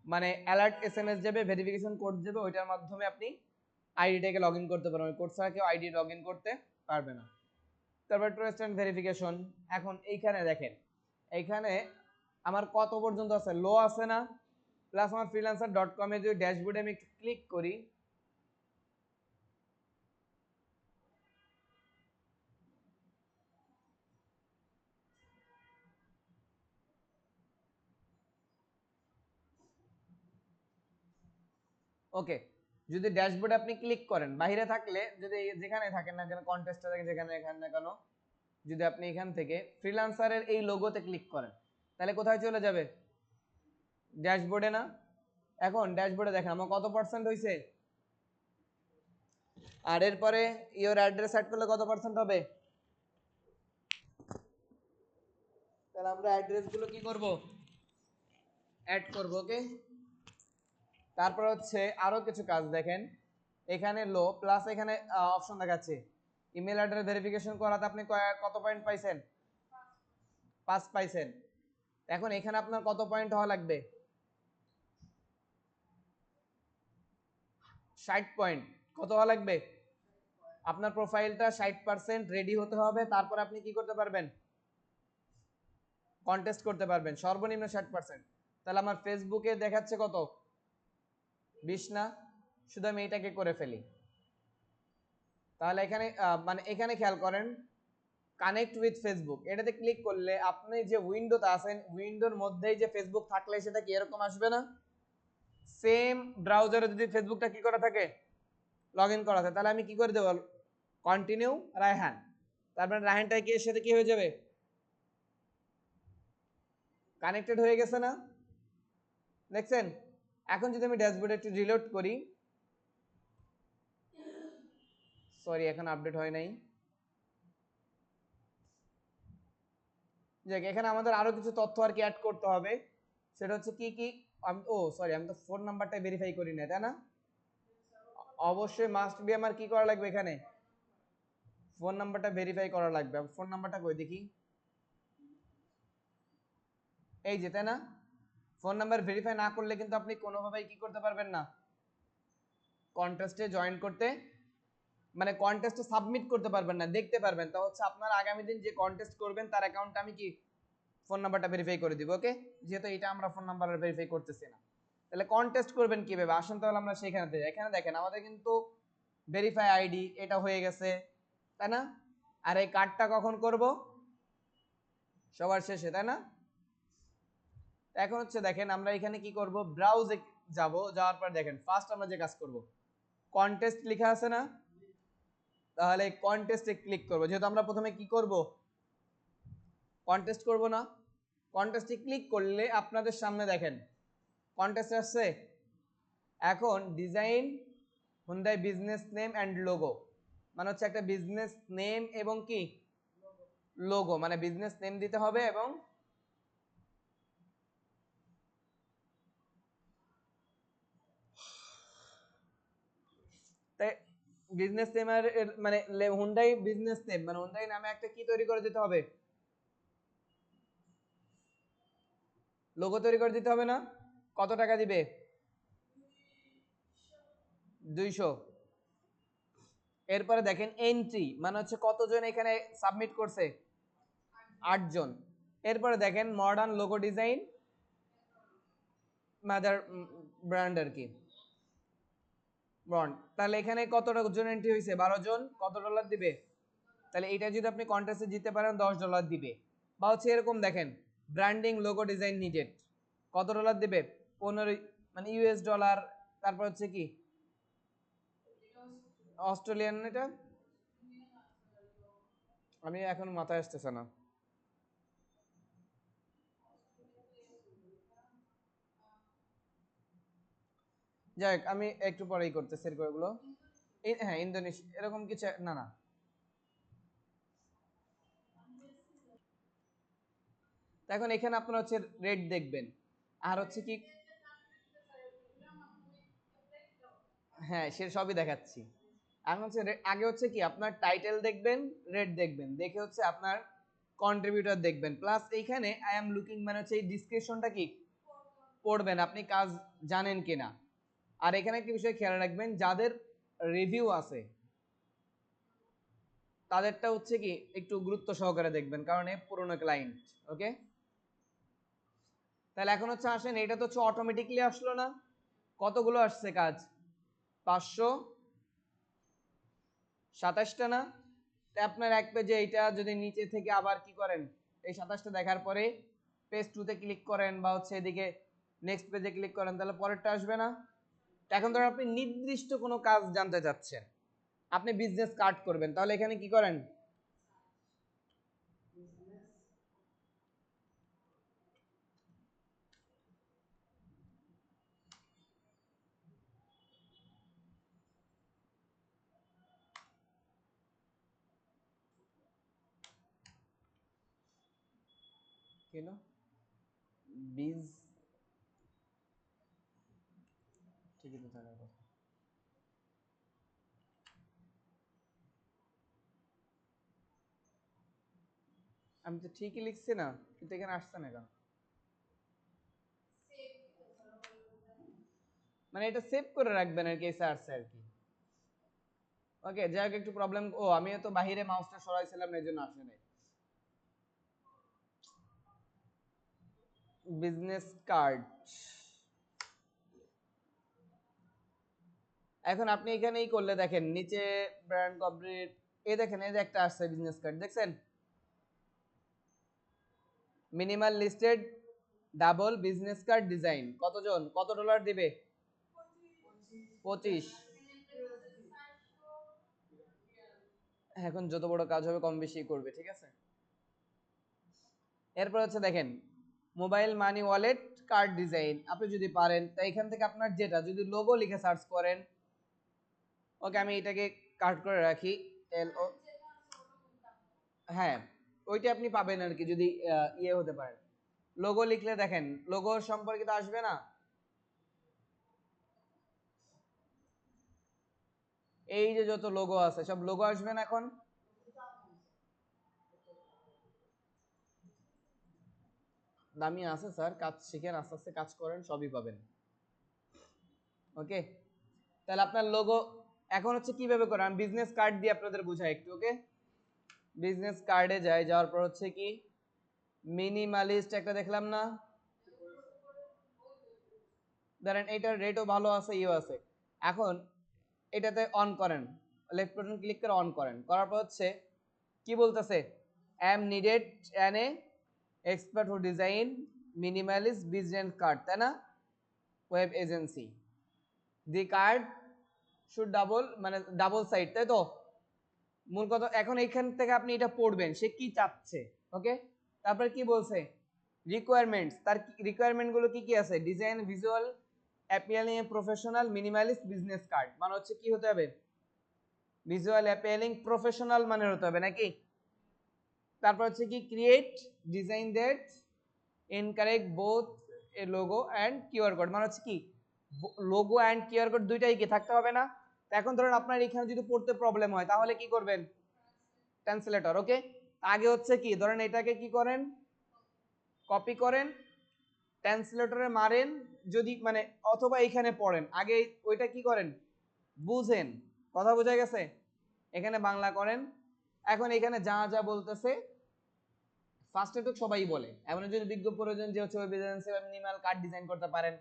মানে অ্যালার্ট এসএমএস যাবে, ভেরিফিকেশন কোড যাবে, ওইটার মাধ্যমে আপনি আইডিটাকে লগ ইন করতে পারবেন। কোড ছাড়া কেউ আইডি লগ ইন করতে পারবে না। তারপর ট্রাস্ট অ্যান্ড ভেরিফিকেশন। এখন এইখানে দেখেন, এইখানে আমার কত পর্যন্ত আছে, লো আছে না, প্লাস আমার freelancer.com এ যদি ড্যাশবোর্ডে আমি একটু ক্লিক করি, ওকে, যদি ড্যাশবোর্ডে আপনি ক্লিক করেন, বাইরে থাকলে যদি যেখানে থাকেন না কেন, কন্টেস্টে থাকেন যেখানে এখানে না কেন, যদি আপনি এখান থেকে ফ্রিল্যান্সারের এই লোগোতে ক্লিক করেন তাহলে কোথায় চলে যাবে, ড্যাশবোর্ডে না। এখন ড্যাশবোর্ডে দেখেন আমার কত পার্সেন্ট হয়েছে, আর এরপরে ইওর অ্যাড্রেস অ্যাড করলে কত পার্সেন্ট হবে। তাহলে আমরা অ্যাড্রেসগুলো কি করব, অ্যাড করব, ওকে। তারপর হচ্ছে আরো কিছু কাজ দেখেন, এখানে লো প্লাস এখানে অপশন দেখাচ্ছে ইমেল অ্যাড্রেস ভেরিফিকেশন করাতে আপনি কত পয়েন্ট পাইছেন, 5 পাইছেন। এখন এখানে আপনার কত পয়েন্ট হওয়া লাগবে, 60 পয়েন্ট। কত হওয়া লাগবে, আপনার প্রোফাইলটা 60% রেডি হতে হবে, তারপর আপনি কি করতে পারবেন, কন্টেস্ট করতে পারবেন, সর্বনিম্ন 60%। তাহলে আমার ফেসবুকে দেখাচ্ছে কত, 20 না, শুধু আমি এটাকে করে ফেলি। তাহলে এখানে মানে এখানে খেয়াল করেন কানেক্ট উইথ ফেসবুক, এটাতে ক্লিক করলে আপনি যে উইন্ডোতে আছেন উইন্ডোর মধ্যেই যে ফেসবুক থাকলে সেটা কি এরকম আসবে না, সেম ব্রাউজারে যদি ফেসবুকটা কি করা থাকে, লগ ইন করা থাকে, তাহলে আমি কি করে দেবো, কন্টিনিউ রায়হান, তারপরে রায়হানটা কি এর সাথে কি হয়ে যাবে, কানেক্টেড হয়ে গেছে না, দেখছেন। এখন যদি আমি ড্যাশবোর্ডে একটু রিলোড করি, সরি এখন আপডেট হয় নাই, এখানে আমাদের আরো কিছু তথ্য আর কি অ্যাড করতে হবে। সেটা হচ্ছে কি কি, আমি তো ফোন নাম্বারটা ভেরিফাই করি না, তাই না। অবশ্যই মাস্ট বি আমার কি করা লাগবে, এখানে ফোন নাম্বারটা ভেরিফাই করা লাগবে। ফোন নাম্বারটা কই দেখি, এই যে, তাই না। ফোন নাম্বার ভেরিফাই না করলে কিন্তু আপনি কোনোভাবেই কি করতে পারবেন না, কন্টেস্টে জয়েন করতে, মানে কন্টেস্টে সাবমিট করতে পারবেন না, দেখতে পারবেন। তা হচ্ছে আপনার আগামী দিন যে কন্টেস্ট করবেন তার অ্যাকাউন্টে আমি কি ফোন নাম্বারটা ভেরিফাই করে দিব, ওকে। যেহেতু এটা আমরা ফোন নাম্বার ভেরিফাই করতেছি না, তাহলে কন্টেস্ট করবেন কিভাবে, আসুন তাহলে আমরা সেখানে যাই। এখানে দেখেন আমাদের কিন্তু ভেরিফাই আইডি এটা হয়ে গেছে, তাই না। আর এই কার্ডটা কখন করব, সবার শেষে, তাই না। এখন হচ্ছে দেখেন আমরা এখানে কি করব, ব্রাউজে যাব, যাওয়ার পর দেখেন ফার্স্ট আমরা যে কাজ করব, কন্টেস্ট লেখা আছে না, তাহলে কন্টেস্টে ক্লিক করব। যেহেতু আমরা প্রথমে কি করব, কন্টেস্ট করব না, কন্টেস্টে ক্লিক করলে আপনাদের সামনে দেখেন কন্টেস্ট আসছে। এখন design Hyundai business name and logo, মানে হচ্ছে একটা বিজনেস নেম এবং কি লোগো, মানে বিজনেস নেম দিতে হবে এবং তাই বিজনেস নেম মানে হুন্ডাই বিজনেস নেম মানে হুন্ডাই নামে একটা কি তৈরি করে দিতে হবে, লোগো তৈরি করে দিতে হবে না। কত টাকা দিবে, 200। এরপরে দেখেন এন্ট্রি, মানে হচ্ছে কতজন এখানে সাবমিট করছে, 8 জন। এরপরে দেখেন modern logo design mother brand আর কি ব্র্যান্ড, তাহলে এখানে কত জন এন্ট্রি হয়েছে, 12 জন। কত ডলার দিবে, তাহলে এটা যদি আপনি কন্টেস্টে জিততে পারেন $10 দিবে। বা হচ্ছে এরকম দেখেন ব্র্যান্ডিং লোগো ডিজাইন নিডেড, কত ডলার দিবে, 15 মানে ইউএস ডলার। তারপর হচ্ছে কি অস্ট্রেলিয়ান, এটা আমি এখন মাথায় আসতেছে না। যাই হোক, আমি একটু পরেই করতেছি এগুলো। হ্যাঁ ইন্দোনেশিয়া এরকম কিছু, না না। এখন এখানে আপনারা হচ্ছে রেট দেখবেন, আর হচ্ছে কি, হ্যাঁ সে সবই দেখাচ্ছি। এখন হচ্ছে আগে হচ্ছে কি আপনার টাইটেল দেখবেন, রেট দেখবেন, দেখে হচ্ছে আপনার কন্ট্রিবিউটর দেখবেন, প্লাস এইখানে আই এম লুকিং মানে হচ্ছে এই ডিসক্রিপশনটা কি পড়বেন, আপনি কাজ জানেন কিনা। আর এখানে একটা বিষয় খেয়াল রাখবেন, যাদের রিভিউ আছে তাদেরটা হচ্ছে কি একটু গুরুত্ব সহকারে দেখবেন, কারণ এই পুরনো ক্লায়েন্ট। ওকে, তাহলে এখন হচ্ছে আসেন, এটা তো হচ্ছে অটোমেটিকলি আসলো না, কতগুলো আসছে কাজ, 527টা না। তাই আপনার এক পেজে এইটা যদি নিচে থেকে আবার কি করেন, এই 27টা দেখার পরে পেজ 2 তে ক্লিক করেন বা হচ্ছে এদিকে নেক্সট পেজে ক্লিক করেন, তাহলে পরেরটা আসবে না। এখন ধর আপনি নির্দিষ্ট কোনো কাজ জানতে চাচ্ছেন, আপনি বিজনেস কার্ড করবেন, তাহলে এখানে কি করেন, কেন বিজ, ঠিকই তো থাকার কথা। আমি তো ঠিকই লিখছি না, কিন্তু এখানে আসছে না কেন, মানে এটা সেভ করে রাখবেন আর কি, সার্চ আর কি। ওকে, যাই হোক একটু প্রবলেম, ও আমি তো বাহিরে মাউসটা সরাইছিলাম না, এই জন্য আসে নাই। বিজনেস কার্ড, এখন আপনি এখানেই করলে দেখেন নিচে ব্র্যান্ড কর্পোরেট, এই দেখেন এই যে একটা আসছে বিজনেস কার্ড, দেখছেন minimal listed double business card design, কতজন কত ডলার দিবে, 25। এখন যত বড় কাজ হবে কম বেশি করবে, ঠিক আছে। এরপর হচ্ছে দেখেন mobile money wallet card design, আপনি যদি পারেন তাই এখান থেকে আপনার যেটা, যদি লোগো লিখে সার্চ করেন, ওকে আমি এটাকে কাট করে রাখি, এল ও, হ্যাঁ ওইটা আপনি পাবেন আর কি, যদি ইয়ে হতে পারে। লোগো লিখলে দেখেন লোগো সম্পর্কিত আসবে না, এই যে যত লোগো আছে সব লোগো আসবে না এখন। দামি আছে স্যার, কাজ শিখেন, আস্তে আস্তে কাজ করেন, সবই পাবেন। ওকে, তাহলে আপনার লোগো এখন হচ্ছে কিভাবে করেন, আমি বিজনেস কার্ড দিয়ে আপনাদের বুঝাই একটু। ওকে, বিজনেস কার্ডে যাই, যাওয়ার পর হচ্ছে কি মিনিমালিস্ট একটা দেখলাম না, ধরেন এটার রেটও ভালো আছে, ইও আছে। এখন এটাতে অন করেন, লেফট বাটন ক্লিক করে অন করেন, করার পর হচ্ছে কি বলতেছে, am needed an a expert who design minimalist business card, তাই না? Web agency, the card should double, মানে ডাবল সাইড, তাই তো? মূল কথা, এখন এইখান থেকে আপনি এটা পড়বেন সে কি চাচ্ছে। ওকে, তারপর কি বলছে রিকোয়ারমেন্টস, তার রিকোয়ারমেন্ট গুলো কি কি আছে? Design visual appealing professional minimalist business card, মানে হচ্ছে কি হতে হবে? ভিজুয়াল অ্যাপিয়ালিং প্রফেশনাল মানে হতে হবে নাকি? তারপর হচ্ছে কি create design that incorrect both A logo and QR code, মানে হচ্ছে কি লোগো অ্যান্ড কিউআর কোড দুইটাই কি থাকতে হবে না? এখন ধরুন আপনার এখানে যদি পড়তে প্রবলেম হয় তাহলে কি করবেন? ট্রান্সলেটর। ওকে, আগে হচ্ছে কি ধরেন এটাকে কি করেন, কপি করেন, ট্রান্সলেটরে মারেন, যদি মানে অথবা এখানে পড়েন, আগে ওইটা কি করেন বুঝেন, কথা বোঝা গেছে? এখানে বাংলা করেন, এখন এখানে যা যা বলতেছে ফার্স্ট এটুক সবাই বলে, এমন যদি বিজ্ঞ প্রয়োজন যে হচ্ছে ওয়েব এজেন্সি বা মিনিমাল কার্ড ডিজাইন করতে পারেন,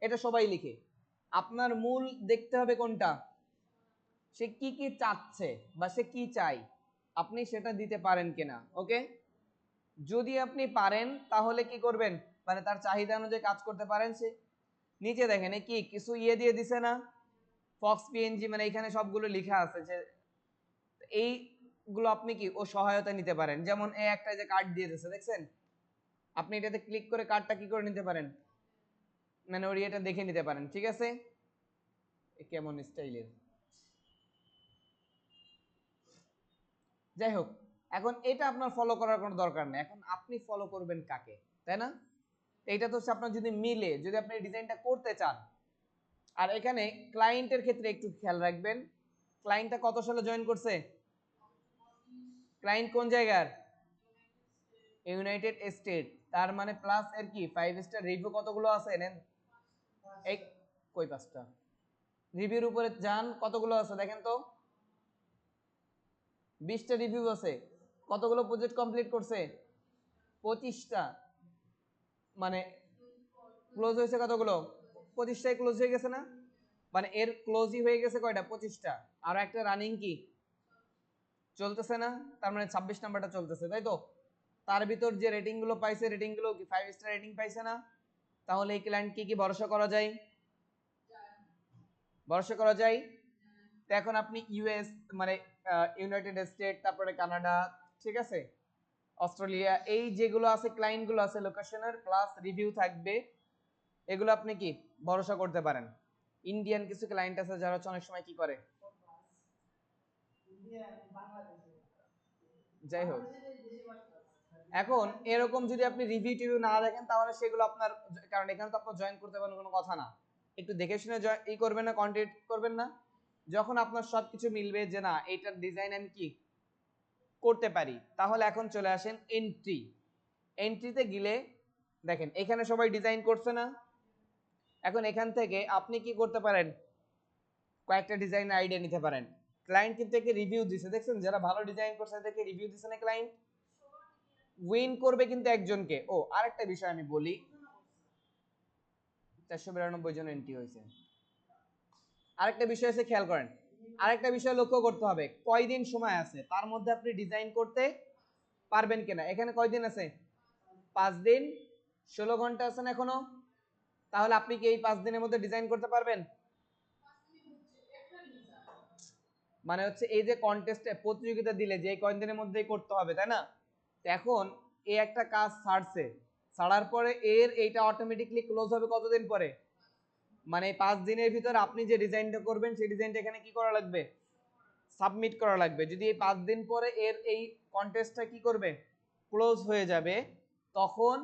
এটা সবাই লিখে। আপনার মূল দেখতে হবে কোনটা, সে কি কি চাচ্ছে বা সে কি চাই, আপনি সেটা দিতে পারেন কিনা। ওকে, যদি আপনি পারেন তাহলে কি করবেন, মানে তার চাহিদা অনুযায়ী কাজ করতে পারেন। সে নিচে দেখেন কি কিছু ইয়ে দিয়ে দিছে না, ফক্স পিএনজি, মানে এখানে সবগুলো লেখা আছে যে এইগুলো আপনি কি ও সহায়তা নিতে পারেন। যেমন এই একটা যে কার্ড দিয়ে দিয়েছে দেখছেন, আপনি এটাতে ক্লিক করে কার্ডটা কি করে নিতে পারেন, মানে ওর এটা দেখে নিতে পারেন। ঠিক আছে, কেমন স্টাইলের, যাই হোক, এখন এটা আপনার ফলো করার কোনো দরকার নেই, এখন আপনি ফলো করবেন কাকে, তাই না? এইটা তো হচ্ছে আপনার যদি মিলে, যদি আপনি ডিজাইনটা করতে চান। আর এখানে ক্লায়েন্টের ক্ষেত্রে একটু খেয়াল রাখবেন, ক্লায়েন্টটা কত সালে জয়েন করছে, ক্লায়েন্ট কোন জায়গার, ইউনাইটেড স্টেট, তার মানে প্লাস এর কি 5 স্টার রিভিউ কতগুলো আছে নেন, এই কই 5টা রিভিউর উপরে যান, কতগুলো আছে দেখেন তো, 20টা রিভিউ আছে, কতগুলো প্রজেক্ট কমপ্লিট করছে, 25টা, মানে ক্লোজ হয়েছে কতগুলো, 25টাই ক্লোজ হয়ে গেছে না, মানে এর ক্লোজই হয়ে গেছে কয়টা, 25টা, আর একটা রানিং কি চলতেছে না, তার মানে 26 নাম্বারটা চলতেছে, তাই তো? তার ভিতর যে রেটিং গুলো পাইছে, রেটিং গুলো কি 5 স্টার রেটিং পাইছে না? তাহলে এই ক্লায়েন্ট কি ভরসা করা যায়, ভরসা করা যায়। তো এখন আপনি ইউএস, মানে ইউনাইটেড স্টেট, তারপরে কানাডা, ঠিক আছে, অস্ট্রেলিয়া, এই যেগুলো আছে ক্লায়েন্ট গুলো আছে লোকেশনের প্লাস রিভিউ থাকবে, এগুলো আপনি কি ভরসা করতে পারেন। ইন্ডিয়ান কিছু ক্লায়েন্ট আছে যারা অনেক সময় কি করে, যাই হোক, এখন এরকম যদি আপনি রিভিউ টিভিউ না দেখেন তাহলে সেগুলো আপনার, কারণ এখানে তো আপনার জয়েন করতে পারেন কোনো কথা না, একটু দেখে শুনে এই করবেন না, কন্টেন্ট করবেন না। যখন আপনার সবকিছু মিলবে যে না এইটার ডিজাইন আমি কি করতে পারি, তাহলে এখন চলে আসেন এন্ট্রি। এন্ট্রিতে গেলে দেখেন এখানে সবাই ডিজাইন করছে না, এখন এখান থেকে আপনি কি করতে পারেন, কয়েকটা ডিজাইন আইডিয়া নিতে পারেন। ক্লায়েন্ট কিন্তু একে রিভিউ দিছে, দেখছেন যারা ভালো ডিজাইন করছে তাদেরকে রিভিউ দিছে না ক্লায়েন্ট, উইন করবে কিন্তু একজনকে। ও আরেকটা বিষয় আমি বলি, 492 জন এন্ট্রি হয়েছে। আরেকটা বিষয় আছে খেয়াল করেন, আরেকটা বিষয় লক্ষ্য করতে হবে, কয়দিন সময় আছে তার মধ্যে আপনি ডিজাইন করতে পারবেন কিনা। এখানে কয়দিন আছে, 5 দিন, 16 ঘন্টা আছে না এখনো, তাহলে আপনি কি এই 5 দিনের মধ্যে ডিজাইন করতে পারবেন? মানে হচ্ছে এই যে কন্টেস্টে প্রতিযোগিতা দিলে যে কয়দিনের মধ্যেই করতে হবে, তাই না? এখন এই একটা কাজ ছাড়ছে, ছাড়ার পরে এর এইটা অটোমেটিকলি ক্লোজ হবে কতদিন পরে, মানে 5 দিনের ভিতর আপনি যে ডিজাইনটা করবেন সেই ডিজাইনটা এখানে কি করা লাগবে, সাবমিট করা লাগবে। যদি এই 5 দিন পরে এর এই কন্টেস্টটা কি করবে, ক্লোজ হয়ে যাবে, তখন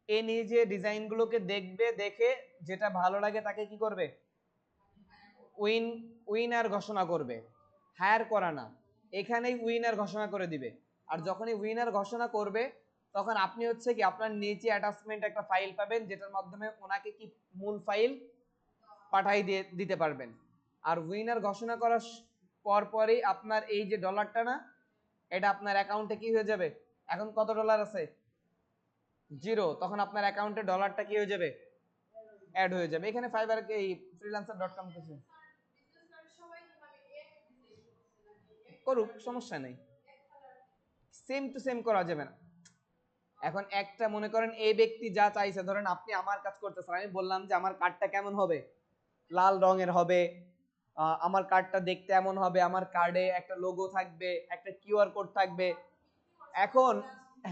এ নিজে ডিজাইনগুলোকে দেখবে, দেখে যেটা ভালো লাগে তাকে কি করবে, উইনার ঘোষণা করবে, হায়ার করা না, এখানেই উইনার ঘোষণা করে দিবে। আর যখনই উইনার ঘোষণা করবে তখন আপনি হচ্ছে কি আপনার নিচে অ্যাটাচমেন্ট একটা ফাইল পাবেন, যেটার মাধ্যমে ওনাকে কি মূল ফাইল পাঠাই দিয়ে দিতে পারবেন। আর উইনার ঘোষণা করার পরই আপনার এই যে ডলারটা না, এটা আপনার অ্যাকাউন্টে কি হয়ে যাবে, এখন কত ডলার আছে, 0, তখন আপনার অ্যাকাউন্টে ডলারটা কি হয়ে যাবে, অ্যাড হয়ে যাবে। এখানে ফাইবার এই freelancer.com কিছু করুক, সমস্যা নেই, সেম টু সেম করা যাবে না। এখন একটা মনে করেন এই ব্যক্তি যা চাইছে, ধরেন আপনি আমার কাজ করতেছেন, আমি বললাম যে আমার কার্ডটা কেমন হবে, লাল রঙের হবে, আমার কার্ডটা দেখতে এমন হবে, আমার কার্ডে একটা লোগো থাকবে, একটা কিউআর কোড থাকবে। এখন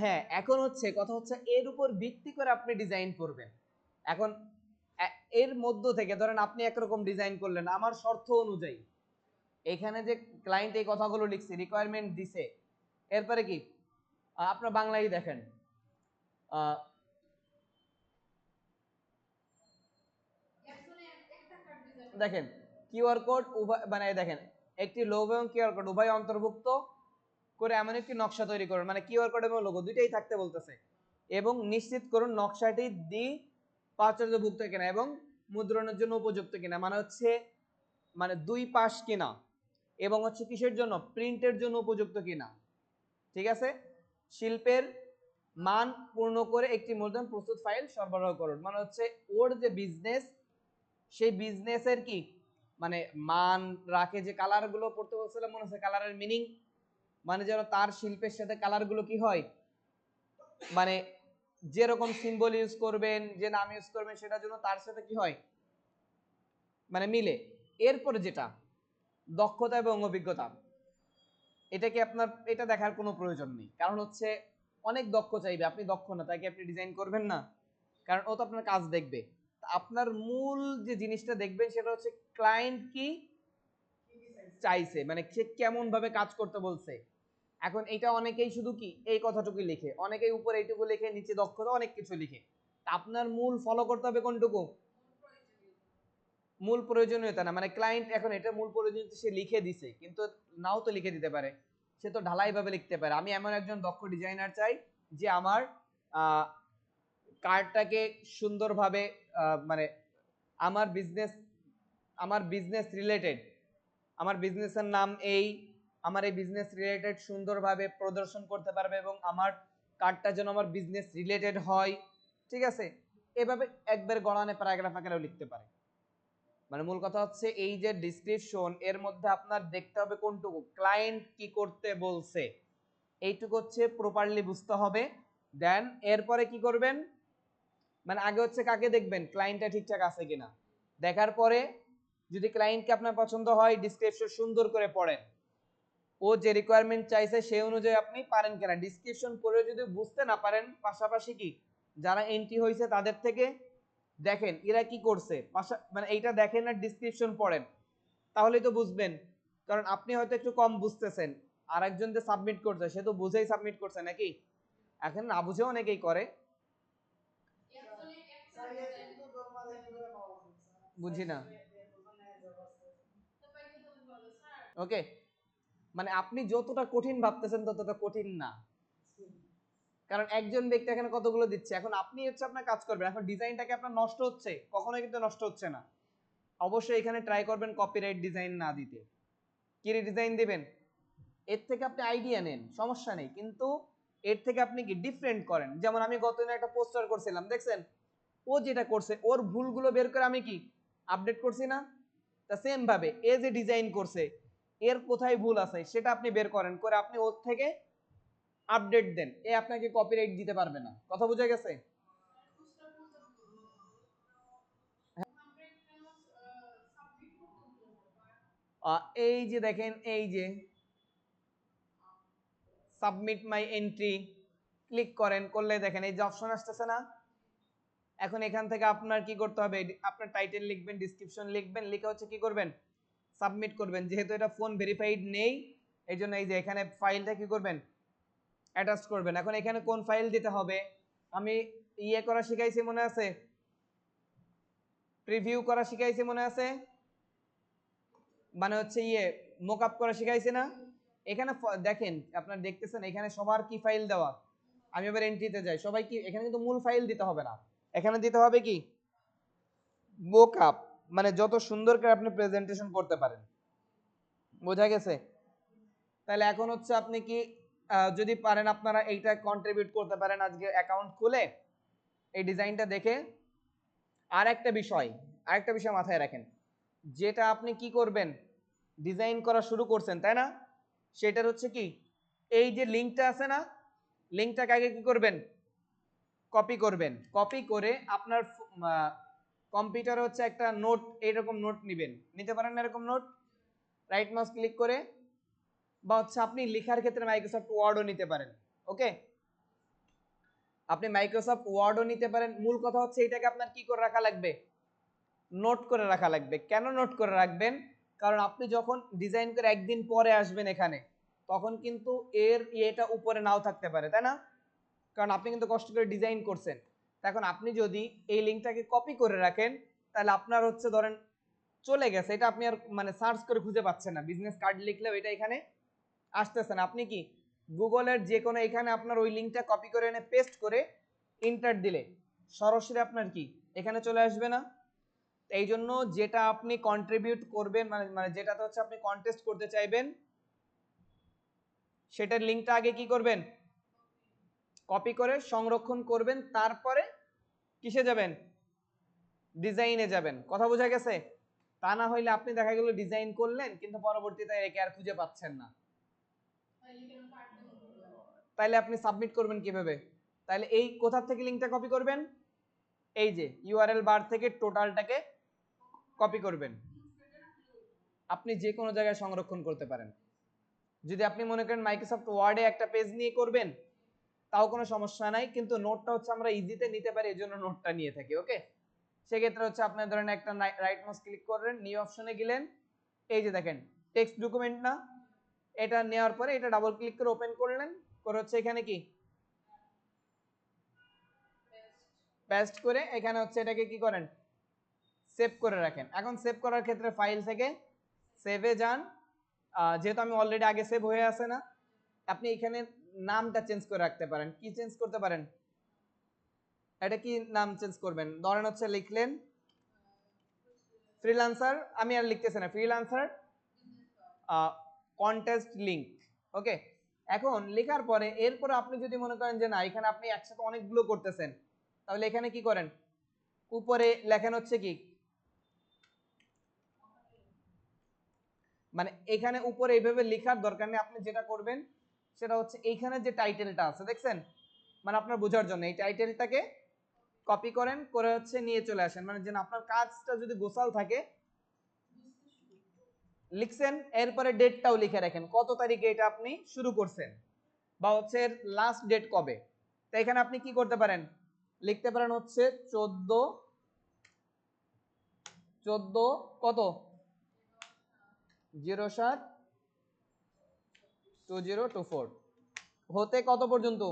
হ্যাঁ, এখন হচ্ছে কথা হচ্ছে এর উপর ভিত্তি করে আপনি ডিজাইন করবেন। এখন এর মধ্য থেকে ধরেন আপনি একরকম ডিজাইন করলেন আমার শর্ত অনুযায়ী, এখানে যে ক্লায়েন্ট এই কথাগুলো লিখছে, রিকোয়ারমেন্ট দিছে, এরপরে কি আপনার বাংলায় দেখেন, দেখেন কিউআর কোড উভয় মানে দেখেন একটি লোগো এবং কিউআর কোড উভয় অন্তর্ভুক্ত করে এমন একটি নকশা তৈরি করুন, মানে কিউআর কোড এবং লোগো দুইটাই থাকতে বলতেছে, এবং নিশ্চিত করুন নকশাটি প্রাচুর্যভুক্ত কিনা এবং মুদ্রণের জন্য উপযুক্ত কিনা, মানে হচ্ছে মানে দুই পাশ কিনা, এবং হচ্ছে কিসের জন্য, প্রিন্টের জন্য উপযুক্ত কিনা। ঠিক আছে, শিল্পের মান পূর্ণ করে একটি মুদ্রণ প্রস্তুত ফাইল সরবরাহ করুন, মানে হচ্ছে ওর যে বিজনেস, সেই বিজনেসের কি মানে মান রাখে, যে কালার গুলো পড়তে বলছিলাম মনে হচ্ছে, কালারের মিনিং মানে যেন তার শিল্পের সাথে কালার গুলো কি হয়, মানে যেরকম সিম্বল ইউজ করবেন, যে নাম ইউজ করবেন, সেটা যেন তার সাথে কি হয়, মানে মিলে। এরপরে যেটা দক্ষতা এবং অভিজ্ঞতা, এটা কি আপনার এটা দেখার কোনো প্রয়োজন নেই, কারণ হচ্ছে অনেক দক্ষ চাইবে, আপনি দক্ষ না তাই কি আপনি ডিজাইন করবেন না, কারণ ও তো আপনার কাজ দেখবে। আপনার মূল যে জিনিসটা দেখবেন সেটা হচ্ছে ক্লায়েন্ট কি চাইছে, মানে সে কেমন ভাবে কাজ করতে বলছে। এখন এটা অনেকেই শুধু কি এই কথাটুকু লিখে, অনেকেই উপরে এইটুকু লিখে, নিচে দক্ষতা অনেক কিছু লিখে। আপনার মূল ফলো করতে হবে কোনটুকু, মূল প্রয়োজনীয়তা না, মানে ক্লায়েন্ট এখন এটা মূল প্রয়োজনীয়তা সে লিখে দিছে, কিন্তু নাও তো লিখে দিতে পারে, সে তো ঢালাই ভাবে লিখতে পারে। আমি এমন একজন দক্ষ ডিজাইনার চাই যে আমার কার্ডটাকে সুন্দরভাবে মানে আমার বিজনেস, আমার বিজনেস রিলেটেড, আমার বিজনেসের নাম এই, আমার এই বিজনেস রিলেটেড সুন্দরভাবে প্রদর্শন করতে পারবে, এবং আমার কার্ডটা যেন আমার বিজনেস রিলেটেড হয়। ঠিক আছে, এভাবে একবার গড়ানে প্যারাগ্রাফ আকারেও লিখতে পারে। মানে মূল কথা হচ্ছে এই যে ডিসক্রিপশন, এর মধ্যে আপনার দেখতে হবে কোনটুকু ক্লায়েন্ট কি করতে বলছে, এইটুকু হচ্ছে প্রপারলি বুঝতে হবে। দেন এরপরে কি করবেন, মানে আগে হচ্ছে কাকে দেখবেন, ক্লায়েন্টটা ঠিকঠাক আছে কিনা, দেখার পরে যদি ক্লায়েন্টকে আপনার পছন্দ হয়, ডিসক্রিপশন সুন্দর করে পড়েন, ও যে রিকোয়ারমেন্ট চাইছে সেই অনুযায়ী আপনি পারেন কিনা। ডিসক্রিপশন পড়ে যদি বুঝতে না পারেন, পাশাপাশি কি যারা এন্ট্রি হয়েছে তাদের থেকে দেখেন এরা কি করছে, মানে এইটা দেখেন আর ডিসক্রিপশন পড়েন, তাহলেই তো বুঝবেন। কারণ আপনি হয়তো একটু কম বুঝতেছেন, আর একজন যে সাবমিট করছে সে তো বুঝেই সাবমিট করছে নাকি, এখন না বুঝেও অনেকেই করে। বুঝি না, ওকে, মানে আপনি যতটা কঠিন ভাবতেছেন ততটা কঠিন না, কারণ একজন ব্যক্তি এখানে কতগুলো দিচ্ছে, এখন আপনি হচ্ছে আপনার কাজ করবেন। এখন ডিজাইনটাকে আপনার নষ্ট হচ্ছে, কখনোই কিন্তু নষ্ট হচ্ছে না। অবশ্যই এখানে ট্রাই করবেন কপিরাইট ডিজাইন না দিতে। কি ডিজাইন দিবেন, এর থেকে আপনি আইডিয়া নেন, সমস্যা নেই, কিন্তু এর থেকে আপনি কি ডিফারেন্ট করেন। যেমন আমি গতদিন একটা পোস্টার করছিলাম, দেখছেন ও যেটা করছে ওর ভুলগুলো বের করে আমি কি আপডেট করছি না, তা সেম ভাবে এ যে ডিজাইন করছে এর কোথায় ভুল আছে সেটা আপনি বের করেন, করে আপনি ওর থেকে আপডেট দেন, এ আপনাকে কপিরাইট দিতে পারবে না। কথা বোঝা গেছে? এই যে দেখেন, এই যে সাবমিট মাই এন্ট্রি ক্লিক করেন, করলে দেখেন এই যে অপশন আসতেছে না। এখন এখান থেকে আপনার কি করতে হবে, আপনার টাইটেল লিখবেন, ডেসক্রিপশন লিখবেন, লিখে হচ্ছে কি করবেন, সাবমিট করবেন। যেহেতু এটা ফোন ভেরিফাইড নেই, এই জন্য এই যে এখানে ফাইলটা কি করবেন, অ্যাটাচ করবেন। এখন এখানে কোন ফাইল দিতে হবে, আমি ইয়ে করা শিখাইছি মনে আছে, প্রিভিউ করা শিখাইছি মনে আছে, মানে হচ্ছে ইয়ে মোকআপ করা শিখাইছি না। এখানে দেখেন আপনারা দেখতেছেন এখানে সবার কি ফাইল দেওয়া। আমি এবার এন্ট্রিতে যাই, সবাই কি এখানে কিন্তু মূল ফাইল দিতে হবে না, এখানে দিতে হবে কি মোকআপ, মানে যত সুন্দর করে আপনি প্রেজেন্টেশন করতে পারেন। বোঝা গেছে? তাহলে এখন হচ্ছে আপনি কি যদি পারেন আপনারা এইটা কন্ট্রিবিউট করতে পারেন আজকে অ্যাকাউন্ট খুলে এই ডিজাইনটা দেখে। আরেকটা বিষয় মাথায় রাখেন, যেটা আপনি কি করবেন, ডিজাইন করা শুরু করছেন তাই না, সেটার হচ্ছে কি এই যে লিংকটা আছে না, লিংকটাকে আগে কি করবেন, কপি করবেন, কপি করে আপনার কম্পিউটারে হচ্ছে একটা নোট, এইরকম নোট নেবেন, নিতে পারেন না এরকম নোট, রাইট মাউস ক্লিক করে, বা হচ্ছে আপনি লেখার ক্ষেত্রে মাইক্রোসফট ওয়ার্ডও নিতে পারেন। ওকে, আপনি মাইক্রোসফট ওয়ার্ডও নিতে পারেন। মূল কথা হচ্ছে এটাকে আপনার কি করে রাখা লাগবে, নোট করে রাখা লাগবে। কেন নোট করে রাখবেন? কারণ আপনি যখন ডিজাইন করে একদিন পরে আসবেন এখানে, তখন কিন্তু এর ইয়েটা উপরে নাও থাকতে পারে, তাই না? কারণ আপনি কিন্তু কষ্ট করে ডিজাইন করছেন। এখন আপনি যদি এই লিঙ্কটাকে কপি করে রাখেন, তাহলে আপনার হচ্ছে ধরেন চলে গেছে, এটা আপনি আর মানে সার্চ করে খুঁজে পাচ্ছেন না, বিজনেস কার্ড লিখলেও এটা এখানে আসতেছে না। আপনি কি গুগলের যে কোনো এখানে আপনার ওই লিঙ্কটা কপি করে এনে পেস্ট করে ইন্টার দিলে সরাসরি আপনার কি এখানে চলে আসবে না? এই জন্য যেটা আপনি কন্ট্রিবিউট করবেন, মানে মানে যেটাতে হচ্ছে আপনি কন্টেস্ট করতে চাইবেন, সেটার লিঙ্কটা আগে কি করবেন, কপি করে সংরক্ষণ করবেন, তারপরে কিসে যাবেন, ডিজাইনে যাবেন। কথা বোঝা গেছে? তা না হইলে আপনি দেখা গেল ডিজাইন করলেন কিন্তু পরবর্তীতে একে আর খুঁজে পাচ্ছেন না, তাইলে আপনি সাবমিট করবেন কিভাবে? তাহলে এই কোথা থেকে লিঙ্কটা কপি করবেন, এই যে ইউআরএল বার থেকে টোটালটাকে কপি করবেন। আপনি যে কোনো জায়গায় সংরক্ষণ করতে পারেন। যদি আপনি মনে করেন মাইক্রোসফট ওয়ার্ডে একটা পেজ নিয়ে করবেন, তাও কোনো সমস্যা নাই, কিন্তু নোটটা হচ্ছে আমরা ইজিতে নিতে পারি, এজন্য নোটটা নিয়ে থাকি। ওকে, সেক্ষেত্রে হচ্ছে আপনার ধরেন একটা রাইট মাউস ক্লিক করলেন, নিউ অপশনে গেলেন, এই যে দেখেন টেক্সট ডকুমেন্ট না, এটা নেওয়ার পরে এটা ডাবল ক্লিক করে ওপেন করলেন, করে হচ্ছে এখানে কি পেস্ট করে এখানে হচ্ছে এটাকে কি করেন, সেভ করে রাখেন। এখন সেভ করার ক্ষেত্রে ফাইল থেকে সেভে যান, যেহেতু আমি অলরেডি আগে সেভ হয়ে আছে না, আপনি এখানে নামটা চেঞ্জ করে রাখতে পারেন। কি চেঞ্জ করতে পারেন, এটা কি নাম চেঞ্জ করবেন, ধরেন হচ্ছে লিখলেন ফ্রিল্যান্সার, আমি আর লিখতেছি না, ফ্রিল্যান্সার কন্টেস্ট লিংক। ওকে, এখন লেখার পরে এরপরে আপনি যদি মনে করেন যে না এখানে আপনি একসাথে অনেকগুলো করতেছেন, তাহলে এখানে কি করেন, উপরে লেখেন হচ্ছে কি, মানে এখানে উপরে এইভাবে লেখার দরকার নেই, আপনি যেটা করবেন সেটা হচ্ছে এইখানে যে টাইটেলটা আছে দেখছেন, মানে আপনার বোঝার জন্য এই টাইটেলটাকে কপি করেন, করে হচ্ছে নিয়ে চলে আসেন, মানে যেন আপনার কাজটা যদি গোছাল থাকে, লিখছেন এরপরে ডেটটাও লিখে রাখেন, কত তারিখে এটা আপনি শুরু করছেন, বা হচ্ছে লাস্ট ডেট কবে। তো এখানে আপনি কি করতে পারেন, লিখতে পারেন হচ্ছে 14 কত 07/2024 হতে কত পর্যন্ত,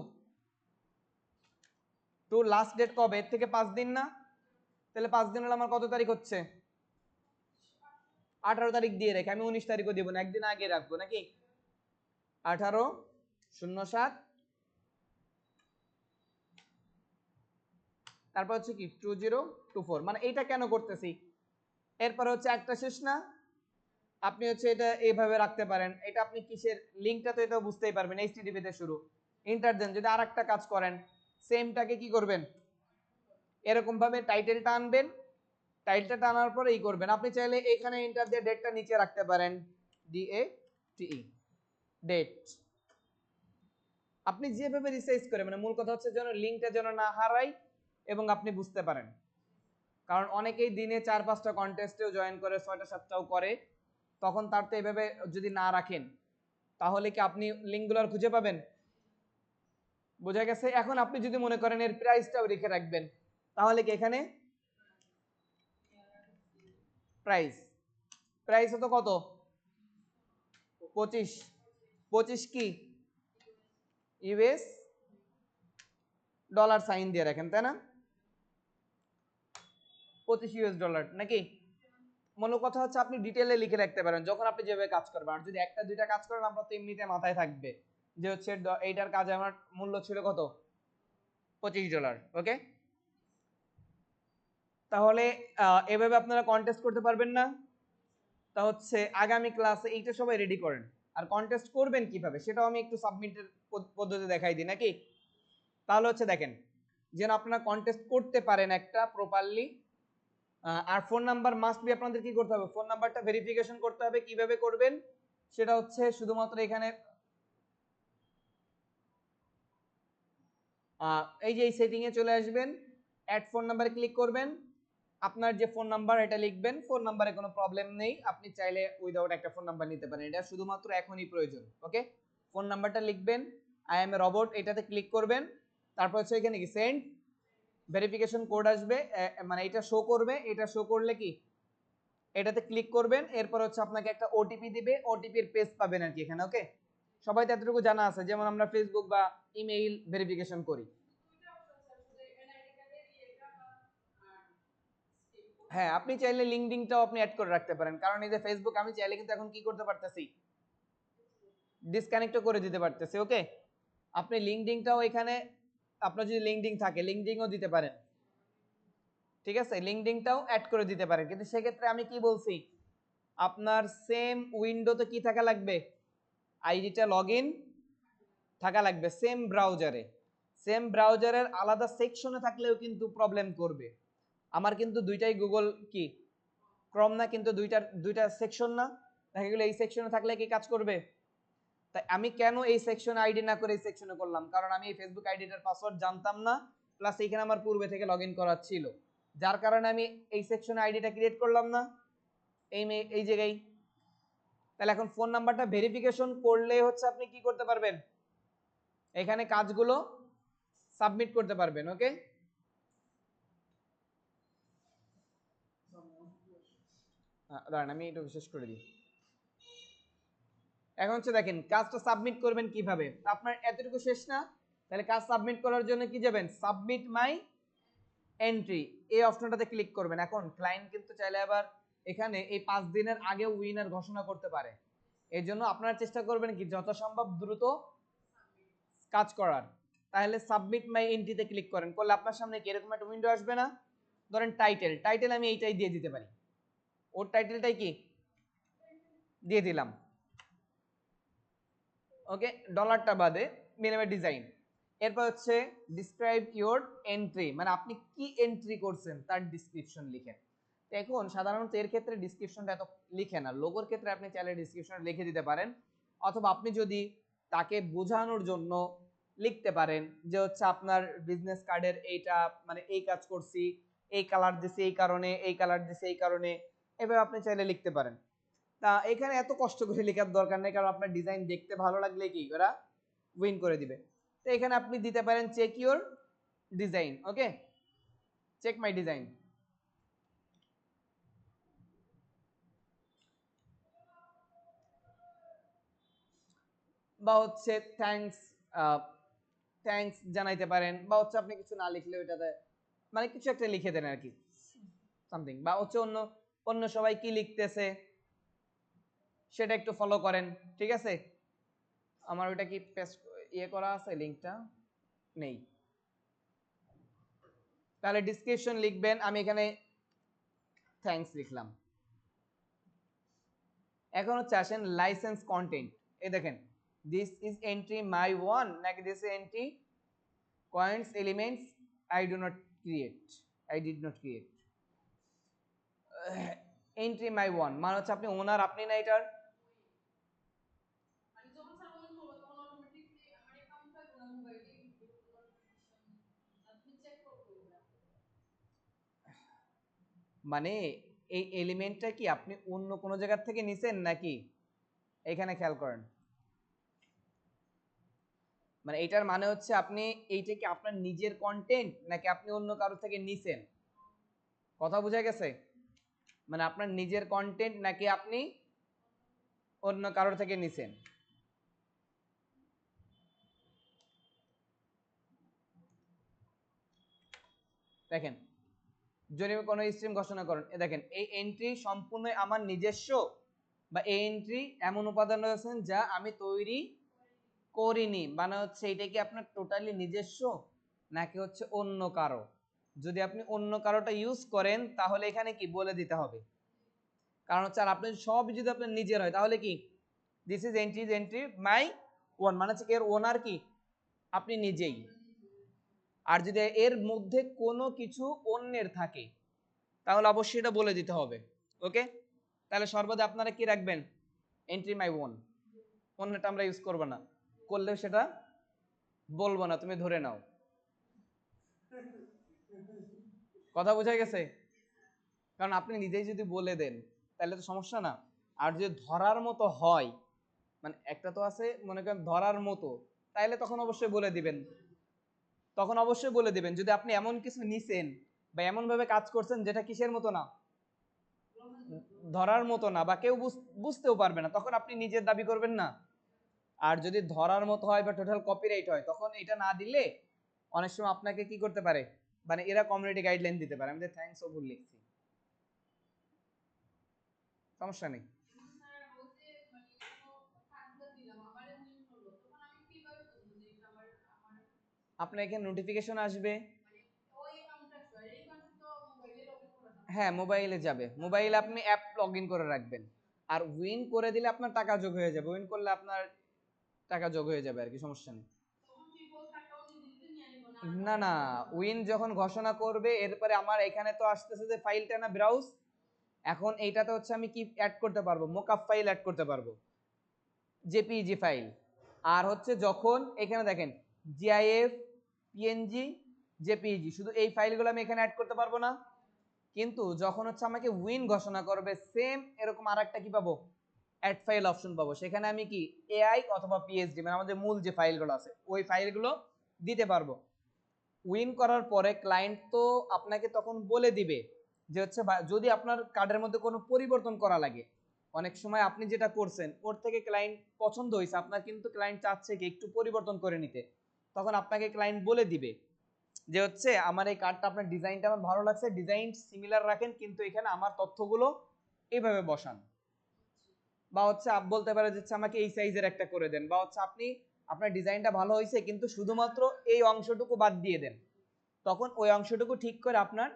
টু লাস্ট ডেট কবে, এর থেকে 5 দিন না, তাহলে 5 দিন হলে আমার কত তারিখ হচ্ছে, 18 তারিখ দিয়ে রেখে আমি 19 তারিখও দিব না, একদিন আগে রাখবো নাকি, 18/07, তারপর হচ্ছে কি 2024, মানে এইটা কেন করতেছি, এরপর হচ্ছে একটা শেষ না, আপনি হচ্ছে এটা এইভাবে রাখতে পারেন, এটা আপনি কিসের লিংকটা তো এটা বুঝতেই পারবেন, এইচটিটিপি তে শুরু, এন্টার দেন। যদি আরেকটা কাজ করেন সেমটাকে কি করবেন, এরকম ভাবে টাইটেলটা আনবেন, টাইটেলটা টানার পরে এই করবেন, আপনি চাইলে এখানে এন্টার দিয়ে ডেটটা নিচে রাখতে পারেন, DATE ডেট, আপনি যেভাবে রিসার্চ করে, মানে মূল কথা হচ্ছে যেন লিংকটা যেন না হারাই এবং আপনি বুঝতে পারেন। কারণ অনেকেই দিনে 4-5টা কন্টেস্টেও জয়েন করে, 6টা-7টাও করে, তখন তার তো এভাবে যদি না রাখেন তাহলে কি আপনি লিঙ্কগুলো খুঁজে পাবেন? বোঝা গেছে? এখন আপনি যদি মনে করেন এর প্রাইসটাও রেখে রাখবেন, তাহলে কি এখানে প্রাইস, প্রাইস হতো কত 25, 25 কি ইউএস ডলার সাইন দিয়ে রাখেন, তাই না, 25 ইউএস ডলার নাকি। মূল কথা হচ্ছে আপনি ডিটেলে লিখে রাখতে পারেন যখন আপনি যেভাবে কাজ করবেন, আর যদি একটা দুইটা কাজ করেন আমরা তো এমনিতে মাথায় থাকবে যে হচ্ছে এইটার কাজে আমার মূল্য ছিল কত $25। ওকে, তাহলে এভাবে আপনারা কন্টেস্ট করতে পারবেন না। তা হচ্ছে আগামী ক্লাসে এইটা সবাই রেডি করেন, আর কন্টেস্ট করবেন কিভাবে সেটাও আমি একটু সাবমিটের পদ্ধতি দেখাই দিই নাকি। তাহলে হচ্ছে দেখেন, যেন আপনারা কন্টেস্ট করতে পারেন একটা প্রপারলি, আর ফোন নাম্বার মাস্ট বি, আপনাদের কি করতে হবে, ফোন নাম্বারটা ভেরিফিকেশন করতে হবে। কিভাবে করবেন সেটা হচ্ছে শুধুমাত্র এখানে এই যে এই সেটিং এ চলে আসবেন, অ্যাড ফোন নাম্বারে ক্লিক করবেন, আপনার যে ফোন নাম্বার এটা লিখবেন, ফোন নাম্বারে কোনো প্রবলেম নেই, আপনি চাইলে উইদাউট একটা ফোন নাম্বার নিতে পারেন, এটা শুধুমাত্র এখনই প্রয়োজন। ওকে, ফোন নাম্বারটা লিখবেন, আই এম এ রোবট এটাতে ক্লিক করবেন, তারপর হচ্ছে এখানে কি সেন্ড ভেরিফিকেশন কোড আসবে, মানে এটা শো করবে, এটা শো করলে কি এটাতে ক্লিক করবেন, এরপর হচ্ছে আপনাকে একটা ওটিপি দিবে, ওটিপির পেজ পাবেন আর কি এখানে। ওকে, সবাই তো এতটুকু জানা আছে, যেমন আমরা ফেসবুক বা ইমেইল ভেরিফিকেশন করি। হ্যাঁ, আপনি চাইলে লিঙ্কডিনটাও আপনি অ্যাড করে রাখতে পারেন, কারণ এই যে ফেসবুক আমি চাইলে কিন্তু এখন কি করতে পারতেছি, ডিসকানেক্টও করে দিতে পারতেছি। ওকে, আপনি লিঙ্কডিনটাও এখানে, আপনার যদি লিঙ্কডিন থাকে লিঙ্কডিনও দিতে পারেন, ঠিক আছে, লিঙ্কডিনটাও অ্যাড করে দিতে পারেন, কিন্তু সেক্ষেত্রে আমি কি বলছি, আপনার সেম উইন্ডোতে কি থাকা লাগবে, আইডিটা লগইন থাকা লাগবে সেম ব্রাউজারে, সেম ব্রাউজারের আলাদা সেকশনে থাকলেও কিন্তু প্রবলেম করবে। আমার কিন্তু দুইটাই গুগল কি ক্রম না, কিন্তু দুইটা সেকশন না, দেখা গেলো এই সেকশনে থাকলে কি কাজ করবে। তাই আমি কেন এই সেকশনে আইডি না করে এই সেকশনে করলাম, কারণ আমি এই ফেসবুক আইডিটার পাসওয়ার্ড জানতাম না, প্লাস এইখানে আমার পূর্বে থেকে লগইন করা ছিল, যার কারণে আমি এই সেকশনে আইডিটা ক্রিয়েট করলাম না এই জায়গায়। তাহলে এখন ফোন নাম্বারটা ভেরিফিকেশন করলে হচ্ছে আপনি কি করতে পারবেন, এখানে কাজগুলো সাবমিট করতে পারবেন। ওকে, দাঁড়ান আমি একটু শেষ করে দিই। এখন হচ্ছে দেখেন কাজটা সাবমিট করবেন কিভাবে, আপনার এতটুকু শেষ না, তাহলে কাজ সাবমিট করার জন্য কি যাবেন, সাবমিট মাই এন্ট্রি এই অপশনটাতে ক্লিক করবেন। এখন ক্লায়েন্ট কিন্তু চাইলে আবার এখানে এই 5 দিনের আগে উইনার ঘোষণা করতে পারে, এই জন্য আপনারা চেষ্টা করবেন কি যত সম্ভব দ্রুত কাজ করার। তাহলে সাবমিট মাই এন্ট্রিতে ক্লিক করেন, করলে আপনার সামনে কি এরকম একটা উইন্ডো আসবে না, ধরেন টাইটেল আমি এইটাই দিয়ে দিতে পারি, ওর টাইটেলটাই কি দিয়ে দিলাম। ওকে, ডলারটা বাদে মিনিমাম ডিজাইন, এরপর হচ্ছে ডিসক্রাইব ইওর এন্ট্রি, মানে আপনি কি এন্ট্রি করছেন তার ডিসক্রিপশন লিখেন। এখন সাধারণত এর ক্ষেত্রে ডিসক্রিপশনটা এত লিখে না, লোগোর ক্ষেত্রে আপনি চাইলে ডিসক্রিপশন লিখে দিতে পারেন, অথবা আপনি যদি তাকে বোঝানোর জন্য লিখতে পারেন যে হচ্ছে আপনার বিজনেস কার্ডের এইটা মানে এই কাজ করছি, এই কালার দিছি এই কারণে, এই কালার দিছি এই কারণে, এভাবে আপনি চাইলে লিখতে পারেন। তা এখানে এত কষ্ট করে লেখার দরকার নেই, কারণ আপনার ডিজাইন দেখতে ভালো লাগলে কি ওরা উইন করে দিবে। তো এখানে আপনি দিতে পারেন check your design. Okay, check my design, বা হচ্ছে থ্যাঙ্কস জানাইতে পারেন, বা হচ্ছে আপনি কিছু না লিখলে ওইটাতে মানে কিছু একটা লিখে দেন আর কি, সামথিং, বা হচ্ছে অন্য অন্য সবাই কি লিখতেছে সেটা একটু ফলো করেন। ঠিক আছে, আমার ওইটা কি পেস্ট ইয়ে করা আছে, লিঙ্কটা নেই, তাহলে ডিসক্রিপশন লিখবেন, আমি এখানে থ্যাঙ্কস লিখলাম। এখন হচ্ছে আসেন লাইসেন্স কন্টেন্ট, এই দেখেন this is entry my one নাকি this entry coins elements I do not create, I did not create. Entry my one মানে হচ্ছে আপনি ওনার, আপনি না এটার, মানে এই এলিমেন্টটা কি আপনি অন্য কোনো জায়গা থেকে নিছেন নাকি, এখানে খেয়াল করেন, মানে এটার মানে হচ্ছে আপনি এইটা কি আপনার নিজের কন্টেন্ট নাকি আপনি অন্য কারো থেকে নিছেন, কথা বোঝা গেছে, মানে আপনার নিজের কন্টেন্ট নাকি আপনি অন্য কারোর থেকে নিছেন। দেখেন যদি কোনো স্ট্রিম ঘোষণা করেন, দেখেন এই এন্ট্রি সম্পূর্ণ আমার নিজস্ব, বা এই এন্ট্রি এমন উপাদান রয়েছেন যা আমি তৈরি করিনি, মানে হচ্ছে এটা কি আপনার টোটালি নিজস্ব নাকি হচ্ছে অন্য কারো। যদি আপনি অন্য কারোটা ইউজ করেন তাহলে এখানে কি বলে দিতে হবে, কারণ হচ্ছে আর আপনার সব যদি আপনার নিজের হয় তাহলে কি this is entry my own, মানে হচ্ছে এর ওনার কি আপনি নিজেই। আর যদি এর মধ্যে কোনো কিছু অন্যের থাকে তাহলে অবশ্যই এটা বলে দিতে হবে। ওকে, তাহলে সর্বদা আপনারা কি রাখবেন, এন্ট্রি মাই ওন, অন্যটা আমরা ইউজ করবো না, করলেও সেটা বলবো না, তুমি ধরে নাও। কথা বোঝা গেছে? কারণ আপনি নিজেই যদি বলে দেন তাহলে তো সমস্যা না। আর যদি ধরার মতো হয়, মানে একটা তো আছে মনে করেন ধরার মতো, তাইলে তখন অবশ্যই বলে দিবেন। তখন অবশ্যই বলে দিবেন যদি আপনি এমন কিছু নিছেন বা এমন ভাবে কাজ করছেন যেটা কিসের মতো না, ধরার মতো না, বা কেউ বুঝতেও পারবে না, তখন আপনি নিজের দাবি করবেন না। আর যদি ধরার মতো হয় বা টোটাল কপিরাইট হয়, তখন এটা না দিলে অনেক সময় আপনাকে কি করতে পারে, মানে এরা কমিউনিটি গাইডলাইন দিতে পারে, আমি থ্যাঙ্কস ও ভুল লিখছি, সমস্যা নেই। আপনার এখানে নোটিফিকেশন আসবে, হ্যাঁ মোবাইলে যাবে, মোবাইলে আপনি অ্যাপ লগ ইন করে রাখবেন। আর উইন করে দিলে আপনার টাকা যোগ হয়ে যাবে, উইন করলে আপনার টাকা যোগ হয়ে যাবে আর কি, সমস্যা নেই। না না, উইন যখন ঘোষণা করবে এরপরে আমার এখানে তো আসতেছে যে ফাইলটা না ব্রাউজ, এখন এইটাতে হচ্ছে আমি কি অ্যাড করতে পারবো, মোকআপ ফাইল অ্যাড করতে পারবো, জেপিইজি ফাইল। আর হচ্ছে যখন এখানে দেখেন জিআইএফ, পিএনজি, জেপিইজি, শুধু এই ফাইলগুলো আমি এখানে অ্যাড করতে পারবো না। কিন্তু যখন হচ্ছে আমাকে উইন ঘোষণা করবে, সেম এরকম আরেকটা কি পাবো, অ্যাড ফাইল অপশন পাবো, সেখানে আমি কি এআই অথবা পিএইচডি মানে আমাদের মূল যে ফাইলগুলো আছে ওই ফাইলগুলো দিতে পারবো। উইন করার পরে ক্লায়েন্ট তো আপনাকে তখন বলে দিবে যে হচ্ছে যদি আপনার কার্ডের মধ্যে কোনো পরিবর্তন করা লাগে, অনেক সময় আপনি যেটা করছেন ওর থেকে ক্লায়েন্ট পছন্দ হয়েছে আপনার, কিন্তু ক্লায়েন্ট চাচ্ছে কি একটু পরিবর্তন করে নিতে, তখন আপনাকে ক্লায়েন্ট বলে দিবে যে হচ্ছে আমার এই কার্ডটা আপনার ডিজাইনটা আমার ভালো লাগছে, ডিজাইন সিমিলার রাখেন কিন্তু এখানে আমার তথ্যগুলো এইভাবে বসান, বা হচ্ছে বলতে পারে যে আমাকে এই সাইজের একটা করে দেন, বা হচ্ছে আপনি আপনার ডিজাইনটা ভালো হয়েছে কিন্তু শুধুমাত্র এই অংশটুকু বাদ দিয়ে দেন, তখন ওই অংশটুকু ঠিক করে আপনার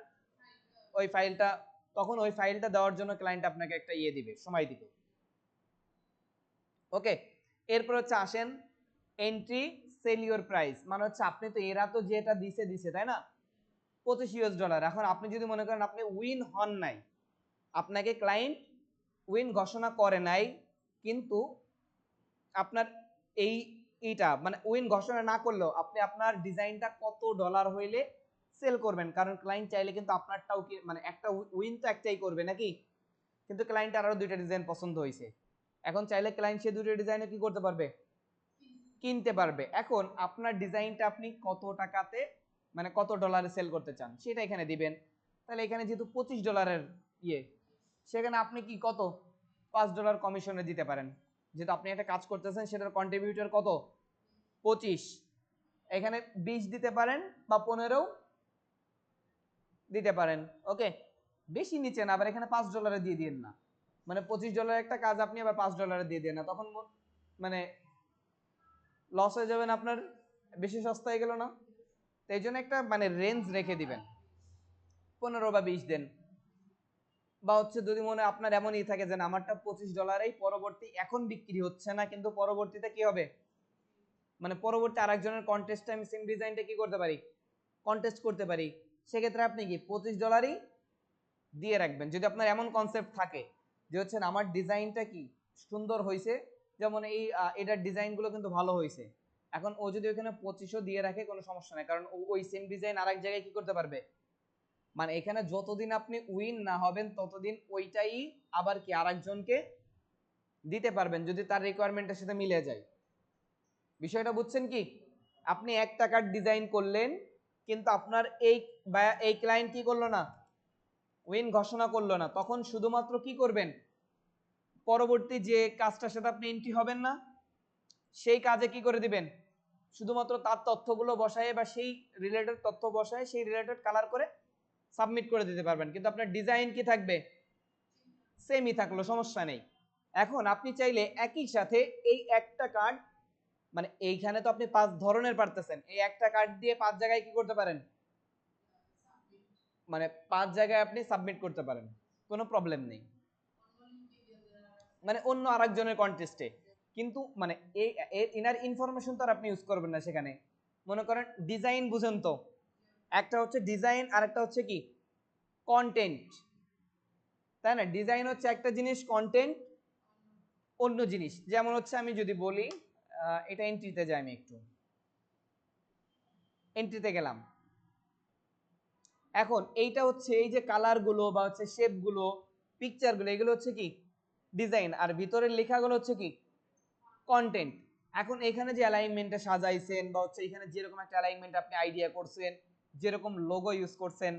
ওই ফাইলটা, তখন ওই ফাইলটা দেওয়ার জন্য ক্লায়েন্ট আপনাকে একটা ইয়ে দিবে, সময় দিবে। ওকে, এরপর হচ্ছে আসেন এন্ট্রি সেল ইওর প্রাইস, মানে হচ্ছে আপনি তো এরা তো যেটা দিছে দিছে তাই না, $25, এখন আপনি যদি মনে করেন আপনি উইন হন নাই, আপনাকে ক্লায়েন্ট উইন ঘোষণা করে নাই, কিন্তু আপনার এই এইটা মানে উইন ঘোষণা না করলেও আপনি আপনার ডিজাইনটা কত ডলার হইলে সেল করবেন, কারণ ক্লায়েন্ট চাইলে কিন্তু আপনারটাও কি মানে একটা উইন তো একটাই করবে নাকি, কিন্তু ক্লায়েন্টের আরো দুইটা ডিজাইন পছন্দ হয়েছে, এখন চাইলে ক্লায়েন্ট সে দুইটা ডিজাইনে কি করতে পারবে, কিনতে পারবে। এখন আপনার ডিজাইনটা আপনি কত টাকাতে মানে কত ডলারে সেল করতে চান সেটা এখানে দিবেন, তাহলে এখানে যেহেতু $25 ইয়ে, সেখানে আপনি কি কত $5 কমিশনে দিতে পারেন, যেহেতু আপনি একটা কাজ করতেছেন সেটার কন্ট্রিবিউটর কত 25, এখানে 20 দিতে পারেন বা 15 দিতে পারেন। ওকে, বেশি নিচে না, আবার এখানে $5 দিয়ে দিন না, মানে $25 একটা কাজ আপনি আবার $5 দিয়ে দেন না, তখন মানে লস হয়ে যাবেন আপনার, বেশি সস্তা হয়ে গেল না। তো এই জন্য একটা মানে রেঞ্জ রেখে দিবেন, 15 বা 20 দেন। বা হচ্ছে যদি মনে আপনার এমনই থাকে যে আমারটা $25 পরবর্তী এখন বিক্রি হচ্ছে না, কিন্তু পরবর্তীতে কি হবে, মানে পরবর্তী আরেকজনের কন্টেস্টে আমি সেম ডিজাইনটা কি করতে পারি, কন্টেস্ট করতে পারি, সেক্ষেত্রে আপনি কি $25 দিয়ে রাখবেন। যদি আপনার এমন কনসেপ্ট থাকে যে হচ্ছে আমার ডিজাইনটা কি সুন্দর হয়েছে, যেমন এই এটার ডিজাইনগুলো কিন্তু ভালো হয়েছে, এখন ও যদি ওখানে 2500 দিয়ে রাখে কোনো সমস্যা নেই, কারণ ওই সেম ডিজাইন আরেক জায়গায় কি করতে পারবে, মানে এখানে যতদিন আপনি উইন না হবেন ততদিন ওইটাই আবার কি আরেকজনকে দিতে পারবেন যদি তার রিকোয়ারমেন্টের সাথে মিলে যায়। বিষয়টা বুঝছেন কি, আপনি 1 টাকার ডিজাইন করলেন কিন্তু আপনার এই ক্লায়েন্ট কি করলো না, উইন ঘোষণা করলো না, তখন শুধুমাত্র কি করবেন, পরবর্তী যে কাজটার সাথে আপনি এন্ট্রি হবেন না সেই কাজে কি করে দিবেন, শুধুমাত্র তার তথ্যগুলো বসায় বা সেই রিলেটেড তথ্য বসায় সেই রিলেটেড কালার করে সাবমিট করে দিতে পারবেন, কিন্তু আপনার ডিজাইন কি থাকবে, সেমই থাকলো, সমস্যা নেই। এখন আপনি চাইলে একই সাথে এই একটা কার্ড, মানে এইখানে তো আপনি 5 ধরনের পারতেছেন, এই একটা কার্ড দিয়ে 5 জায়গায় কি করতে পারেন, মানে 5 জায়গায় আপনি সাবমিট করতে পারেন, কোনো প্রবলেম নেই, মানে অন্য আরেকজনের কন্টেস্টে, কিন্তু মানে এই ইনার ইনফরমেশন তো আর আপনি ইউজ করবেন না সেখানে। মনে করেন ডিজাইন বুঝেন তো, একটা হচ্ছে ডিজাইন আর একটা হচ্ছে কি কন্টেন্ট, তাই না, ডিজাইন হচ্ছে একটা জিনিস, কন্টেন্ট অন্য জিনিস। যেমন হচ্ছে আমি যদি বলি এটা এন্ট্রিতে যাই, আমি একটু এন্ট্রিতে গেলাম, এখন এইটা হচ্ছে এই যে কালার গুলো বা হচ্ছে শেপ গুলো পিকচার গুলো এগুলো হচ্ছে কি ডিজাইন, আর ভিতরের লেখাগুলো হচ্ছে কি কন্টেন্ট। এখন এখানে যে অ্যালাইনমেন্টটা সাজাইছেন বা হচ্ছে এখানে যেরকম একটা অ্যালাইনমেন্ট আপনি আইডিয়া করছেন, যেরকম লোগো ইউজ করছেন,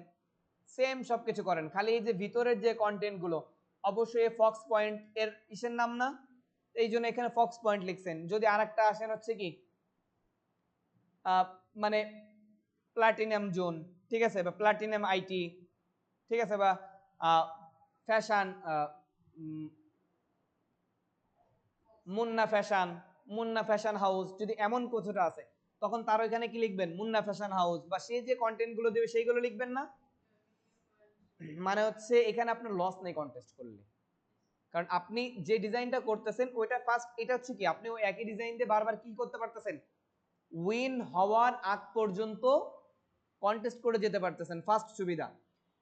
সেম সবকিছু করেন, খালি এই যে ভিতরের যে কন্টেন্ট গুলো অবশ্যই ফক্স পয়েন্ট এর ইসের নাম না, এই জন্য এখানে ফক্স পয়েন্ট লিখছেন। যদি আরেকটা আসেন হচ্ছে কি মানে প্লাটিনাম জোন, ঠিক আছে, বা প্লাটিনাম আইটি, ঠিক আছে, বা fashion Munna fashion, Munna fashion house, যদি এমন কিছুটা আছে তখন তার ওইখানে কি লিখবেন মুন্না ফ্যাশন হাউস, বা সে যে কন্টেন্ট গুলো দেবে সেইগুলো লিখবেন না। মানে হচ্ছে এখানে আপনার লস নেই কন্টেস্ট করলে, কারণ আপনি যে ডিজাইনটা করতেছেন ওইটা ফার্স্ট, এটা হচ্ছে কি আপনি ওই একই ডিজাইন দিয়ে বারবার কি করতে পারতেছেন, উইন হওয়ার আগ পর্যন্ত কন্টেস্ট করে যেতে পারতেছেন, ফার্স্ট সুবিধা।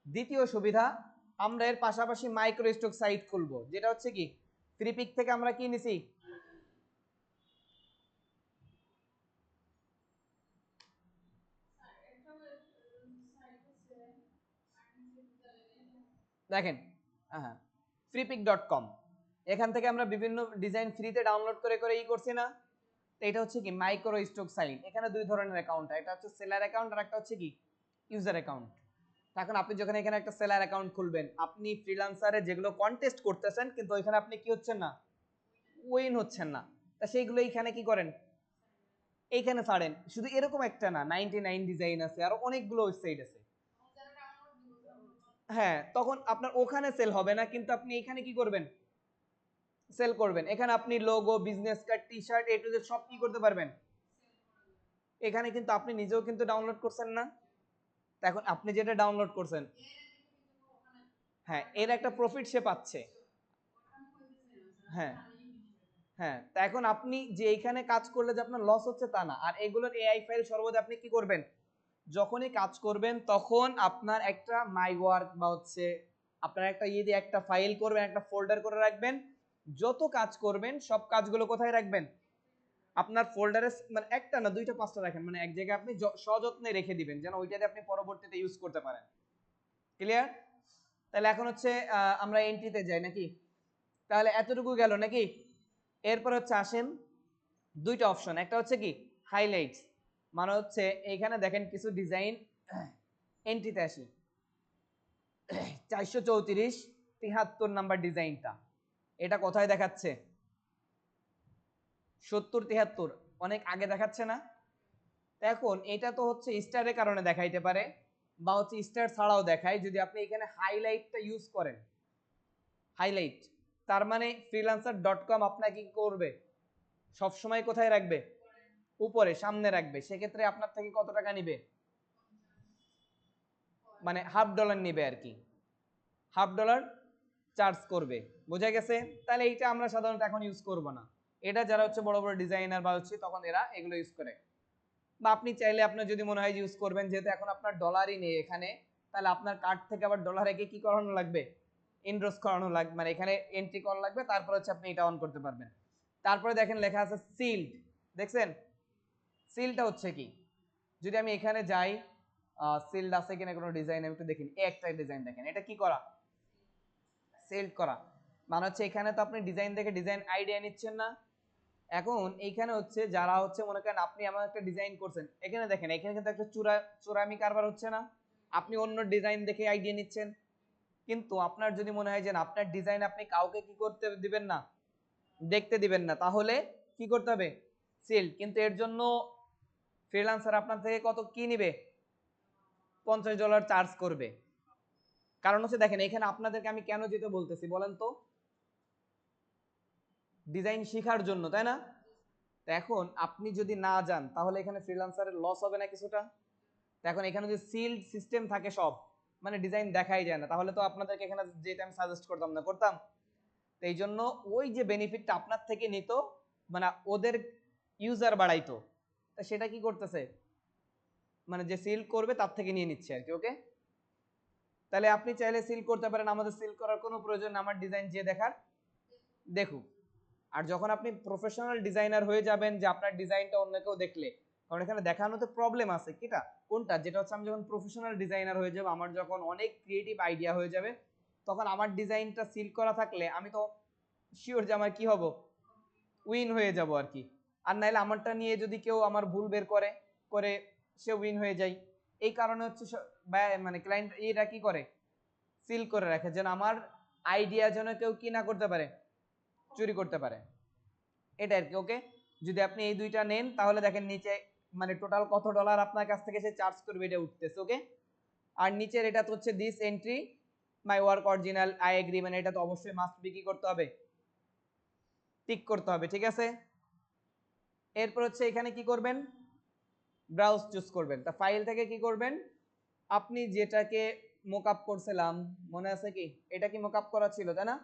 দ্বিতীয় সুবিধা, আমরা এর পাশাপাশি মাইক্রো স্টক সাইট খুলবো, যেটা হচ্ছে কি ফ্রি পিক থেকে আমরা কি নিছি, দেখেন হ্যাঁ freepik.com, এখান থেকে আমরা বিভিন্ন ডিজাইন ফ্রিতে ডাউনলোড করে করে করছি না। তো এটা হচ্ছে কি মাইক্রো স্টক সাইট, এখানে দুই ধরনের অ্যাকাউন্ট, একটা হচ্ছে সেলার অ্যাকাউন্ট আর একটা হচ্ছে কি ইউজার অ্যাকাউন্ট। এখন আপনি যখন এখানে একটা সেলার অ্যাকাউন্ট খুলবেন, আপনি ফ্রিল্যান্সারে যেগুলো কন্টেস্ট করতেছেন কিন্তু ওইখানে আপনি কি হচ্ছেন না, উইন হচ্ছেন না, তা সেইগুলো এইখানে কি করেন, এইখানে ছাড়েন। শুধু এরকম একটা না, 99 ডিজাইন আছে, আর অনেকগুলো ওয়েবসাইট আছে। হ্যাঁ, তখন আপনার ওখানে সেল হবে না, কিন্তু আপনি এখানে কি করবেন, সেল করবেন। এখানে আপনি logo, business card, T shirt, A to Z সব কি করতে পারবেন এখানে, কিন্তু আপনি নিজেও কিন্তু ডাউনলোড করছেন না। তো এখন আপনি যেটা ডাউনলোড করছেন, হ্যাঁ এর একটা প্রফিট সে পাচ্ছে। হ্যাঁ হ্যাঁ, তা এখন আপনি যে এইখানে কাজ করলে যে আপনার লস হচ্ছে তা না। আর এগুলোর এআই ফাইল সর্বদা আপনি কি করবেন, যখনই কাজ করবেন তখন আপনার একটা মাই ওয়ার্ক বা হচ্ছে আপনার একটা ইয়ে দিয়ে একটা ফাইল করবেন, একটা ফোল্ডার করে রাখবেন। যত কাজ করবেন সব কাজগুলো কোথায় রাখবেন, আপনার ফোল্ডারে, মানে একটা না দুইটা পাঁচটা রাখেন, মানে এক জায়গায় আপনি সযত্নে রেখে দিবেন যেন ওইটাতে আপনি পরবর্তীতে ইউজ করতে পারেন। ক্লিয়ার? তাহলে এখন হচ্ছে আমরা এন্ট্রিতে যাই নাকি, তাহলে এতটুকু গেল নাকি। এরপর হচ্ছে আসেন দুইটা অপশন, একটা হচ্ছে কি হাইলাইটস, মানে হচ্ছে এইখানে দেখেন কিছু ডিজাইন, এন্ট্রিতে আসি 434 73 নাম্বার ডিজাইনটা, এটা কোথায় দেখাচ্ছে 70 73, অনেক আগে দেখাচ্ছে না। এখন এটা তো হচ্ছে স্টারের কারণে দেখাইতে পারে, বা হচ্ছে স্টার ছাড়াও দেখায় যদি আপনি এখানে হাইলাইটটা ইউজ করেন। হাইলাইট তার মানে freelancer.com আপনাকে কি করবে, সব সময় কোথায় রাখবে, উপরে সামনে রাখবে। সেক্ষেত্রে আপনার থেকে কত টাকা নিবে, মানে $50 নিবে আর কি, $50 চার্জ করবে। বোঝা গেছে? তাহলে এইটা আমরা সাধারণত এখন ইউজ করব না, এটা যারা হচ্ছে বড় বড় ডিজাইনার বা হচ্ছে তখন এরা এগুলো ইউজ করে। বা আপনি চাইলে আপনার যদি মনে হয় ইউজ করবেন, যেহেতু এখন আপনার ডলারই নেই এখানে, তাহলে আপনার কার্ড থেকে আবার ডলার একে কি করানো লাগবে, ইনরোস করানো লাগবে, মানে এখানে এন্ট্রি করা লাগবে, তারপর হচ্ছে আপনি এটা অন করতে পারবেন। তারপরে দেখেন লেখা আছে সিল্ড, দেখছেন সিলটা হচ্ছে কি, যদি আমি এখানে যাই সিল্ড আছে কিনা কোনো ডিজাইন, আমি একটু দেখিনি, একটা ডিজাইন দেখেন, এটা কি করা, সেল্ড করা, মানে হচ্ছে এখানে তো আপনি ডিজাইন দেখে ডিজাইন আইডিয়া নিচ্ছেন না। এখন এইখানে হচ্ছে যারা হচ্ছে মনে করেন আপনি এমন একটা ডিজাইন করছেন, এখানে দেখেন এখানে কিন্তু একটা চোরামি কারবার হচ্ছে না, আপনি অন্য ডিজাইন দেখে আইডিয়া নিচ্ছেন। কিন্তু আপনার যদি মনে হয় যে আপনার ডিজাইন আপনি কাউকে কি করতে দিবেন না, দেখতে দিবেন না, তাহলে কি করতে হবে, সেল। কিন্তু এর জন্য ফ্রিল্যান্সার আপনার থেকে কত কি নিবে, $50 চার্জ করবে। কারণ হচ্ছে দেখেন এখানে আপনাদেরকে আমি কেন যেতে বলতেছি বলেন তো, ডিজাইন শেখার জন্য, তাই না? এখন আপনি যদি না যান তাহলে এখানে ফ্রিল্যান্সারের লস হবে না কিছুটা। এখন এখানে যদি সিল্ড সিস্টেম থাকে সব, মানে ডিজাইন দেখাই যায় না, তাহলে তো আপনাদেরকে এখানে যেটা আমি সাজেস্ট করতাম না, করতাম। তো এই জন্য ওই যে বেনিফিটটা আপনার থেকে নিত, মানে ওদের ইউজার বাড়াইতো, তা সেটা কি করতেছে, মানে যে সিল করবে তার থেকে নিয়ে নিচ্ছে আর কি। ওকে, তাহলে আপনি চাইলে সিল করতে পারেন, আমাদের সিল করার কোনো প্রয়োজন, আমার ডিজাইন যে দেখার দেখুক। আর যখন আপনি প্রফেশনাল ডিজাইনার হয়ে যাবেন, যে আপনার ডিজাইনটা অন্য কেউ দেখলে, কারণ এখানে দেখানোতে প্রবলেম আছে, কিটা কোনটা, যেটা হচ্ছে আমি যখন প্রফেশনাল ডিজাইনার হয়ে যাব, আমার যখন অনেক ক্রিয়েটিভ আইডিয়া হয়ে যাবে, তখন আমার ডিজাইনটা সিল করা থাকলে আমি তো শিওর যে আমার কি হব, উইন হয়ে যাব আর কি। আর নাইলে আমারটা নিয়ে যদি কেউ আমার ভুল বের করে করে সে উইন হয়ে যায়। এই কারণে হচ্ছে মানে ক্লায়েন্ট এরা কি করে, সিল করে রাখে যেন আমার আইডিয়া যেন কেউ কি না করতে পারে, চুরি করতে পারে। এটা আর কি। ওকে, যদি আপনি এই দুইটা নেন তাহলে দেখেন নিচে মানে টোটাল কত ডলার আপনার কাছ থেকে সে চার্জ করবে এটা উঠতেছে। ওকে, আর নিচের এটা তো হচ্ছে this entry my work original I agree, মানে এটা তো অবশ্যই মাস্ট বি কি করতে হবে, টিক করতে হবে। ঠিক আছে, এরপর হচ্ছে এখানে কি করবেন, ব্রাউজ চুজ করবেন। তা ফাইল থেকে কি করবেন, আপনি যেটাকে মোকআপ করছিলাম মনে আছে কি, এটা কি মোকআপ করা ছিল তাই না,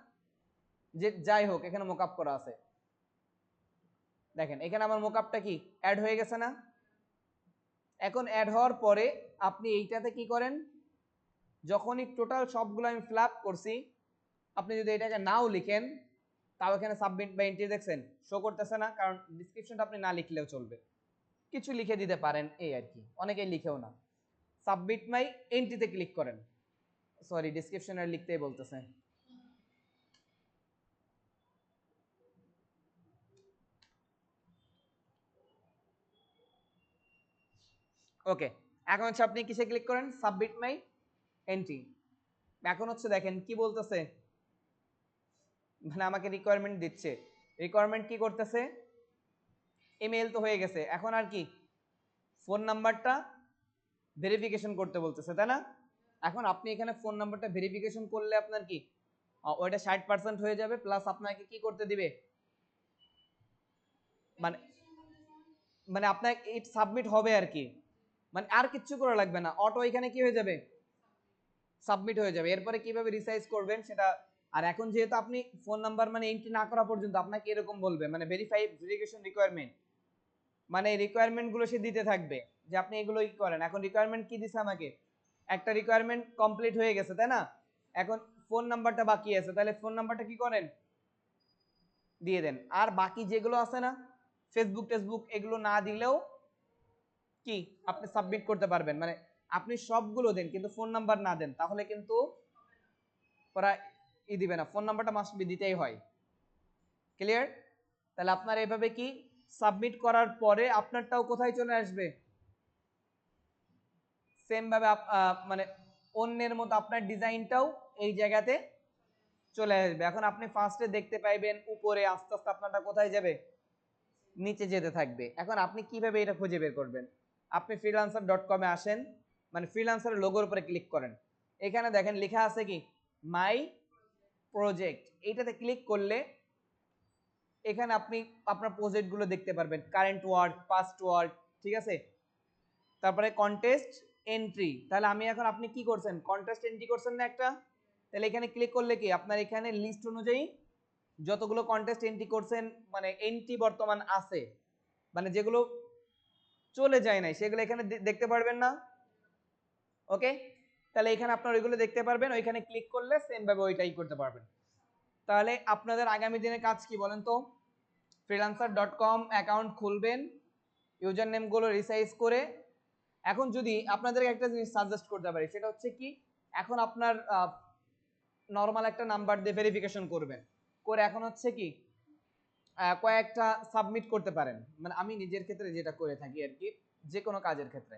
যে যাই হোক এখানে মোকআপ করা আছে। দেখেন এখানে আমার মোকআপটা কি অ্যাড হয়ে গেছে না। এখন অ্যাড হওয়ার পরে আপনি এইটাতে কি করেন, যখনই টোটাল সবগুলো আমি ফ্ল্যাপ করছি, আপনি যদি এটাকে নাও লিখেন তাও এখানে সাবমিট বা এন্ট্রি দেখছেন শো করতেছে না, কারণ ডিসক্রিপশনটা আপনি না লিখলেও চলবে, কিছু লিখে দিতে পারেন এই আর কি, অনেকেই লিখেও না। সাবমিট মাই এন্ট্রিতে ক্লিক করেন, সরি ডিসক্রিপশনে লিখতেই বলতেছে। ওকে, এখন হচ্ছে আপনি কিসে ক্লিক করেন, সাবমিট মাই এন্ট্রি। এখন হচ্ছে দেখেন কি বলতেছে, মানে আমাকে রিকোয়ারমেন্ট দিচ্ছে, রিকোয়ারমেন্ট কি করতেছে, ইমেল তো হয়ে গেছে, এখন আর কি ফোন নাম্বারটা ভেরিফিকেশন করতে বলতেছে তাই না। এখন আপনি এখানে ফোন নাম্বারটা ভেরিফিকেশন করলে আপনার কি ওইটা 60% হয়ে যাবে, প্লাস আপনাকে কি করতে দিবে, মানে মানে আপনার ইট সাবমিট হবে আর কি, মানে আর কিচ্ছু করা লাগবে না, অটো এখানে কি হয়ে যাবে, সাবমিট হয়ে যাবে। এরপরে কিভাবে রিসাইজ করবেন সেটা, আর এখন যেহেতু আপনি ফোন নাম্বার মানে এন্ট্রি না করা পর্যন্ত আপনাকে এরকম বলবে, মানে ভেরিফিকেশন রিকোয়ারমেন্ট, মানে রিকোয়ারমেন্ট গুলো সে দিতে থাকবে যে আপনি এগুলো কি করেন। এখন রিকোয়ারমেন্ট কি দিছে আমাকে, একটা রিকোয়ারমেন্ট কমপ্লিট হয়ে গেছে তাই না, এখন ফোন নাম্বারটা বাকি আছে, তাহলে ফোন নাম্বারটা কি করেন, দিয়ে দেন। আর বাকি যেগুলো আছে না, ফেসবুক টেসবুক এগুলো না দিলেও কি আপনি সাবমিট করতে পারবেন, মানে আপনি সবগুলো দেন কিন্তু ফোন নাম্বার না দেন, তাহলে কিন্তু ওরা দিবে না, ফোন নাম্বারটা মাস্ট বি দিতেই হয়। ক্লিয়ার, তাহলে আপনার এইভাবে কি সাবমিট করার পরে আপনারটাও কোথায় চলে আসবে, সেম ভাবে মানে অন্যের মতো আপনার ডিজাইনটাও এই জায়গাতে চলে আসবে। এখন আপনি ফার্স্টে দেখতে পাইবেন উপরে, আস্তে আস্তে আপনারটা কোথায় যাবে, নিচে যেতে থাকবে। এখন আপনি কিভাবে এটা খুঁজে বের করবেন, আপনি freelancer.com-এ আসেন, মানে ফ্রিল্যান্সারের লোগোর উপরে ক্লিক করেন, এখানে দেখেন লেখা আছে কি মাই প্রজেক্ট, এইটাতে ক্লিক করলে এখানে আপনি আপনার প্রজেক্টগুলো দেখতে পারবেন, কারেন্ট ওয়ার্ক, পাস্ট ওয়ার্ক, ঠিক আছে। তারপরে কন্টেস্ট এন্ট্রি, তাহলে আমি এখন আপনি কি করছেন, কন্টেস্ট এন্ট্রি করছেন না একটা, তাহলে এখানে ক্লিক করলে কি আপনার এখানে লিস্ট অনুযায়ী যতগুলো কন্টেস্ট এন্ট্রি করছেন, মানে এন্ট্রি বর্তমান আছে, মানে যেগুলো চলে যায় নাই সেগুলো এখানে দেখতে পারবেন না। ওকে, তাহলে এখানে আপনার ওইগুলো দেখতে পারবেন, ওইখানে ক্লিক করলে সেম ভাবে ওইটাই করতে পারবেন। তাহলে আপনাদের আগামী দিনের কাজ কি বলেন তো, freelancer.com অ্যাকাউন্ট খুলবেন, ইউজার নেমগুলো রিসাইজ করে। এখন যদি আপনাদেরকে একটা জিনিস সাজেস্ট করতে পারি, সেটা হচ্ছে কি, এখন আপনার নর্মাল একটা নাম্বার দিয়ে ভেরিফিকেশন করবেন, করে এখন হচ্ছে কি কয়েকটা সাবমিট করতে পারেন, মানে আমি নিজের ক্ষেত্রে যেটা করে থাকি আর কি, যে কোনো কাজের ক্ষেত্রে